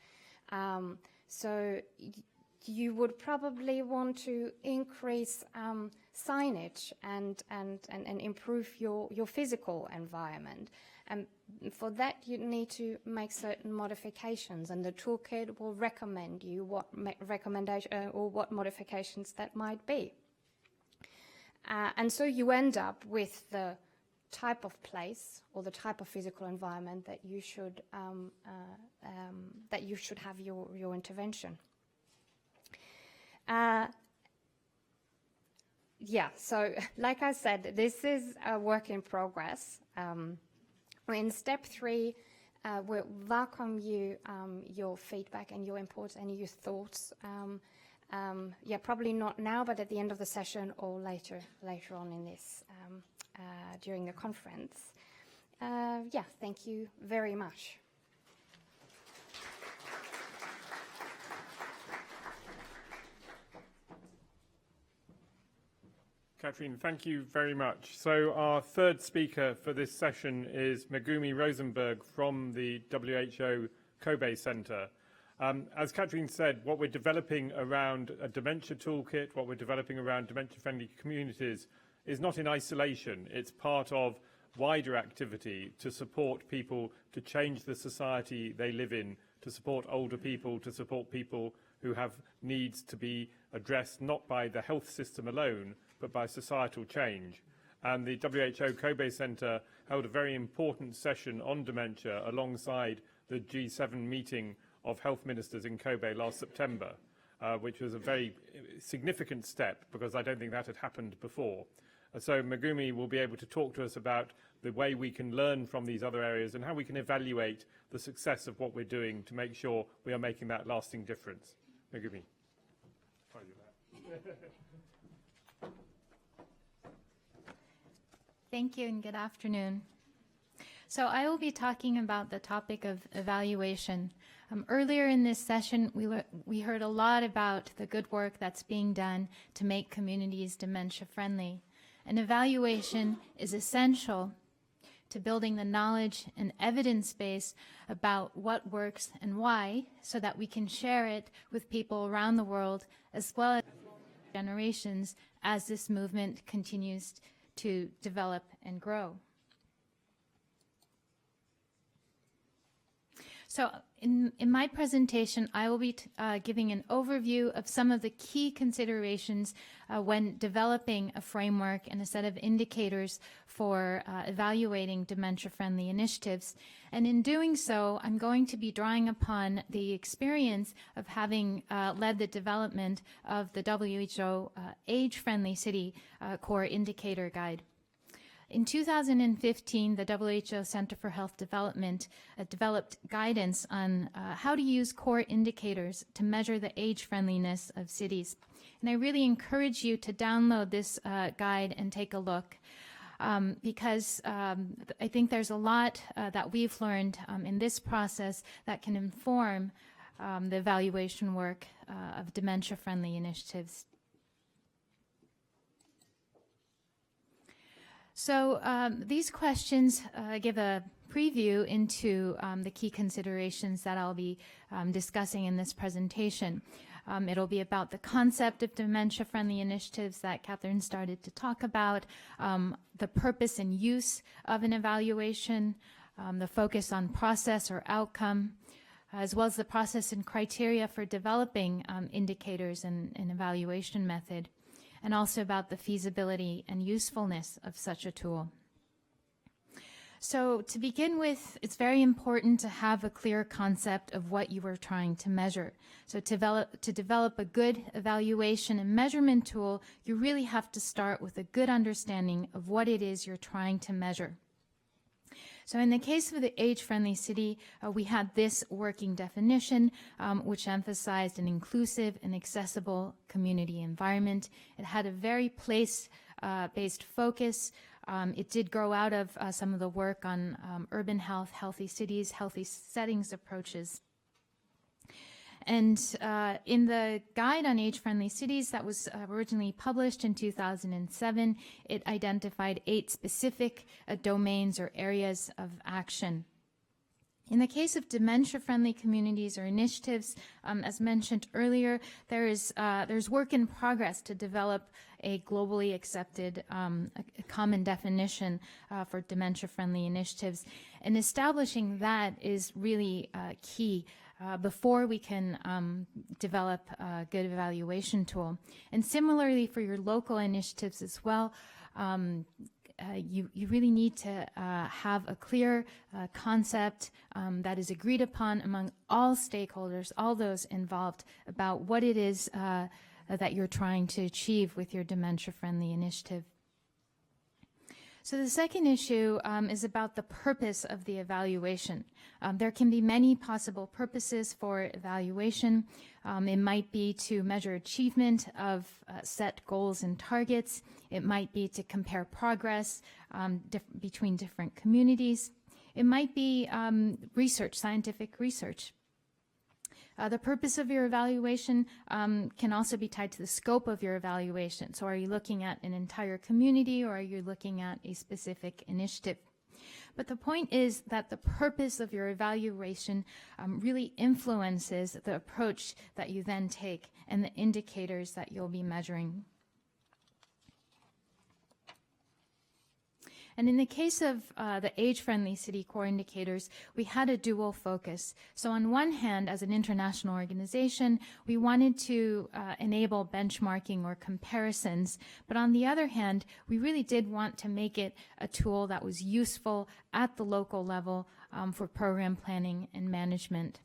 So you would probably want to increase signage and improve your physical environment. And for that, you need to make certain modifications, and the toolkit will recommend you what what modifications that might be. And so you end up with the type of place or the type of physical environment that you should have your intervention. Yeah, so like I said, this is a work in progress. In step 3, we welcome your feedback and your input and your thoughts. Yeah, probably not now, but at the end of the session or later on in this, during the conference. Yeah, thank you very much. Catherine, thank you very much. So our third speaker for this session is Megumi Rosenberg from the WHO Kobe Center. As Catherine said, what we're developing around a dementia toolkit, what we're developing around dementia-friendly communities is not in isolation. It's part of wider activity to support people to change the society they live in, to support older people, to support people who have needs to be addressed not by the health system alone, but by societal change. And the WHO Kobe Center held a very important session on dementia alongside the G7 meeting of health ministers in Kobe last September, which was a very significant step because I don't think that had happened before. So Megumi will be able to talk to us about the way we can learn from these other areas and how we can evaluate the success of what we're doing to make sure we are making that lasting difference. Megumi. Thank you and good afternoon. So I will be talking about the topic of evaluation. Earlier in this session, we heard a lot about the good work that's being done to make communities dementia-friendly. And evaluation is essential to building the knowledge and evidence base about what works and why, so that we can share it with people around the world as well as generations as this movement continues to develop and grow. So in my presentation, I will be giving an overview of some of the key considerations when developing a framework and a set of indicators for evaluating dementia-friendly initiatives. And in doing so, I'm going to be drawing upon the experience of having led the development of the WHO Age-Friendly City Core Indicator Guide. In 2015, the WHO Center for Health Development developed guidance on how to use core indicators to measure the age-friendliness of cities. And I really encourage you to download this guide and take a look because I think there's a lot that we've learned in this process that can inform the evaluation work of dementia-friendly initiatives. So these questions give a preview into the key considerations that I'll be discussing in this presentation. It'll be about the concept of dementia-friendly initiatives that Catherine started to talk about, the purpose and use of an evaluation, the focus on process or outcome, as well as the process and criteria for developing indicators and an evaluation method, and also about the feasibility and usefulness of such a tool. So to begin with, it's very important to have a clear concept of what you are trying to measure. So to develop a good evaluation and measurement tool, you really have to start with a good understanding of what it is you're trying to measure. So in the case of the age-friendly city, we had this working definition, which emphasized an inclusive and accessible community environment. It had a very place-based focus, It did grow out of some of the work on urban health, healthy cities, healthy settings approaches. And in the Guide on Age-Friendly Cities that was originally published in 2007, it identified 8 specific domains or areas of action. In the case of dementia-friendly communities or initiatives, as mentioned earlier, there's work in progress to develop a globally accepted a common definition for dementia-friendly initiatives. And establishing that is really key before we can develop a good evaluation tool. And similarly for your local initiatives as well, you really need to have a clear concept that is agreed upon among all stakeholders, all those involved, about what it is that you're trying to achieve with your dementia-friendly initiative. So the second issue is about the purpose of the evaluation. There can be many possible purposes for evaluation. It might be to measure achievement of set goals and targets. It might be to compare progress between different communities. It might be research, scientific research. The purpose of your evaluation can also be tied to the scope of your evaluation. So are you looking at an entire community, or are you looking at a specific initiative? But the point is that the purpose of your evaluation really influences the approach that you then take and the indicators that you'll be measuring. And in the case of the age-friendly city core indicators, we had a dual focus. So on one hand, as an international organization, we wanted to enable benchmarking or comparisons. But on the other hand, we really did want to make it a tool that was useful at the local level for program planning and management.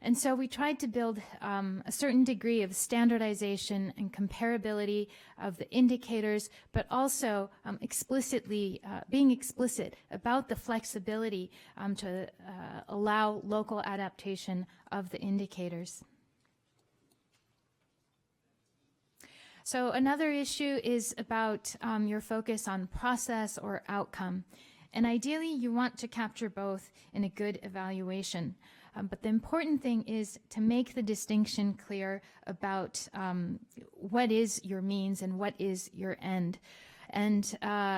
And so we tried to build a certain degree of standardization and comparability of the indicators, but also being explicit about the flexibility to allow local adaptation of the indicators. So another issue is about your focus on process or outcome. And ideally, you want to capture both in a good evaluation. But the important thing is to make the distinction clear about what is your means and what is your end. And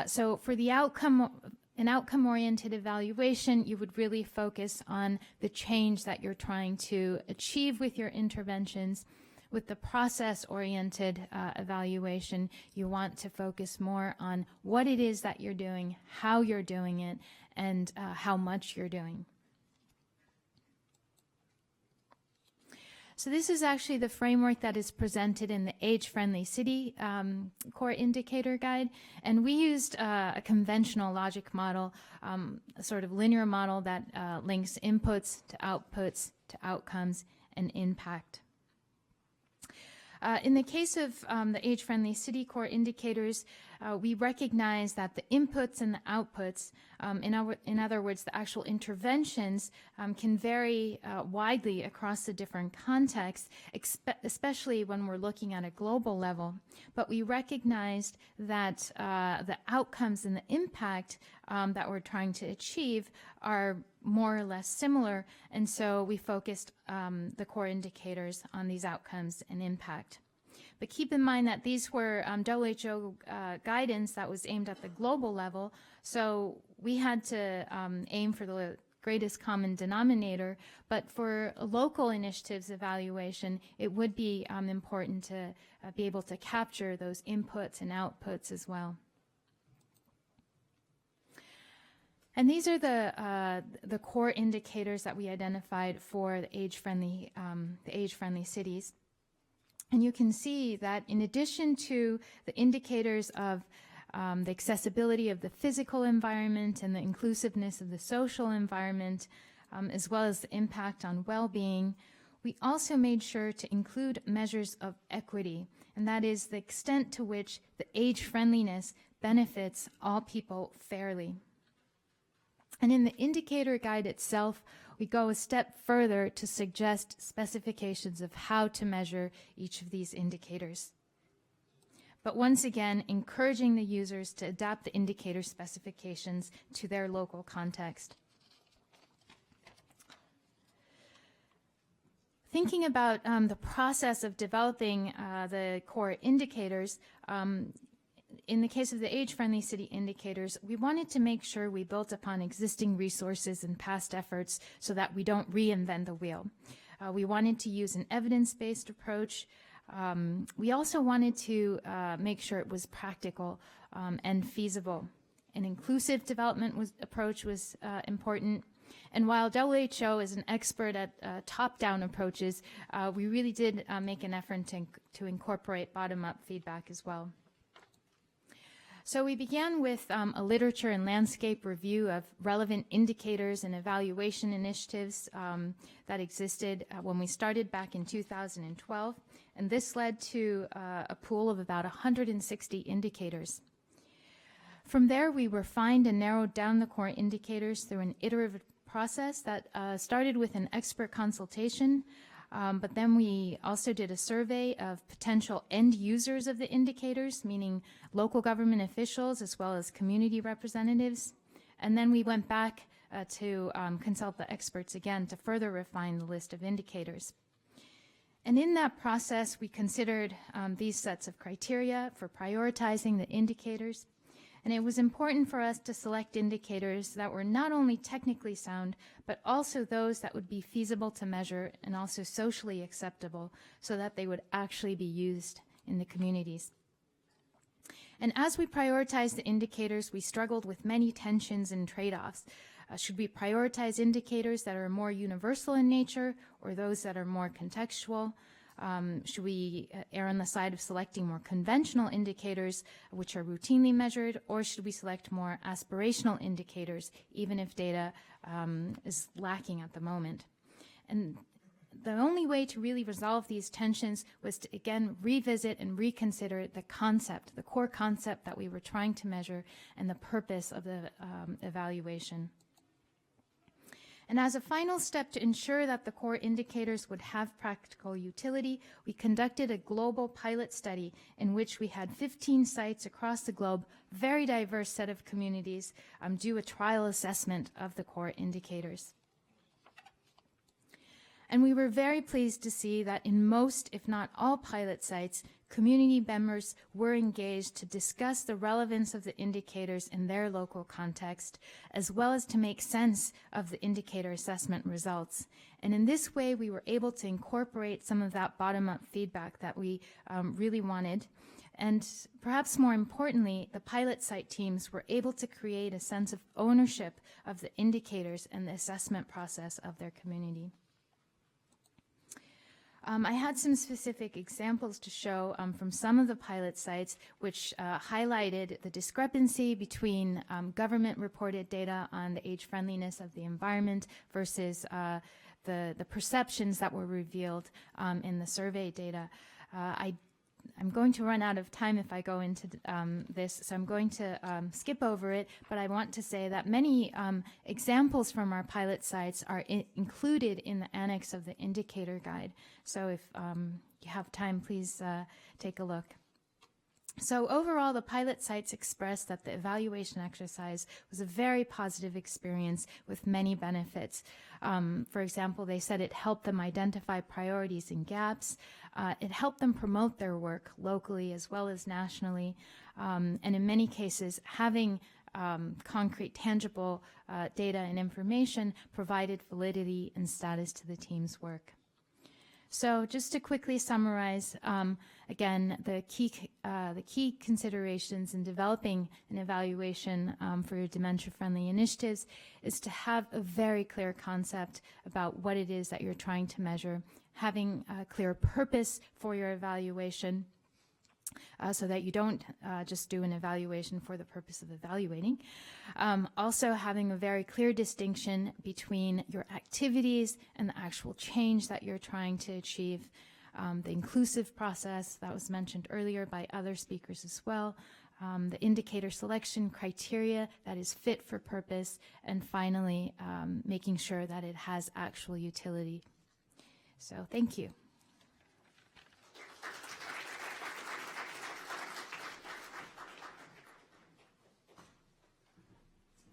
so for the an outcome-oriented evaluation, you would really focus on the change that you're trying to achieve with your interventions. With the process-oriented evaluation, you want to focus more on what it is that you're doing, how you're doing it, and how much you're doing. So this is actually the framework that is presented in the Age-Friendly City Core Indicator Guide. And we used a conventional logic model, a sort of linear model that links inputs to outputs to outcomes and impact. In the case of the age-friendly city core indicators, we recognize that the inputs and the outputs, in other words, the actual interventions, can vary widely across the different contexts, especially when we're looking at a global level. But we recognized that the outcomes and the impact that we're trying to achieve are more or less similar, and so we focused the core indicators on these outcomes and impact. But keep in mind that these were WHO guidance that was aimed at the global level, so we had to aim for the greatest common denominator, but for local initiatives evaluation, it would be important to be able to capture those inputs and outputs as well. And these are the core indicators that we identified for the age-friendly cities. And you can see that in addition to the indicators of the accessibility of the physical environment and the inclusiveness of the social environment, as well as the impact on well-being, we also made sure to include measures of equity, and that is the extent to which the age-friendliness benefits all people fairly. And in the indicator guide itself, we go a step further to suggest specifications of how to measure each of these indicators. but once again, encouraging the users to adapt the indicator specifications to their local context. Thinking about the process of developing the core indicators, in the case of the age-friendly city indicators, we wanted to make sure we built upon existing resources and past efforts so that we don't reinvent the wheel. We wanted to use an evidence-based approach. We also wanted to make sure it was practical and feasible. An inclusive development approach was important. And while WHO is an expert at top-down approaches, we really did make an effort to incorporate bottom-up feedback as well. So we began with a literature and landscape review of relevant indicators and evaluation initiatives that existed when we started back in 2012, and this led to a pool of about 160 indicators. From there, we refined and narrowed down the core indicators through an iterative process that started with an expert consultation, but then we also did a survey of potential end users of the indicators, meaning local government officials as well as community representatives. And then we went back to consult the experts again to further refine the list of indicators. And in that process, we considered these sets of criteria for prioritizing the indicators. And it was important for us to select indicators that were not only technically sound, but also those that would be feasible to measure and also socially acceptable so that they would actually be used in the communities. And as we prioritized the indicators, we struggled with many tensions and trade-offs. Should we prioritize indicators that are more universal in nature or those that are more contextual? Should we err on the side of selecting more conventional indicators which are routinely measured, or should we select more aspirational indicators even if data is lacking at the moment? And the only way to really resolve these tensions was to again revisit and reconsider the concept, the core concept that we were trying to measure and the purpose of the evaluation. And as a final step to ensure that the core indicators would have practical utility, we conducted a global pilot study in which we had 15 sites across the globe, very diverse set of communities, do a trial assessment of the core indicators. And we were very pleased to see that in most, if not all pilot sites, community members were engaged to discuss the relevance of the indicators in their local context, as well as to make sense of the indicator assessment results. And in this way, we were able to incorporate some of that bottom-up feedback that we really wanted. And perhaps more importantly, the pilot site teams were able to create a sense of ownership of the indicators and the assessment process of their community. I had some specific examples to show from some of the pilot sites which highlighted the discrepancy between government-reported data on the age-friendliness of the environment versus the perceptions that were revealed in the survey data. I'm going to run out of time if I go into this, so I'm going to skip over it, but I want to say that many examples from our pilot sites are included in the annex of the indicator guide. So if you have time, please take a look. So overall, the pilot sites expressed that the evaluation exercise was a very positive experience with many benefits. For example, they said it helped them identify priorities and gaps. It helped them promote their work locally as well as nationally. And in many cases, having concrete, tangible data and information provided validity and status to the team's work. So just to quickly summarize, again, the key considerations in developing an evaluation for your dementia-friendly initiatives is to have a very clear concept about what it is that you're trying to measure, having a clear purpose for your evaluation, so that you don't just do an evaluation for the purpose of evaluating. Also having a very clear distinction between your activities and the actual change that you're trying to achieve. The inclusive process that was mentioned earlier by other speakers as well. The indicator selection criteria that is fit for purpose. And finally, making sure that it has actual utility. So thank you.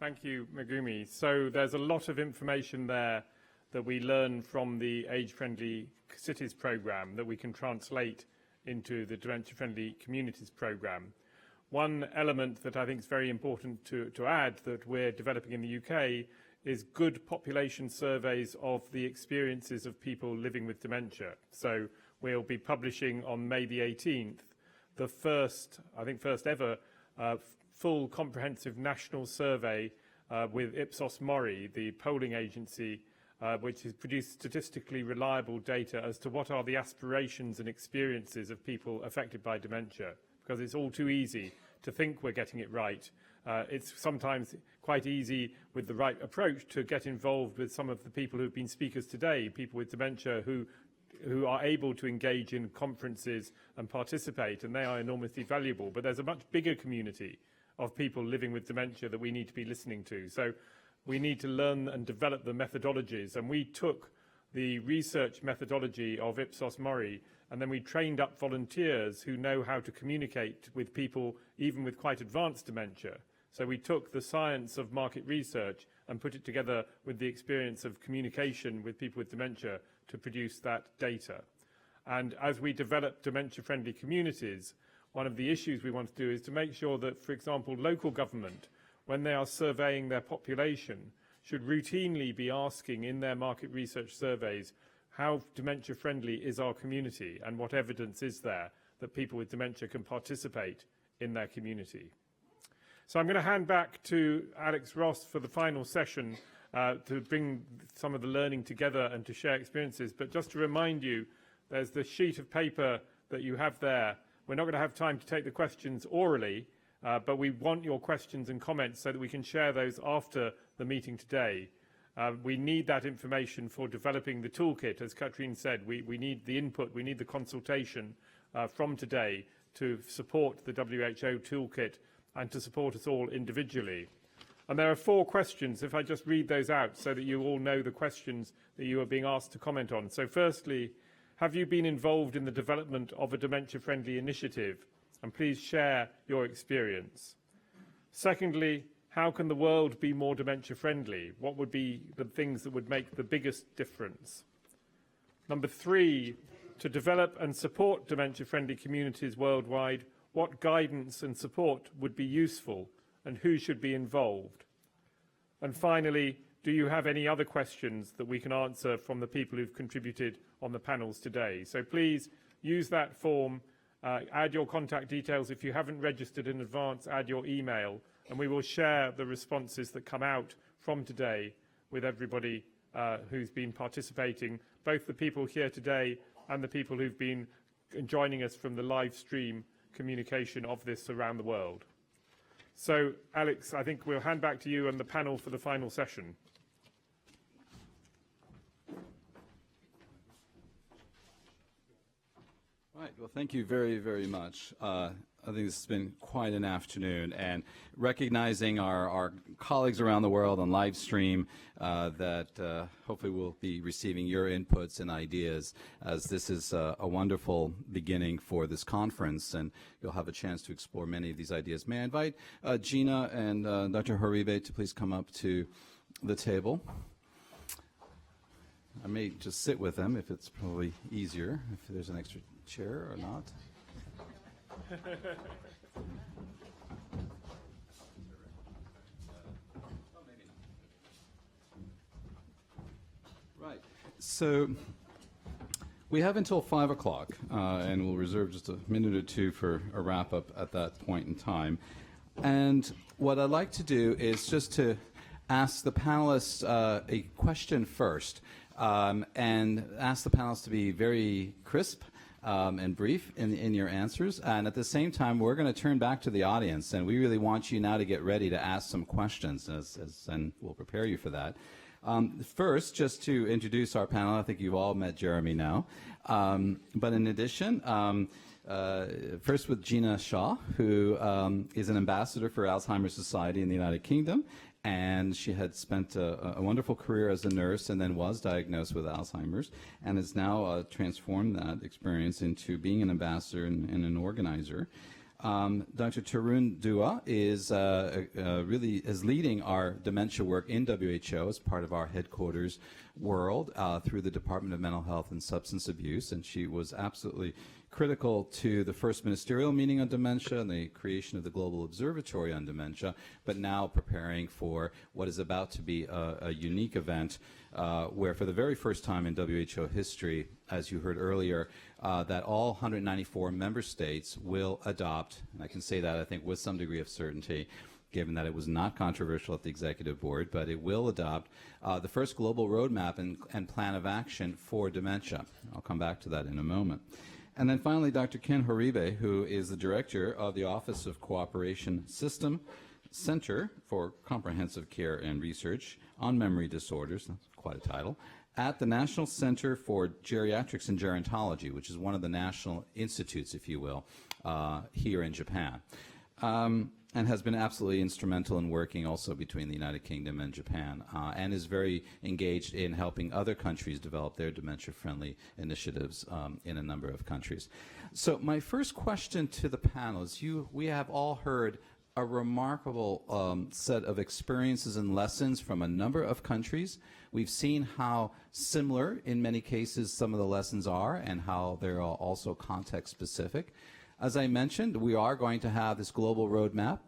Thank you, Megumi. So there's a lot of information there that we learn from the Age-Friendly Cities programme that we can translate into the Dementia-Friendly Communities programme. One element that I think is very important to add that we're developing in the UK is good population surveys of the experiences of people living with dementia. So we'll be publishing on May the 18th the first ever full comprehensive national survey with Ipsos Mori, the polling agency, which has produced statistically reliable data as to what are the aspirations and experiences of people affected by dementia, because it's all too easy to think we're getting it right. It's sometimes quite easy with the right approach to get involved with some of the people who have been speakers today, people with dementia who are able to engage in conferences and participate, and they are enormously valuable. But there's a much bigger community of people living with dementia that we need to be listening to. So we need to learn and develop the methodologies. And we took the research methodology of Ipsos Mori, and then we trained up volunteers who know how to communicate with people even with quite advanced dementia. So we took the science of market research and put it together with the experience of communication with people with dementia to produce that data. And as we develop dementia-friendly communities, one of the issues we want to do is to make sure that, for example, local government, when they are surveying their population, should routinely be asking in their market research surveys, how dementia-friendly is our community and what evidence is there that people with dementia can participate in their community. So I'm going to hand back to Alex Ross for the final session to bring some of the learning together and to share experiences. But just to remind you, there's the sheet of paper that you have there. We're not going to have time to take the questions orally, but we want your questions and comments so that we can share those after the meeting today. We need that information for developing the toolkit. As Katrine said, we need the input, we need the consultation from today to support the WHO toolkit and to support us all individually. And there are 4 questions, if I just read those out so that you all know the questions that you are being asked to comment on. So firstly, have you been involved in the development of a dementia-friendly initiative? And please share your experience. Secondly, how can the world be more dementia-friendly? What would be the things that would make the biggest difference? Number 3, to develop and support dementia-friendly communities worldwide, what guidance and support would be useful and who should be involved? And finally, do you have any other questions that we can answer from the people who've contributed on the panels today? So please use that form, add your contact details. If you haven't registered in advance, add your email, and we will share the responses that come out from today with everybody who's been participating, both the people here today and the people who've been joining us from the live stream communication of this around the world. So, Alex, I think we'll hand back to you and the panel for the final session. Right. Well, thank you very, very much. I think this has been quite an afternoon, and recognizing our colleagues around the world on live stream that hopefully we'll be receiving your inputs and ideas, as this is a wonderful beginning for this conference, and you'll have a chance to explore many of these ideas. May I invite Gina and Dr. Horibe to please come up to the table. I may just sit with them if it's probably easier, if there's an extra chair or not. Right. So we have until 5 o'clock, and we'll reserve just a minute or two for a wrap-up at that point in time. And what I'd like to do is just to ask the panelists a question first, and ask the panelists to be very crisp and brief in your answers. And at the same time, we're going to turn back to the audience, and we really want you now to get ready to ask some questions, and we'll prepare you for that. First, just to introduce our panel, I think you've all met Jeremy now. But in addition, first with Gina Shaw, who is an ambassador for Alzheimer's Society in the United Kingdom. And she had spent a wonderful career as a nurse and then was diagnosed with Alzheimer's, and has now transformed that experience into being an ambassador and an organizer. Dr. Tarun Dua is really leading our dementia work in WHO as part of our headquarters world through the Department of Mental Health and Substance Abuse, and she was absolutely critical to the first ministerial meeting on dementia and the creation of the Global Observatory on Dementia, but now preparing for what is about to be a unique event where for the very first time in WHO history, as you heard earlier, that all 194 member states will adopt, and I can say that I think with some degree of certainty, given that it was not controversial at the executive board, but it will adopt the first global roadmap and plan of action for dementia. I'll come back to that in a moment. And then finally, Dr. Ken Horibe, who is the director of the Office of Cooperation System Center for Comprehensive Care and Research on Memory Disorders, that's quite a title, at the National Center for Geriatrics and Gerontology, which is one of the national institutes, if you will, here in Japan. And has been absolutely instrumental in working also between the United Kingdom and Japan, and is very engaged in helping other countries develop their dementia-friendly initiatives in a number of countries. So my first question to the panel is, we have all heard a remarkable set of experiences and lessons from a number of countries. We've seen how similar, in many cases, some of the lessons are, and how they're also context-specific. As I mentioned, we are going to have this global roadmap,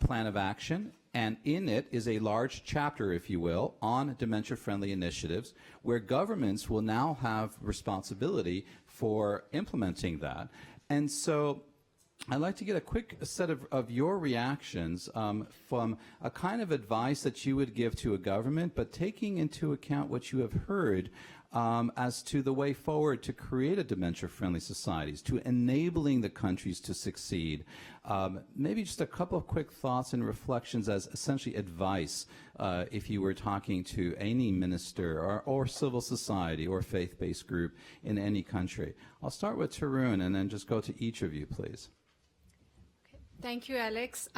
plan of action, and in it is a large chapter, if you will, on dementia-friendly initiatives, where governments will now have responsibility for implementing that. And so I'd like to get a quick set of your reactions from a kind of advice that you would give to a government, but taking into account what you have heard as to the way forward to create a dementia-friendly societies, to enabling the countries to succeed. Maybe just a couple of quick thoughts and reflections as essentially advice if you were talking to any minister or civil society or faith-based group in any country. I'll start with Tarun and then just go to each of you, please. Thank you, Alex.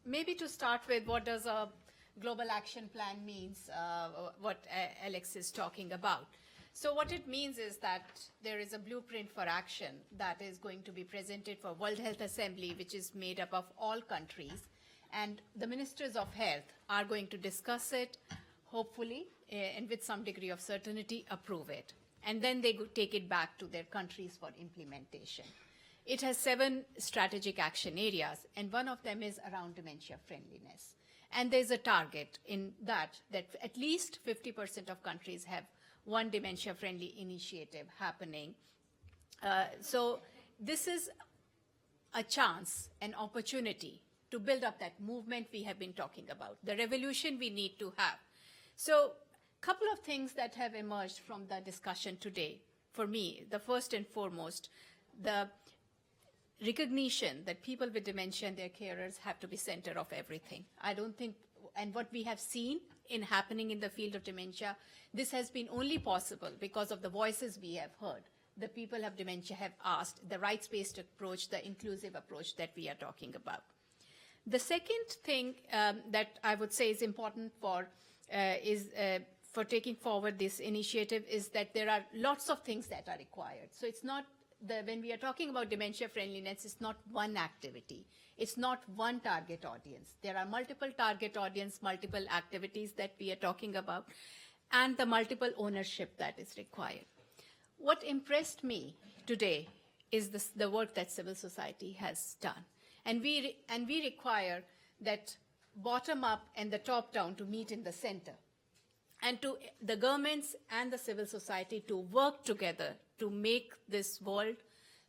Maybe to start with, what does a global action plan means, what Alex is talking about. So what it means is that there is a blueprint for action that is going to be presented for World Health Assembly, which is made up of all countries. And the ministers of health are going to discuss it, hopefully, and with some degree of certainty, approve it. And then they take it back to their countries for implementation. It has 7 strategic action areas, and one of them is around dementia friendliness. And there's a target in that at least 50% of countries have one dementia-friendly initiative happening. So this is a chance, an opportunity to build up that movement we have been talking about, the revolution we need to have. So a couple of things that have emerged from the discussion today, for me, the first and foremost, the recognition that people with dementia and their carers have to be center of everything. I don't think, and what we have seen in happening in the field of dementia, this has been only possible because of the voices we have heard. The people of dementia have asked the rights-based approach, the inclusive approach that we are talking about. The second thing that I would say is important for taking forward this initiative is that there are lots of things that are required. So it's not when we are talking about dementia friendliness, it's not one activity. It's not one target audience. There are multiple target audience, multiple activities that we are talking about, and the multiple ownership that is required. What impressed me today is the work that civil society has done. And we require that bottom up and the top down to meet in the center, and to the governments and the civil society to work together to make this world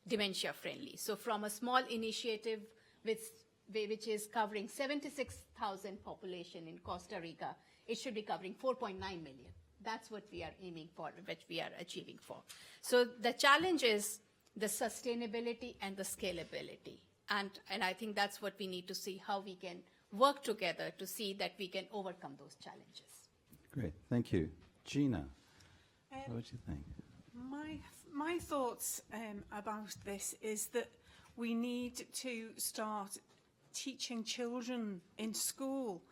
dementia friendly. So from a small initiative which is covering 76,000 population in Costa Rica, it should be covering 4.9 million. That's what we are aiming for, what we are achieving for. So the challenge is the sustainability and the scalability. And I think that's what we need to see, how we can work together to see that we can overcome those challenges. Great, thank you. Gina, what do you think? My thoughts about this is that we need to start teaching children in school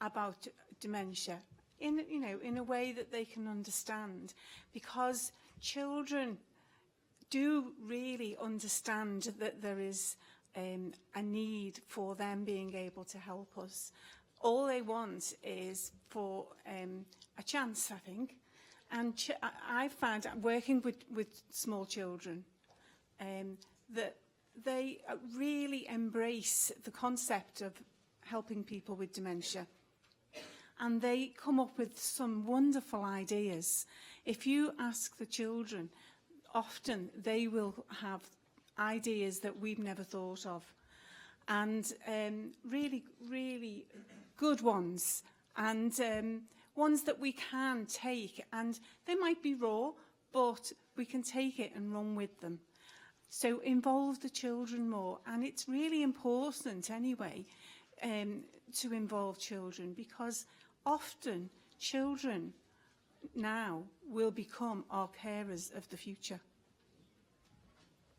about dementia in a way that they can understand, because children do really understand that there is a need for them being able to help us. All they want is for a chance, I think. And I found, working with small children, that they really embrace the concept of helping people with dementia. And they come up with some wonderful ideas. If you ask the children, often they will have ideas that we've never thought of. And really, really good ones. And ones that we can take. And they might be raw, but we can take it and run with them. So involve the children more. And it's really important anyway to involve children, because often children now will become our carers of the future.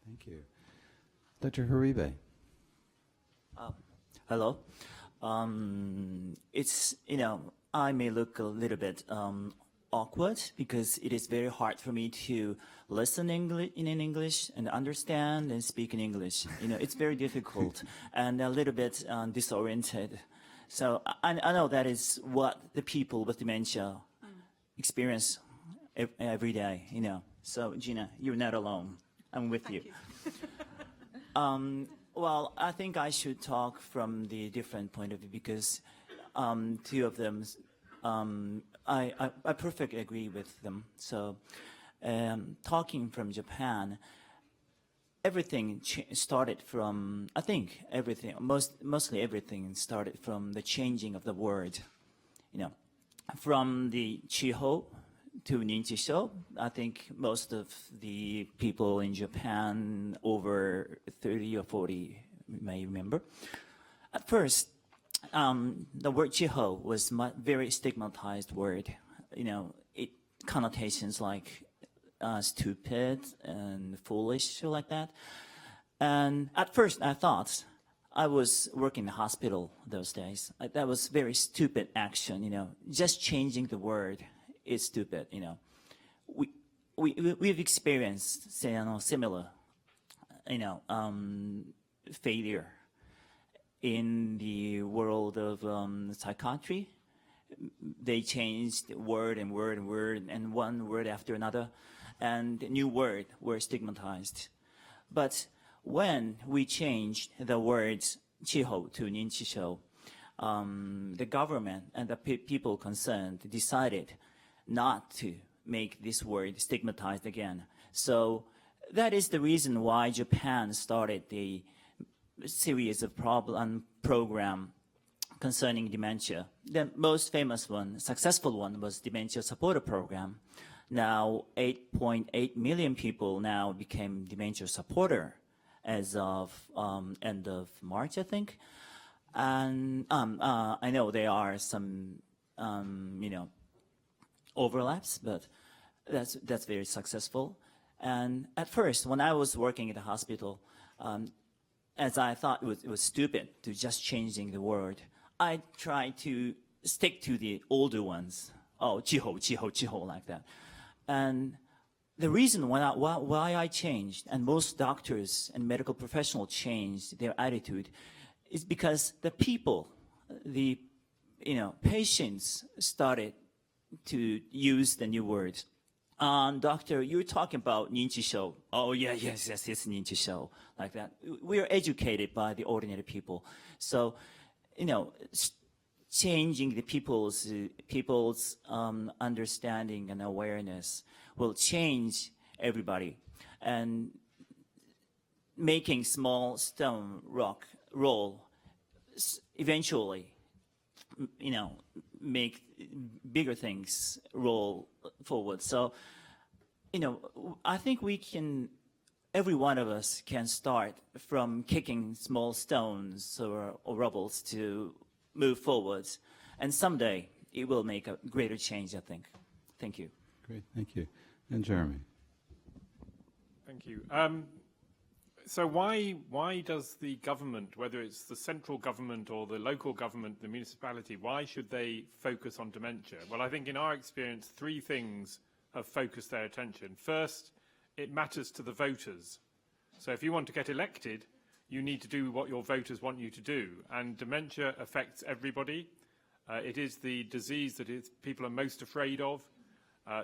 Thank you. Dr. Haribe. Hello. It's, I may look a little bit awkward because it is very hard for me to listen in English and understand and speak in English. It's very difficult and a little bit disoriented. So I know that is what the people with dementia experience every day, So Gina, you're not alone. I'm with you. Well, I think I should talk from the different point of view because two of them, I perfectly agree with them. So talking from Japan, everything started from, I think everything, mostly everything started from the changing of the word. From the Chiho to Ninjisho. I think most of the people in Japan over 30 or 40 may remember. At first, the word Chiho was a very stigmatized word. It connotations like stupid and foolish, like that. And at first, I thought I was working in the hospital those days. That was very stupid action. Just changing the word is stupid. We've experienced similar, failure in the world of psychiatry. They changed word and word and word and one word after another, and new word were stigmatized. But when we changed the words Chiho to Ninchisho, the government and the people concerned decided not to make this word stigmatized again. So that is the reason why Japan started the series of program concerning dementia. The most famous one, successful one, was Dementia Supporter Program. Now 8.8 million people now became dementia supporter as of end of March, I think. And I know there are some, overlaps, but that's very successful. And at first, when I was working at the hospital, as I thought it was stupid to just changing the word, I tried to stick to the older ones. Oh, Chiho, like that. And the reason why I changed, and most doctors and medical professionals changed their attitude, is because the people, the patients started to use the new words. Doctor, you're talking about Ninchisho. Oh, yes, it's Ninchisho, like that. We are educated by the ordinary people. So, changing the people's understanding and awareness will change everybody. And making small stone rock roll eventually, make bigger things roll forward. So, I think every one of us can start from kicking small stones or rubbles to move forwards. And someday it will make a greater change, I think. Thank you. Great, thank you. And Jeremy. Thank you. So why does the government, whether it's the central government or the local government, the municipality, why should they focus on dementia? Well, I think in our experience, three things have focused their attention. First, it matters to the voters. So if you want to get elected, you need to do what your voters want you to do. And dementia affects everybody. It is the disease that people are most afraid of.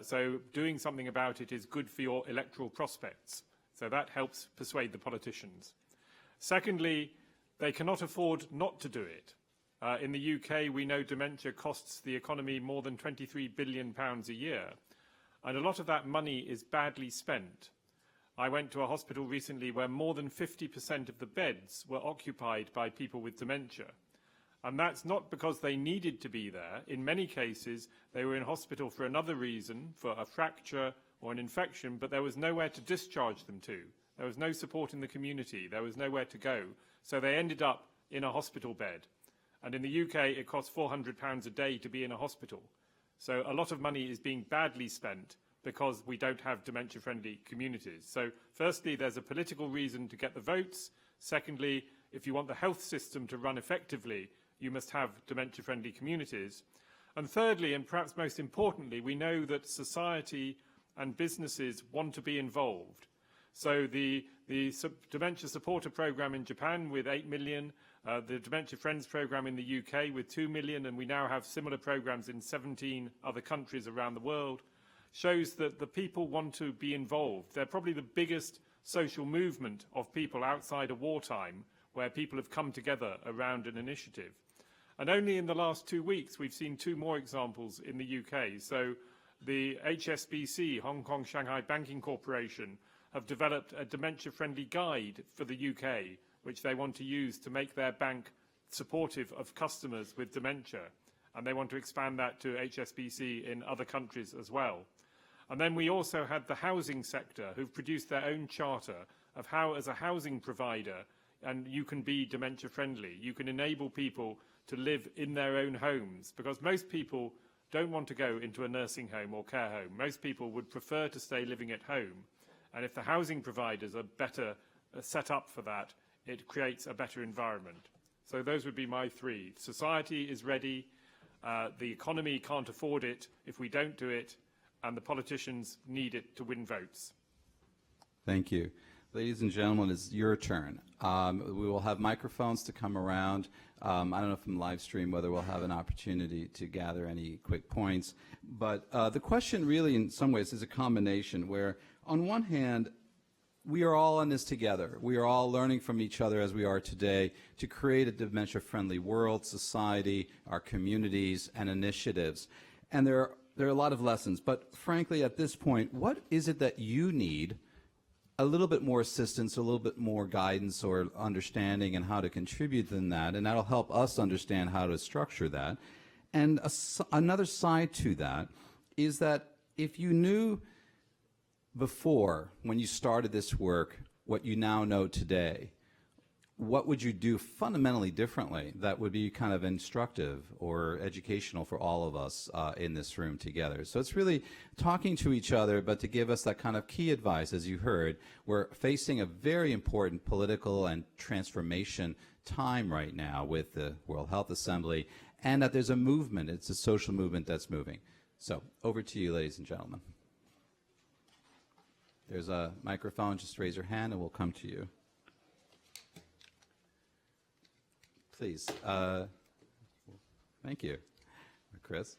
So doing something about it is good for your electoral prospects. So that helps persuade the politicians. Secondly, they cannot afford not to do it. In the UK, we know dementia costs the economy more than £23 billion a year. And a lot of that money is badly spent. I went to a hospital recently where more than 50% of the beds were occupied by people with dementia. And that's not because they needed to be there. In many cases, they were in hospital for another reason, for a fracture or an infection, but there was nowhere to discharge them to. There was no support in the community. There was nowhere to go. So they ended up in a hospital bed. And in the UK, it costs £400 a day to be in a hospital. So a lot of money is being badly spent because we don't have dementia-friendly communities. So firstly, there's a political reason to get the votes. Secondly, if you want the health system to run effectively, you must have dementia-friendly communities. And thirdly, and perhaps most importantly, we know that society and businesses want to be involved. So the Dementia Supporter Programme in Japan with 8 million, the Dementia Friends Programme in the UK with 2 million, and we now have similar programmes in 17 other countries around the world, shows that the people want to be involved. They're probably the biggest social movement of people outside of wartime, where people have come together around an initiative. And only in the last 2 weeks, we've seen 2 more examples in the UK. So the HSBC, Hong Kong Shanghai Banking Corporation, have developed a dementia-friendly guide for the UK, which they want to use to make their bank supportive of customers with dementia. And they want to expand that to HSBC in other countries as well. And then we also had the housing sector, who've produced their own charter of how, as a housing provider, and you can be dementia-friendly. You can enable people to live in their own homes, because most people don't want to go into a nursing home or care home. Most people would prefer to stay living at home. And if the housing providers are better set up for that, it creates a better environment. So those would be my 3. Society is ready. The economy can't afford it if we don't do it. And the politicians need it to win votes. Thank you. Ladies and gentlemen, it's your turn. We will have microphones to come around. I don't know from live stream whether we'll have an opportunity to gather any quick points. But the question really, in some ways, is a combination where, on one hand, we are all in this together. We are all learning from each other as we are today to create a dementia-friendly world, society, our communities, and initiatives. And there are a lot of lessons. But frankly, at this point, what is it that you need a little bit more assistance, a little bit more guidance or understanding and how to contribute than that, and that'll help us understand how to structure that. And another side to that is that if you knew before, when you started this work, what you now know today, what would you do fundamentally differently that would be kind of instructive or educational for all of us in this room together? So it's really talking to each other, but to give us that kind of key advice. As you heard, we're facing a very important political and transformation time right now with the World Health Assembly, and that there's a movement. It's a social movement that's moving. So over to you, ladies and gentlemen. There's a microphone. Just raise your hand and we'll come to you. Please. Thank you, Chris.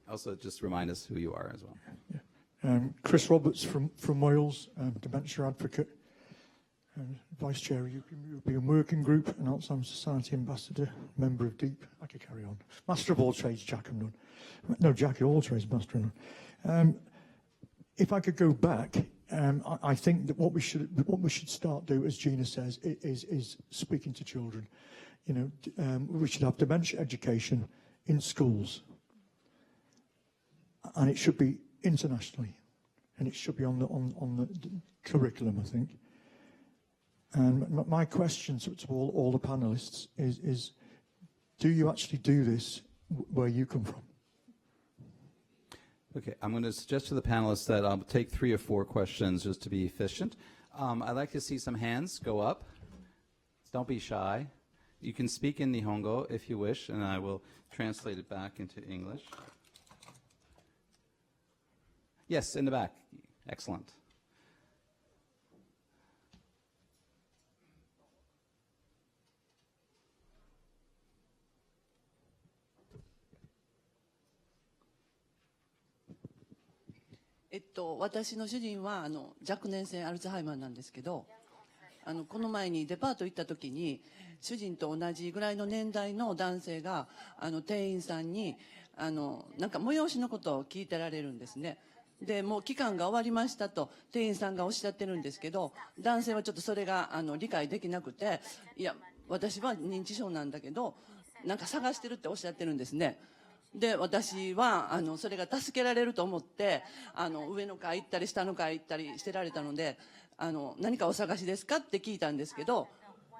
Also, just remind us who you are as well. Yeah. Chris Roberts from Wales, dementia advocate, Vice Chair of European Working Group, and Alzheimer Society Ambassador, member of DEEP. I could carry on. Master of all trades, Jack and none. No, Jack of all trades, master of none. If I could go back, I think that what we should start do, as Gina says, is speaking to children. You know, we should have dementia education in schools, and it should be internationally, and it should be on the curriculum, I think. And my question to all the panelists is, do you actually do this where you come from? Okay, I'm going to suggest to the panelists that I'll take 3 or 4 questions just to be efficient. I'd like to see some hands go up. Don't be shy. You can speak in Nihongo if you wish, and I will translate it back into English. Yes, in the back. Excellent. 私の主人は若年性アルツハイマーなんですけど、この前にデパート行った時に主人と同じぐらいの年代の男性が店員さんになんか催しのことを聞いてられるんですね。でもう期間が終わりましたと店員さんがおっしゃってるんですけど、男性はちょっとそれが理解できなくて、いや私は認知症なんだけどなんか探してるっておっしゃってるんですね。で私はそれが助けられると思って上の階行ったり下の階行ったりしてられたので何かお探しですかって聞いたんですけど、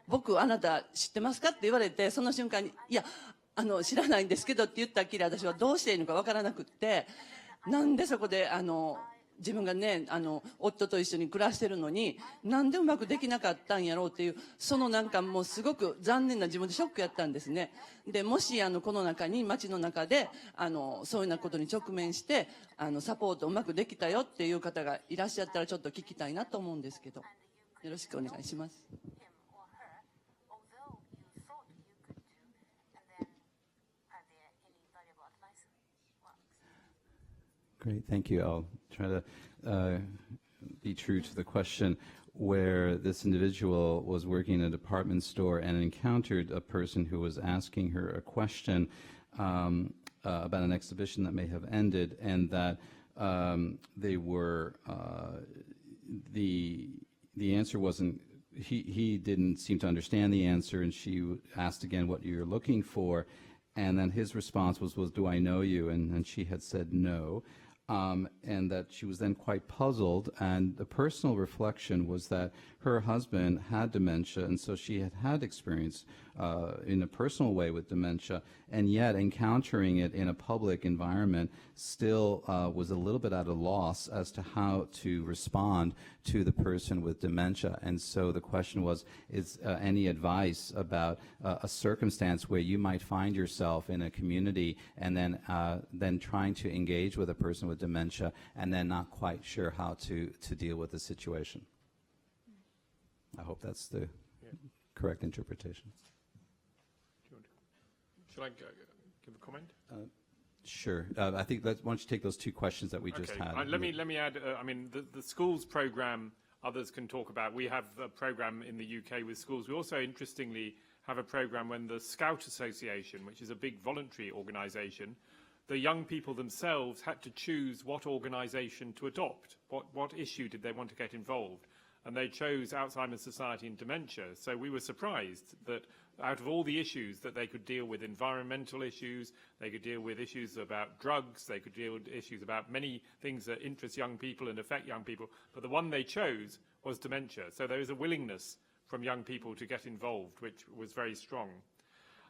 僕あなた知ってますかって言われて、その瞬間にいや知らないんですけどって言ったっきり私はどうしていいのかわからなくって、なんでそこで自分がね夫と一緒に暮らしてるのになんでうまくできなかったんやろうっていう、そのなんかもうすごく残念な自分でショックやったんですね。でもしこの中に街の中でそういうようなことに直面してサポートうまくできたよっていう方がいらっしゃったらちょっと聞きたいなと思うんですけど、よろしくお願いします。Great, thank you. I'll try to be true to the question, where this individual was working in a department store and encountered a person who was asking her a question about an exhibition that may have ended, and that they were, the answer wasn't, he didn't seem to understand the answer, and she asked again what you're looking for, and then his response was do I know you? And she had said no. And that she was then quite puzzled, and the personal reflection was that her husband had dementia, and so she had experience in a personal way with dementia, and yet encountering it in a public environment still was a little bit at a loss as to how to respond to the person with dementia. And so the question was, is any advice about a circumstance where you might find yourself in a community and then trying to engage with a person with dementia and then not quite sure how to deal with the situation? I hope that's the correct interpretation. Shall I give a comment? Sure. I think why don't you take those two questions that we just had. Let me add, I mean, the schools program, others can talk about. We have a program in the UK with schools. We also, interestingly, have a program when the Scout Association, which is a big voluntary organization, the young people themselves had to choose what organization to adopt, what issue did they want to get involved. And they chose Alzheimer's Society and Dementia. So we were surprised that out of all the issues that they could deal with, environmental issues, they could deal with issues about drugs, they could deal with issues about many things that interest young people and affect young people, but the one they chose was dementia. So there is a willingness from young people to get involved, which was very strong.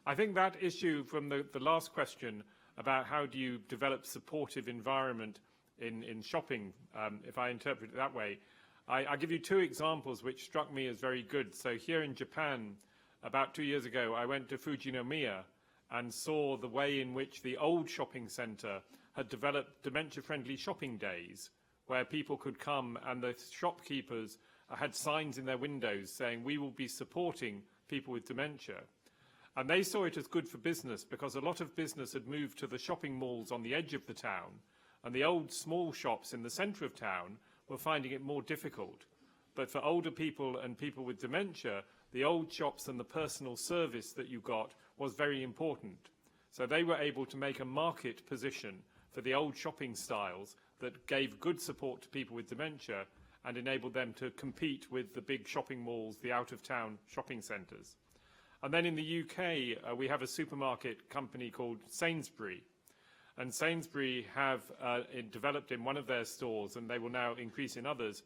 I think that issue from the last question about how do you develop supportive environment in shopping, if I interpret it that way, I'll give you two examples which struck me as very good. So here in Japan, about 2 years ago, I went to Fujinomiya and saw the way in which the old shopping center had developed dementia-friendly shopping days, where people could come and the shopkeepers had signs in their windows saying, we will be supporting people with dementia. And they saw it as good for business because a lot of business had moved to the shopping malls on the edge of the town, and the old small shops in the center of town were finding it more difficult. But for older people and people with dementia, the old shops and the personal service that you got was very important. So they were able to make a market position for the old shopping styles that gave good support to people with dementia and enabled them to compete with the big shopping malls, the out-of-town shopping centres. And then in the UK, we have a supermarket company called Sainsbury. And Sainsbury have developed in one of their stores, and they will now increase in others,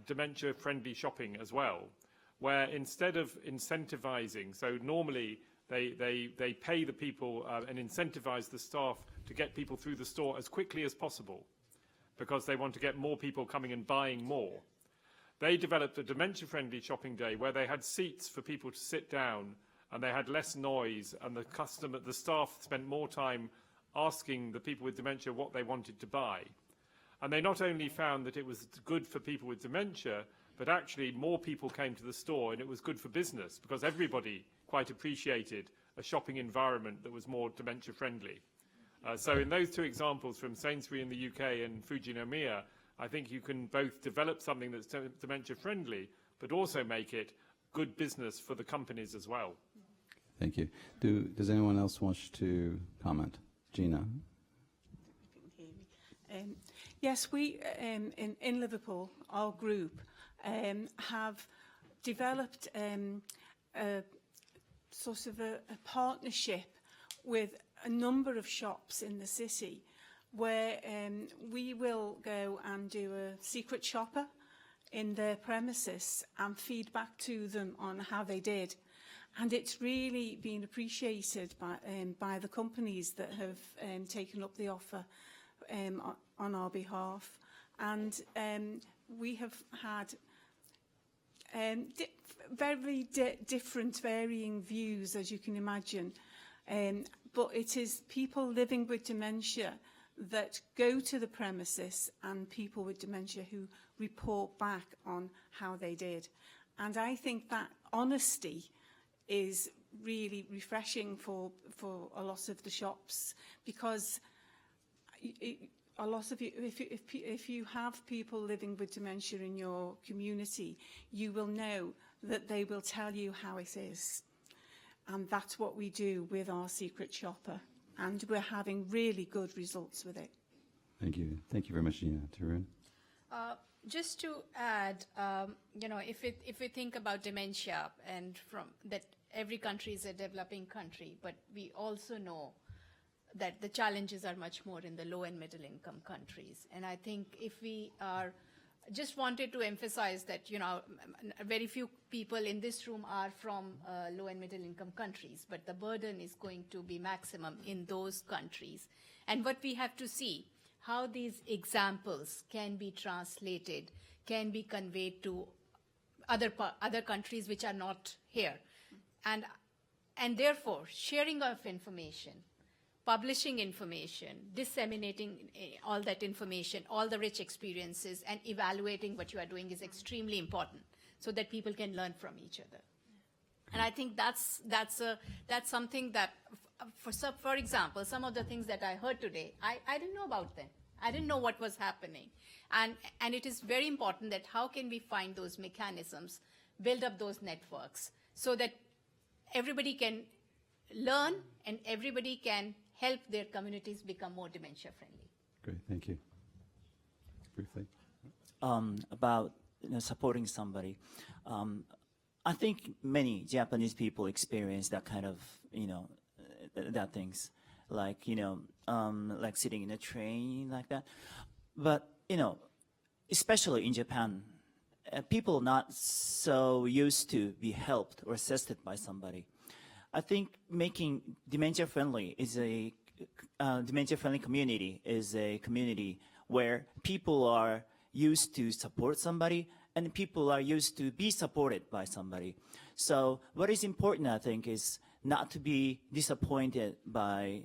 dementia-friendly shopping as well, where instead of incentivizing, so normally they pay the people and incentivize the staff to get people through the store as quickly as possible because they want to get more people coming and buying more. They developed a dementia-friendly shopping day where they had seats for people to sit down and they had less noise, and the staff spent more time asking the people with dementia what they wanted to buy. And they not only found that it was good for people with dementia, but actually more people came to the store, and it was good for business because everybody quite appreciated a shopping environment that was more dementia friendly. So in those two examples from Sainsbury in the UK and Fujinomiya, I think you can both develop something that's dementia friendly, but also make it good business for the companies as well. Thank you. Does anyone else wish to comment? Gina? Yes, we in Liverpool, our group, have developed a sort of a partnership with a number of shops in the city where we will go and do a secret shopper in their premises and feed back to them on how they did. And it's really been appreciated by the companies that have taken up the offer on our behalf. And we have had very different, varying views, as you can imagine. But it is people living with dementia that go to the premises and people with dementia who report back on how they did. And I think that honesty is really refreshing for a lot of the shops, because a lot of you, if you have people living with dementia in your community, you will know that they will tell you how it is. And that's what we do with our secret shopper. And we're having really good results with it. Thank you. Thank you very much, Gina. Tarun? Just to add, you know, if we think about dementia, and from that every country is a developing country, but we also know that the challenges are much more in the low and middle income countries. And I think if we are, just wanted to emphasize that, you know, very few people in this room are from low and middle income countries, but the burden is going to be maximum in those countries. And what we have to see, how these examples can be translated, can be conveyed to other countries which are not here. And therefore, sharing of information, publishing information, disseminating all that information, all the rich experiences, and evaluating what you are doing is extremely important so that people can learn from each other. And I think that's something that, for example, some of the things that I heard today, I didn't know about them. I didn't know what was happening. And it is very important that how can we find those mechanisms, build up those networks so that everybody can learn and everybody can help their communities become more dementia friendly. Great, thank you. Briefly. About supporting somebody. I think many Japanese people experience that kind of, that things, like, like sitting in a train like that. But, especially in Japan, people are not so used to be helped or assisted by somebody. I think making dementia-friendly community is a community where people are used to support somebody and people are used to be supported by somebody. So what is important, I think, is not to be disappointed by,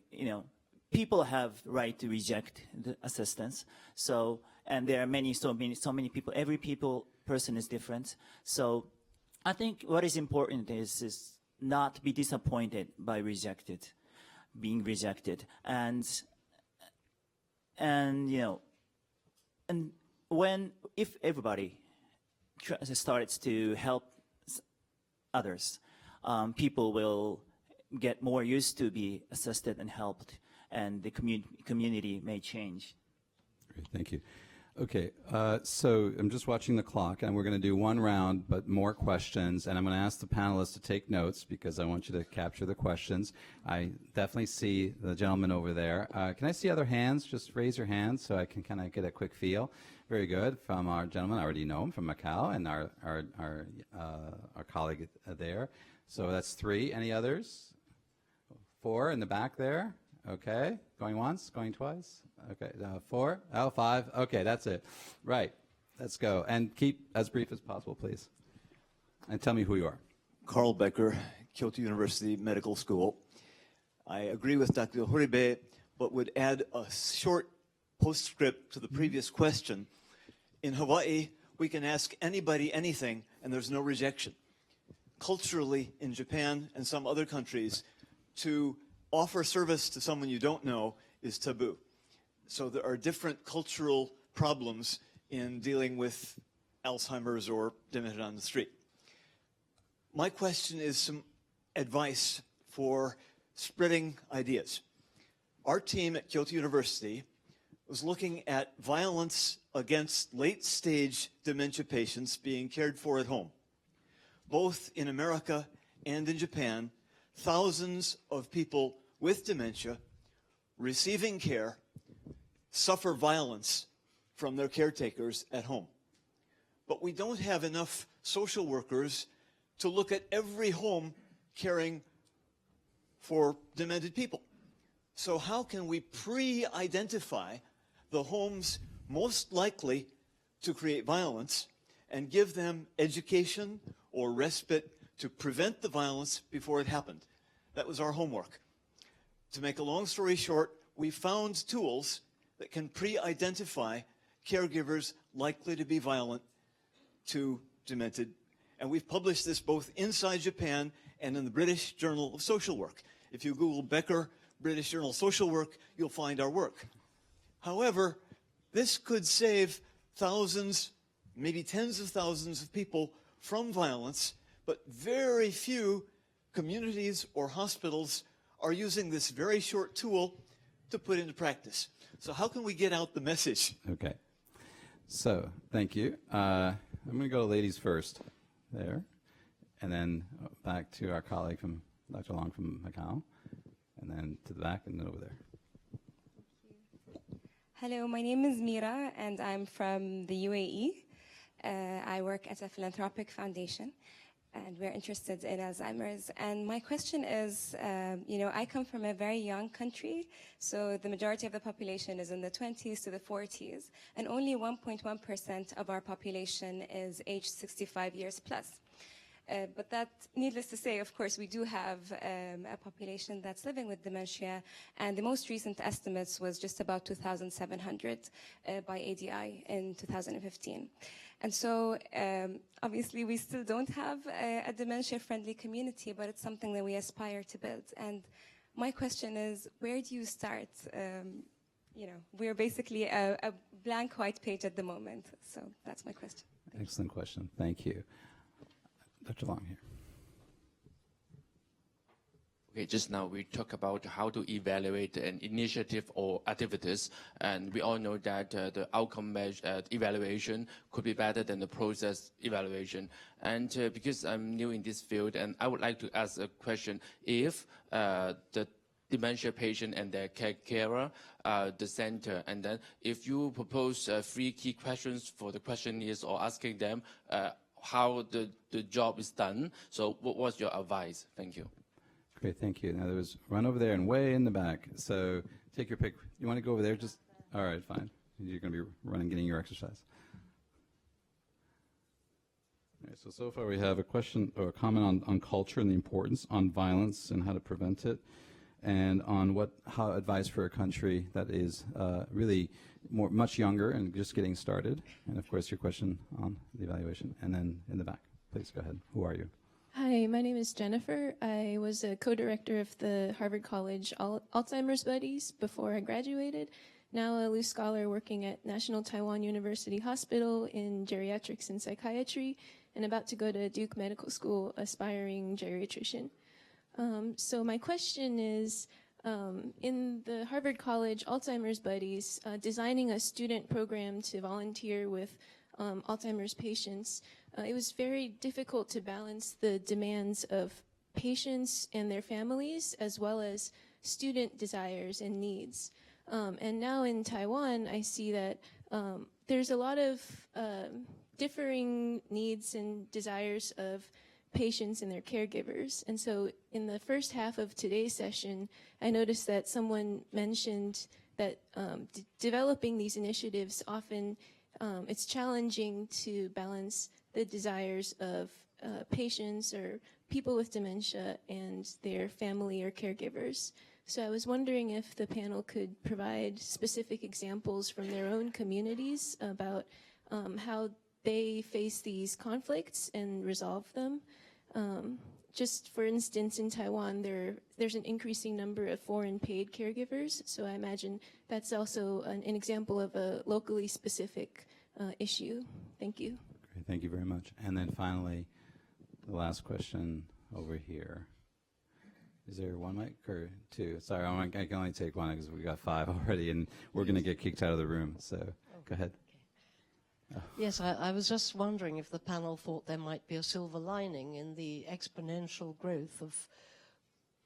people have right to reject the assistance. So, and there are so many people, every person is different. So I think what is important is not be disappointed by being rejected. And if everybody starts to help others, people will get more used to be assisted and helped, and the community may change. Great, thank you. Okay, so I'm just watching the clock, and we're going to do one round, but more questions, and I'm going to ask the panelists to take notes because I want you to capture the questions. I definitely see the gentleman over there. Can I see other hands? Just raise your hands so I can kind of get a quick feel. Very good. From our gentleman, I already know him, from Macau, and our colleague there. So that's 3. Any others? 4 in the back there. Okay, going once, going twice. Okay, 4, 5. Okay, that's it. Right, let's go. And keep as brief as possible, please. And tell me who you are. Carl Becker, Kyoto University Medical School. I agree with Dr. Horibe, but would add a short postscript to the previous question. In Hawaii, we can ask anybody anything, and there's no rejection. Culturally, in Japan and some other countries, to offer service to someone you don't know is taboo. So there are different cultural problems in dealing with Alzheimer's or dementia on the street. My question is some advice for spreading ideas. Our team at Kyoto University was looking at violence against late-stage dementia patients being cared for at home. Both in America and in Japan, thousands of people with dementia receiving care suffer violence from their caretakers at home. But we don't have enough social workers to look at every home caring for demented people. So how can we pre-identify the homes most likely to create violence and give them education or respite to prevent the violence before it happened? That was our homework. To make a long story short, we found tools that can pre-identify caregivers likely to be violent to demented. And we've published this both inside Japan and in the British Journal of Social Work. If you Google Becker, British Journal of Social Work, you'll find our work. However, this could save thousands, maybe tens of thousands of people from violence, but very few communities or hospitals are using this very short tool to put into practice. So how can we get out the message? Okay. So, thank you. I'm going to go to ladies first, there, and then back to our colleague from Dr. Long from Macau, and then to the back, and then over there. Hello, my name is Mira, and I'm from the UAE. I work at a philanthropic foundation, and we're interested in Alzheimer's. And my question is, I come from a very young country, so the majority of the population is in the 20s to the 40s, and only 1.1% of our population is aged 65 years plus. But that, needless to say, of course, we do have a population that's living with dementia, and the most recent estimates was just about 2,700 by ADI in 2015. And so, obviously, we still don't have a dementia-friendly community, but it's something that we aspire to build. And my question is, where do you start? We're basically a blank white page at the moment. So that's my question. Excellent question. Thank you. Dr. Long here. Okay, just now we talk about how to evaluate an initiative or activities, and we all know that the outcome evaluation could be better than the process evaluation. And because I'm new in this field, and I would like to ask a question: if the dementia patient and their carer, the center, and then if you propose 3 key questions for the questionnaires or asking them how the job is done, so what was your advice? Thank you. Great, thank you. Now there was run over there and way in the back. So take your pick. You want to go over there? Just all right, fine. You're going to be running, getting your exercise. All right, so far we have a question or a comment on culture and the importance, on violence and how to prevent it, and on how advice for a country that is really much younger and just getting started. And of course your question on the evaluation. And then in the back, please go ahead. Who are you? Hi, my name is Jennifer. I was a co-director of the Harvard College Alzheimer's Buddies before I graduated. Now a Luce Scholar working at National Taiwan University Hospital in geriatrics and psychiatry, and about to go to Duke Medical School, aspiring geriatrician. So my question is, in the Harvard College Alzheimer's Buddies, designing a student program to volunteer with Alzheimer's patients, it was very difficult to balance the demands of patients and their families as well as student desires and needs. And now in Taiwan, I see that there's a lot of differing needs and desires of patients and their caregivers. And so in the first half of today's session, I noticed that someone mentioned that developing these initiatives often it's challenging to balance the desires of patients or people with dementia and their family or caregivers. So I was wondering if the panel could provide specific examples from their own communities about how they face these conflicts and resolve them. just for instance, in Taiwan, there's an increasing number of foreign paid caregivers. So I imagine that's also an example of a locally specific issue. Thank you. Great, thank you very much. And then finally, the last question over here. Is there one mic or two? Sorry, I can only take one because we got 5 already, and we're going to get kicked out of the room. So go ahead. Oh. Yes, I was just wondering if the panel thought there might be a silver lining in the exponential growth of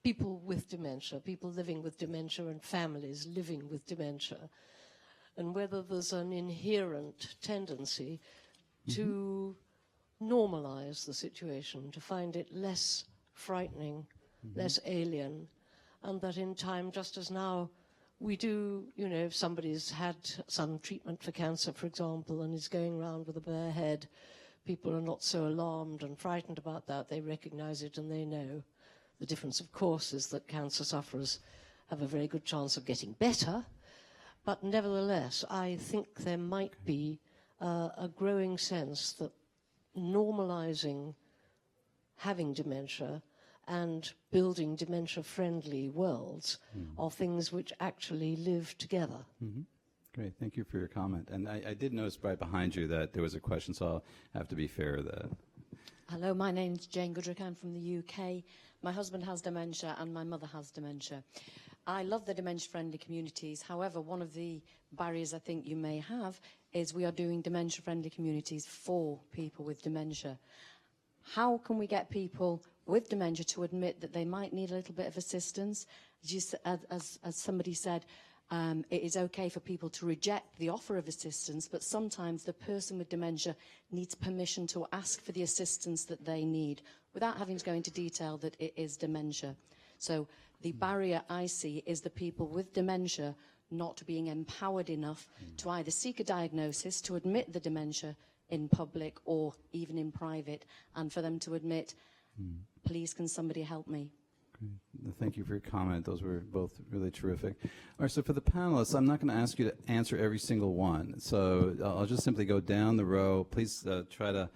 people with dementia, people living with dementia and families living with dementia, and whether there's an inherent tendency to normalize the situation, to find it less frightening, less alien, and that in time, just as now, we do, you know, if somebody's had some treatment for cancer, for example, and is going around with a bare head, people are not so alarmed and frightened about that. They recognize it and they know. The difference, of course, is that cancer sufferers have a very good chance of getting better, but nevertheless, I think there might be a growing sense that normalizing having dementia and building dementia-friendly worlds are things which actually live together. Great, thank you for your comment. And I did notice right behind you that there was a question, so I'll have to be fair that... Hello, my name's Jane Goodrick. I'm from the UK. My husband has dementia and my mother has dementia. I love the dementia-friendly communities. However, one of the barriers I think you may have is we are doing dementia-friendly communities for people with dementia. How can we get people with dementia to admit that they might need a little bit of assistance? As somebody said, it is okay for people to reject the offer of assistance, but sometimes the person with dementia needs permission to ask for the assistance that they need without having to go into detail that it is dementia. So the barrier I see is the people with dementia not being empowered enough to either seek a diagnosis, to admit the dementia in public or even in private, and for them to admit, please, can somebody help me? Great. Thank you for your comment. Those were both really terrific. All right, so for the panelists, I'm not going to ask you to answer every single one. So I'll just simply go down the row. Please try to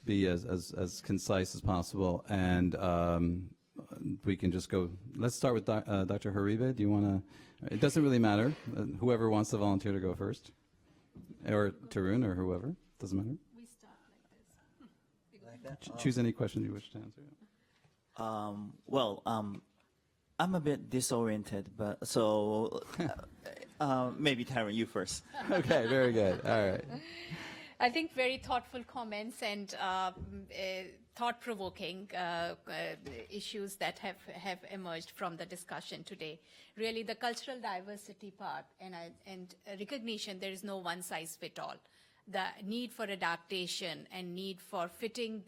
be as concise as possible, and we can just go. Let's start with Dr. Horibe. Do you want to? It doesn't really matter. Whoever wants to volunteer to go first, or Tarun, or whoever. Doesn't matter. We start like this. Choose any question you wish to answer. I'm a bit disoriented, but so maybe Taryn, you first. Okay, very good. All right. I think very thoughtful comments and thought-provoking issues that have emerged from the discussion today. Really, the cultural diversity part and recognition, there is no one-size-fits-all. The need for adaptation and need for fitting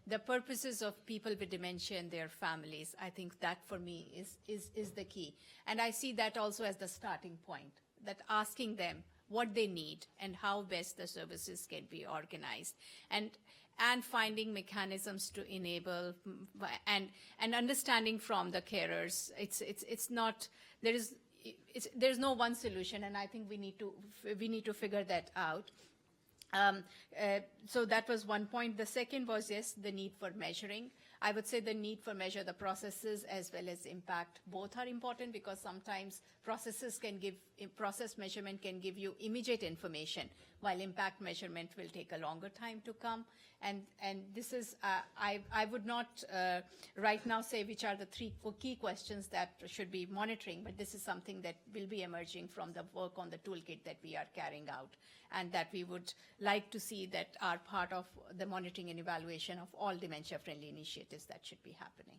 the purposes of people with dementia and their families, I think that for me is the key. And I see that also as the starting point, that asking them what they need and how best the services can be organized, and finding mechanisms to enable and understanding from the carers. It's not, there's no one solution, and I think we need to figure that out. So that was one point. The second was, yes, the need for measuring. I would say the need for measure the processes as well as impact. Both are important because sometimes process measurement can give you immediate information, while impact measurement will take a longer time to come. And this is, I would not right now say which are the 3 key questions that should be monitoring, but this is something that will be emerging from the work on the toolkit that we are carrying out, and that we would like to see that are part of the monitoring and evaluation of all dementia-friendly initiatives that should be happening.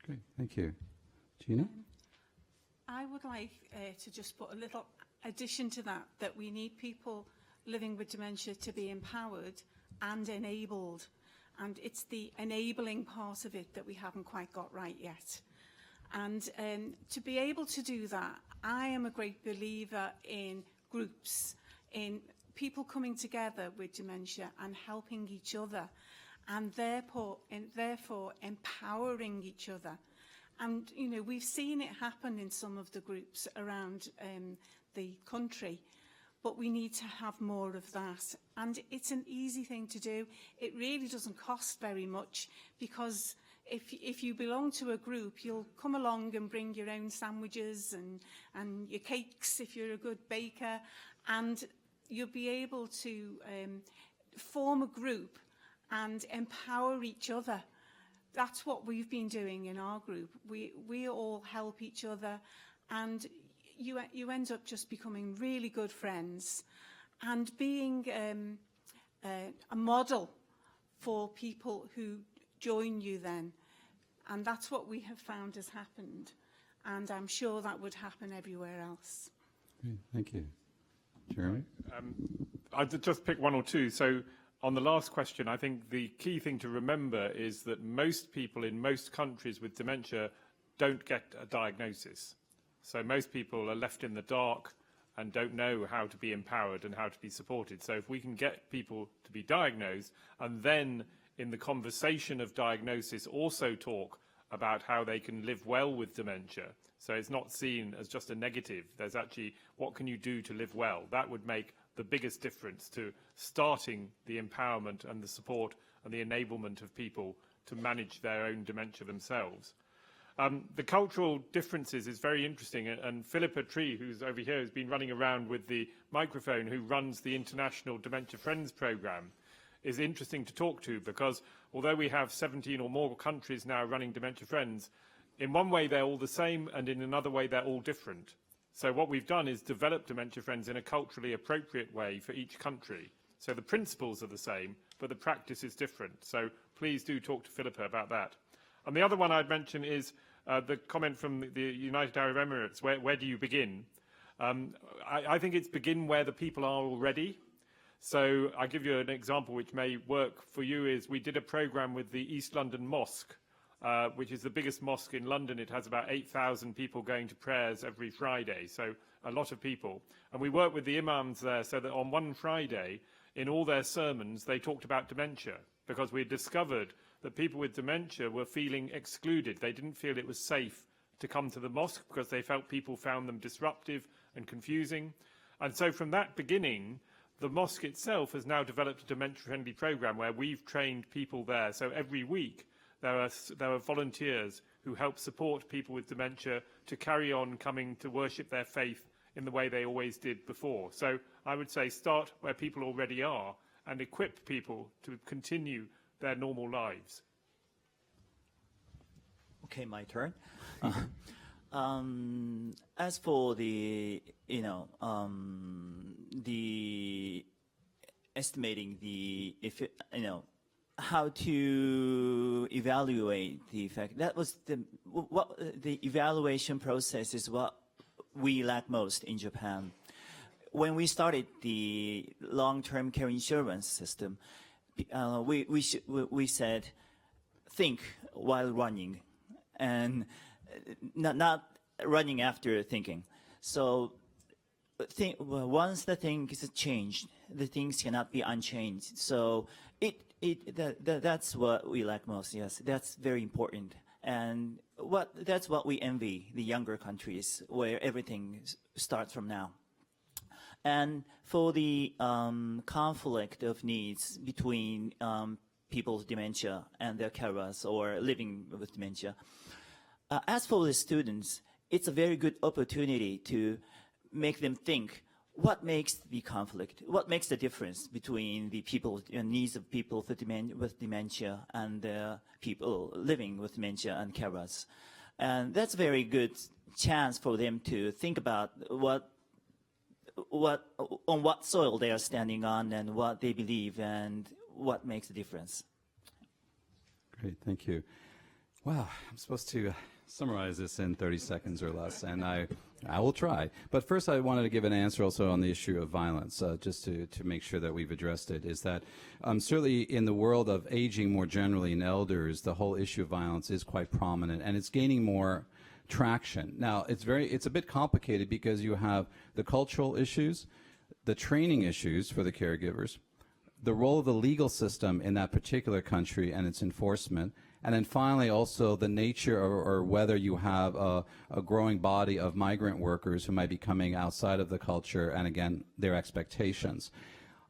Great, thank you. Gina? I would like to just put a little addition to that we need people living with dementia to be empowered and enabled. And it's the enabling part of it that we haven't quite got right yet. And to be able to do that, I am a great believer in groups, in people coming together with dementia and helping each other, and therefore empowering each other. And, you know, we've seen it happen in some of the groups around the country, but we need to have more of that. And it's an easy thing to do. It really doesn't cost very much because if you belong to a group, you'll come along and bring your own sandwiches and your cakes if you're a good baker, and you'll be able to form a group and empower each other. That's what we've been doing in our group. We all help each other, and you end up just becoming really good friends and being a model for people who join you then. And that's what we have found has happened. And I'm sure that would happen everywhere else. Great, thank you. Jeremy? I'll just pick one or two. So on the last question, I think the key thing to remember is that most people in most countries with dementia don't get a diagnosis. So most people are left in the dark and don't know how to be empowered and how to be supported. So if we can get people to be diagnosed and then in the conversation of diagnosis also talk about how they can live well with dementia, so it's not seen as just a negative, there's actually what can you do to live well, that would make the biggest difference to starting the empowerment and the support and the enablement of people to manage their own dementia themselves. The cultural differences is very interesting, and Philippa Tree, who's over here, has been running around with the microphone, who runs the International Dementia Friends Programme, is interesting to talk to, because although we have 17 or more countries now running Dementia Friends, in one way they're all the same, and in another way they're all different. So what we've done is develop Dementia Friends in a culturally appropriate way for each country. So the principles are the same, but the practice is different. So please do talk to Philippa about that. And the other one I'd mention is the comment from the United Arab Emirates, where do you begin? I think it's begin where the people are already. So I'll give you an example which may work for you. Is we did a program with the East London Mosque, which is the biggest mosque in London. It has about 8,000 people going to prayers every Friday, so a lot of people. And we worked with the imams there so that on one Friday, in all their sermons, they talked about dementia, because we discovered that people with dementia were feeling excluded. They didn't feel it was safe to come to the mosque because they felt people found them disruptive and confusing. And so from that beginning, the mosque itself has now developed a dementia-friendly program where we've trained people there. So every week there are volunteers who help support people with dementia to carry on coming to worship their faith in the way they always did before. So I would say start where people already are and equip people to continue their normal lives. Okay, my turn. As for the, the estimating the, how to evaluate the effect, that was the evaluation process is what we lack most in Japan. When we started the long-term care insurance system, we said, think while running, and not running after thinking. So once the thing is changed, the things cannot be unchanged. So that's what we lack most. Yes, that's very important, and that's what we envy the younger countries where everything starts from now. And for the conflict of needs between people with dementia and their carers or living with dementia, as for the students, it's a very good opportunity to make them think what makes the conflict, what makes the difference between the people needs of people with dementia and the people living with dementia and carers. And that's a very good chance for them to think about on what soil they are standing on and what they believe and what makes the difference. Great, thank you. Wow, I'm supposed to summarize this in 30 seconds or less, and I will try. But first I wanted to give an answer also on the issue of violence, just to make sure that we've addressed it, is that certainly in the world of aging more generally in elders, the whole issue of violence is quite prominent, and it's gaining more traction. Now, it's a bit complicated because you have the cultural issues, the training issues for the caregivers, the role of the legal system in that particular country and its enforcement, and then finally also the nature or whether you have a growing body of migrant workers who might be coming outside of the culture, and again, their expectations.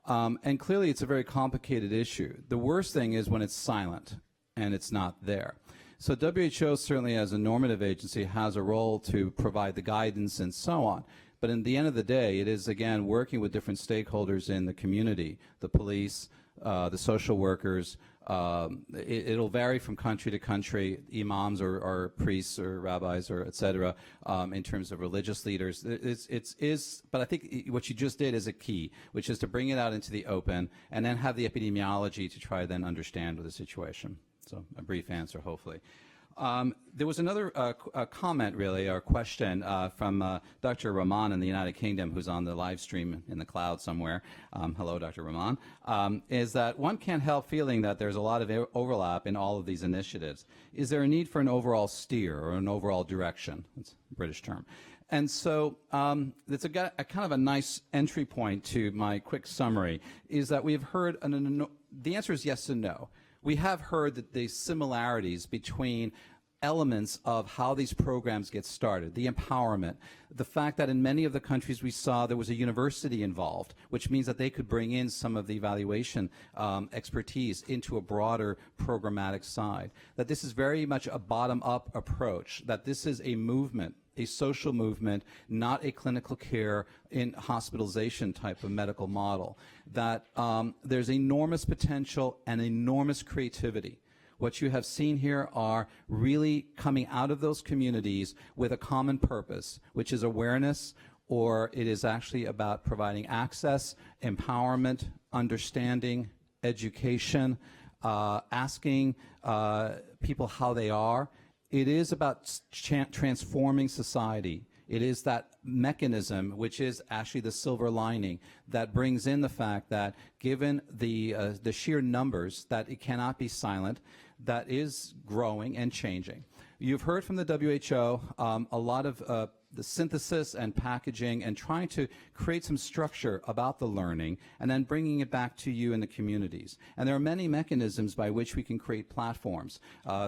And clearly it's a very complicated issue. The worst thing is when it's silent and it's not there. So WHO certainly as a normative agency has a role to provide the guidance and so on. But in the end of the day, it is, again, working with different stakeholders in the community, the police, the social workers. It'll vary from country to country, imams or priests or rabbis or et cetera, in terms of religious leaders. But I think what you just did is a key, which is to bring it out into the open and then have the epidemiology to try then understand the situation. So a brief answer, hopefully. There was another comment, really, or question from Dr. Rahman in the United Kingdom, who's on the live stream in the cloud somewhere. Hello, Dr. Rahman. Is that one can't help feeling that there's a lot of overlap in all of these initiatives. Is there a need for an overall steer or an overall direction? That's a British term. And so it's a kind of a nice entry point to my quick summary, is that we've heard, the answer is yes and no. We have heard that the similarities between elements of how these programs get started, the empowerment, the fact that in many of the countries we saw there was a university involved, which means that they could bring in some of the evaluation expertise into a broader programmatic side, that this is very much a bottom-up approach, that this is a movement, a social movement, not a clinical care in hospitalization type of medical model, that there's enormous potential and enormous creativity. What you have seen here are really coming out of those communities with a common purpose, which is awareness, or it is actually about providing access, empowerment, understanding, education, asking people how they are. It is about transforming society. It is that mechanism, which is actually the silver lining, that brings in the fact that given the sheer numbers, that it cannot be silent, that is growing and changing. You've heard from the WHO a lot of the synthesis and packaging and trying to create some structure about the learning and then bringing it back to you in the communities. And there are many mechanisms by which we can create platforms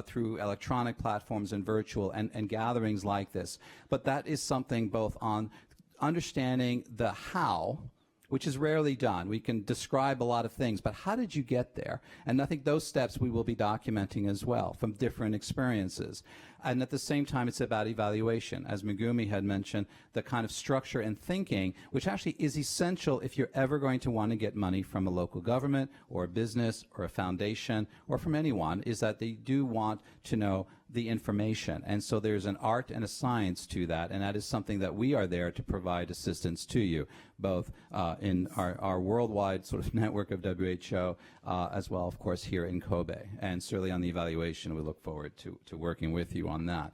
through electronic platforms and virtual and gatherings like this. But that is something both on understanding the how, which is rarely done. We can describe a lot of things, but how did you get there? And I think those steps we will be documenting as well from different experiences. And at the same time, it's about evaluation. As Megumi had mentioned, the kind of structure and thinking, which actually is essential if you're ever going to want to get money from a local government or a business or a foundation or from anyone, is that they do want to know the information. And so there's an art and a science to that, and that is something that we are there to provide assistance to you, both in our worldwide sort of network of WHO, as well, of course, here in Kobe. And certainly on the evaluation, we look forward to working with you on that.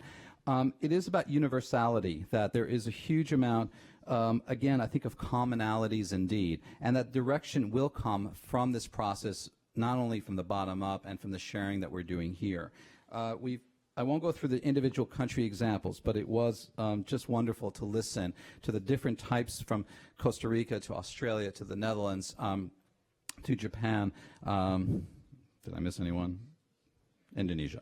It is about universality, that there is a huge amount, again, I think of commonalities indeed, and that direction will come from this process, not only from the bottom up and from the sharing that we're doing here. I won't go through the individual country examples, but it was just wonderful to listen to the different types from Costa Rica to Australia to the Netherlands to Japan. Did I miss anyone? Indonesia.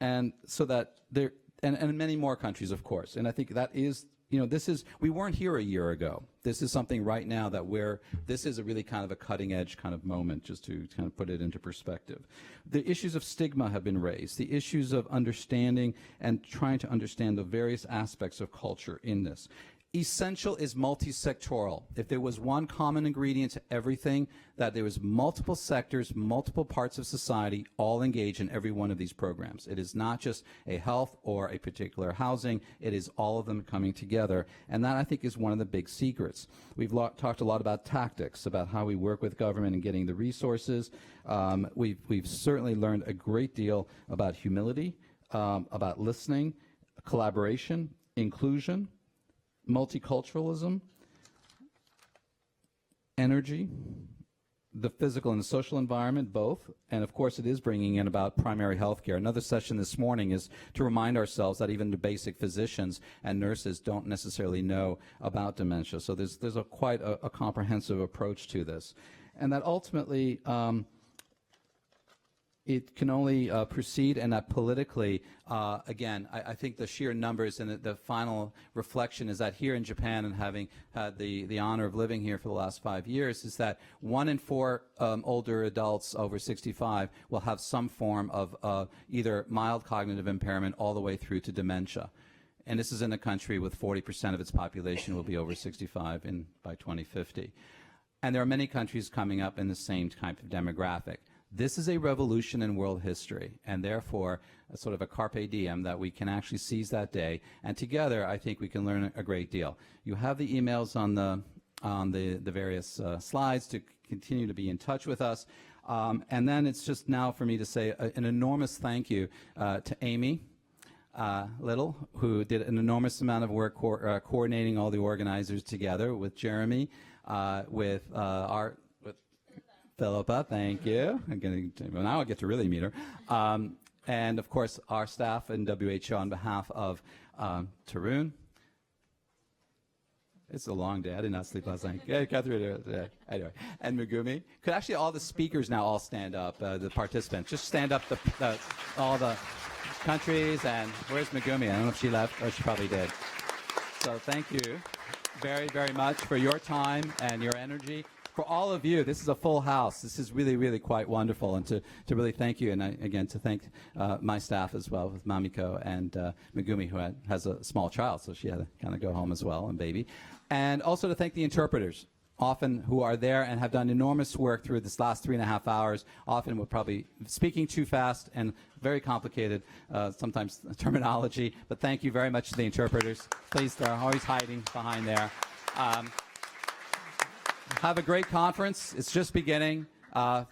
And so that there, and many more countries, of course. And I think that is, this is, we weren't here a year ago. This is something right now that this is a really kind of a cutting edge kind of moment, just to kind of put it into perspective. The issues of stigma have been raised, the issues of understanding and trying to understand the various aspects of culture in this. Essential is multi-sectoral. If there was one common ingredient to everything, that there was multiple sectors, multiple parts of society, all engaged in every one of these programs. It is not just a health or a particular housing. It is all of them coming together. And that, I think, is one of the big secrets. We've talked a lot about tactics, about how we work with government and getting the resources. We've certainly learned a great deal about humility, about listening, collaboration, inclusion, multiculturalism, energy, the physical and the social environment, both. And of course, it is bringing in about primary health care. Another session this morning is to remind ourselves that even the basic physicians and nurses don't necessarily know about dementia. So there's quite a comprehensive approach to this. And that ultimately, it can only proceed, and that politically, again, I think the sheer numbers and the final reflection is that here in Japan, and having had the honor of living here for the last 5 years, is that 1 in 4 older adults over 65 will have some form of either mild cognitive impairment all the way through to dementia. And this is in a country with 40% of its population will be over 65 by 2050. And there are many countries coming up in the same type of demographic. This is a revolution in world history, and therefore a sort of a carpe diem that we can actually seize that day. And together, I think we can learn a great deal. You have the emails on the various slides to continue to be in touch with us. And then it's just now for me to say an enormous thank you to Amy Little, who did an enormous amount of work coordinating all the organizers together, with Jeremy, with Philippa, thank you. Now I get to really meet her. And of course, our staff in WHO on behalf of Tarun. It's a long day. I did not sleep last night. Yeah, Catherine, anyway, and Megumi. Could actually all the speakers now all stand up, the participants. Just stand up, all the countries. And where's Megumi? I don't know if she left. Oh, she probably did. So thank you very, very much for your time and your energy. For all of you, this is a full house. This is really, really quite wonderful. And to really thank you, and again, to thank my staff as well, with Mamiko and Megumi, who has a small child, so she had to kind of go home as well, and baby. And also to thank the interpreters, often who are there and have done enormous work through this last 3.5 hours, often we're probably speaking too fast and very complicated, sometimes terminology. But thank you very much to the interpreters. Please, they're always hiding behind there. Have a great conference. It's just beginning.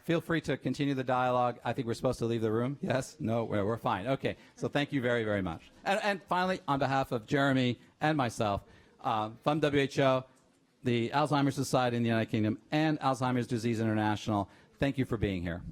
Feel free to continue the dialogue. I think we're supposed to leave the room. Yes? No? We're fine. Okay. So thank you very, very much. And finally, on behalf of Jeremy and myself, from WHO, the Alzheimer's Society in the United Kingdom, and Alzheimer's Disease International, thank you for being here.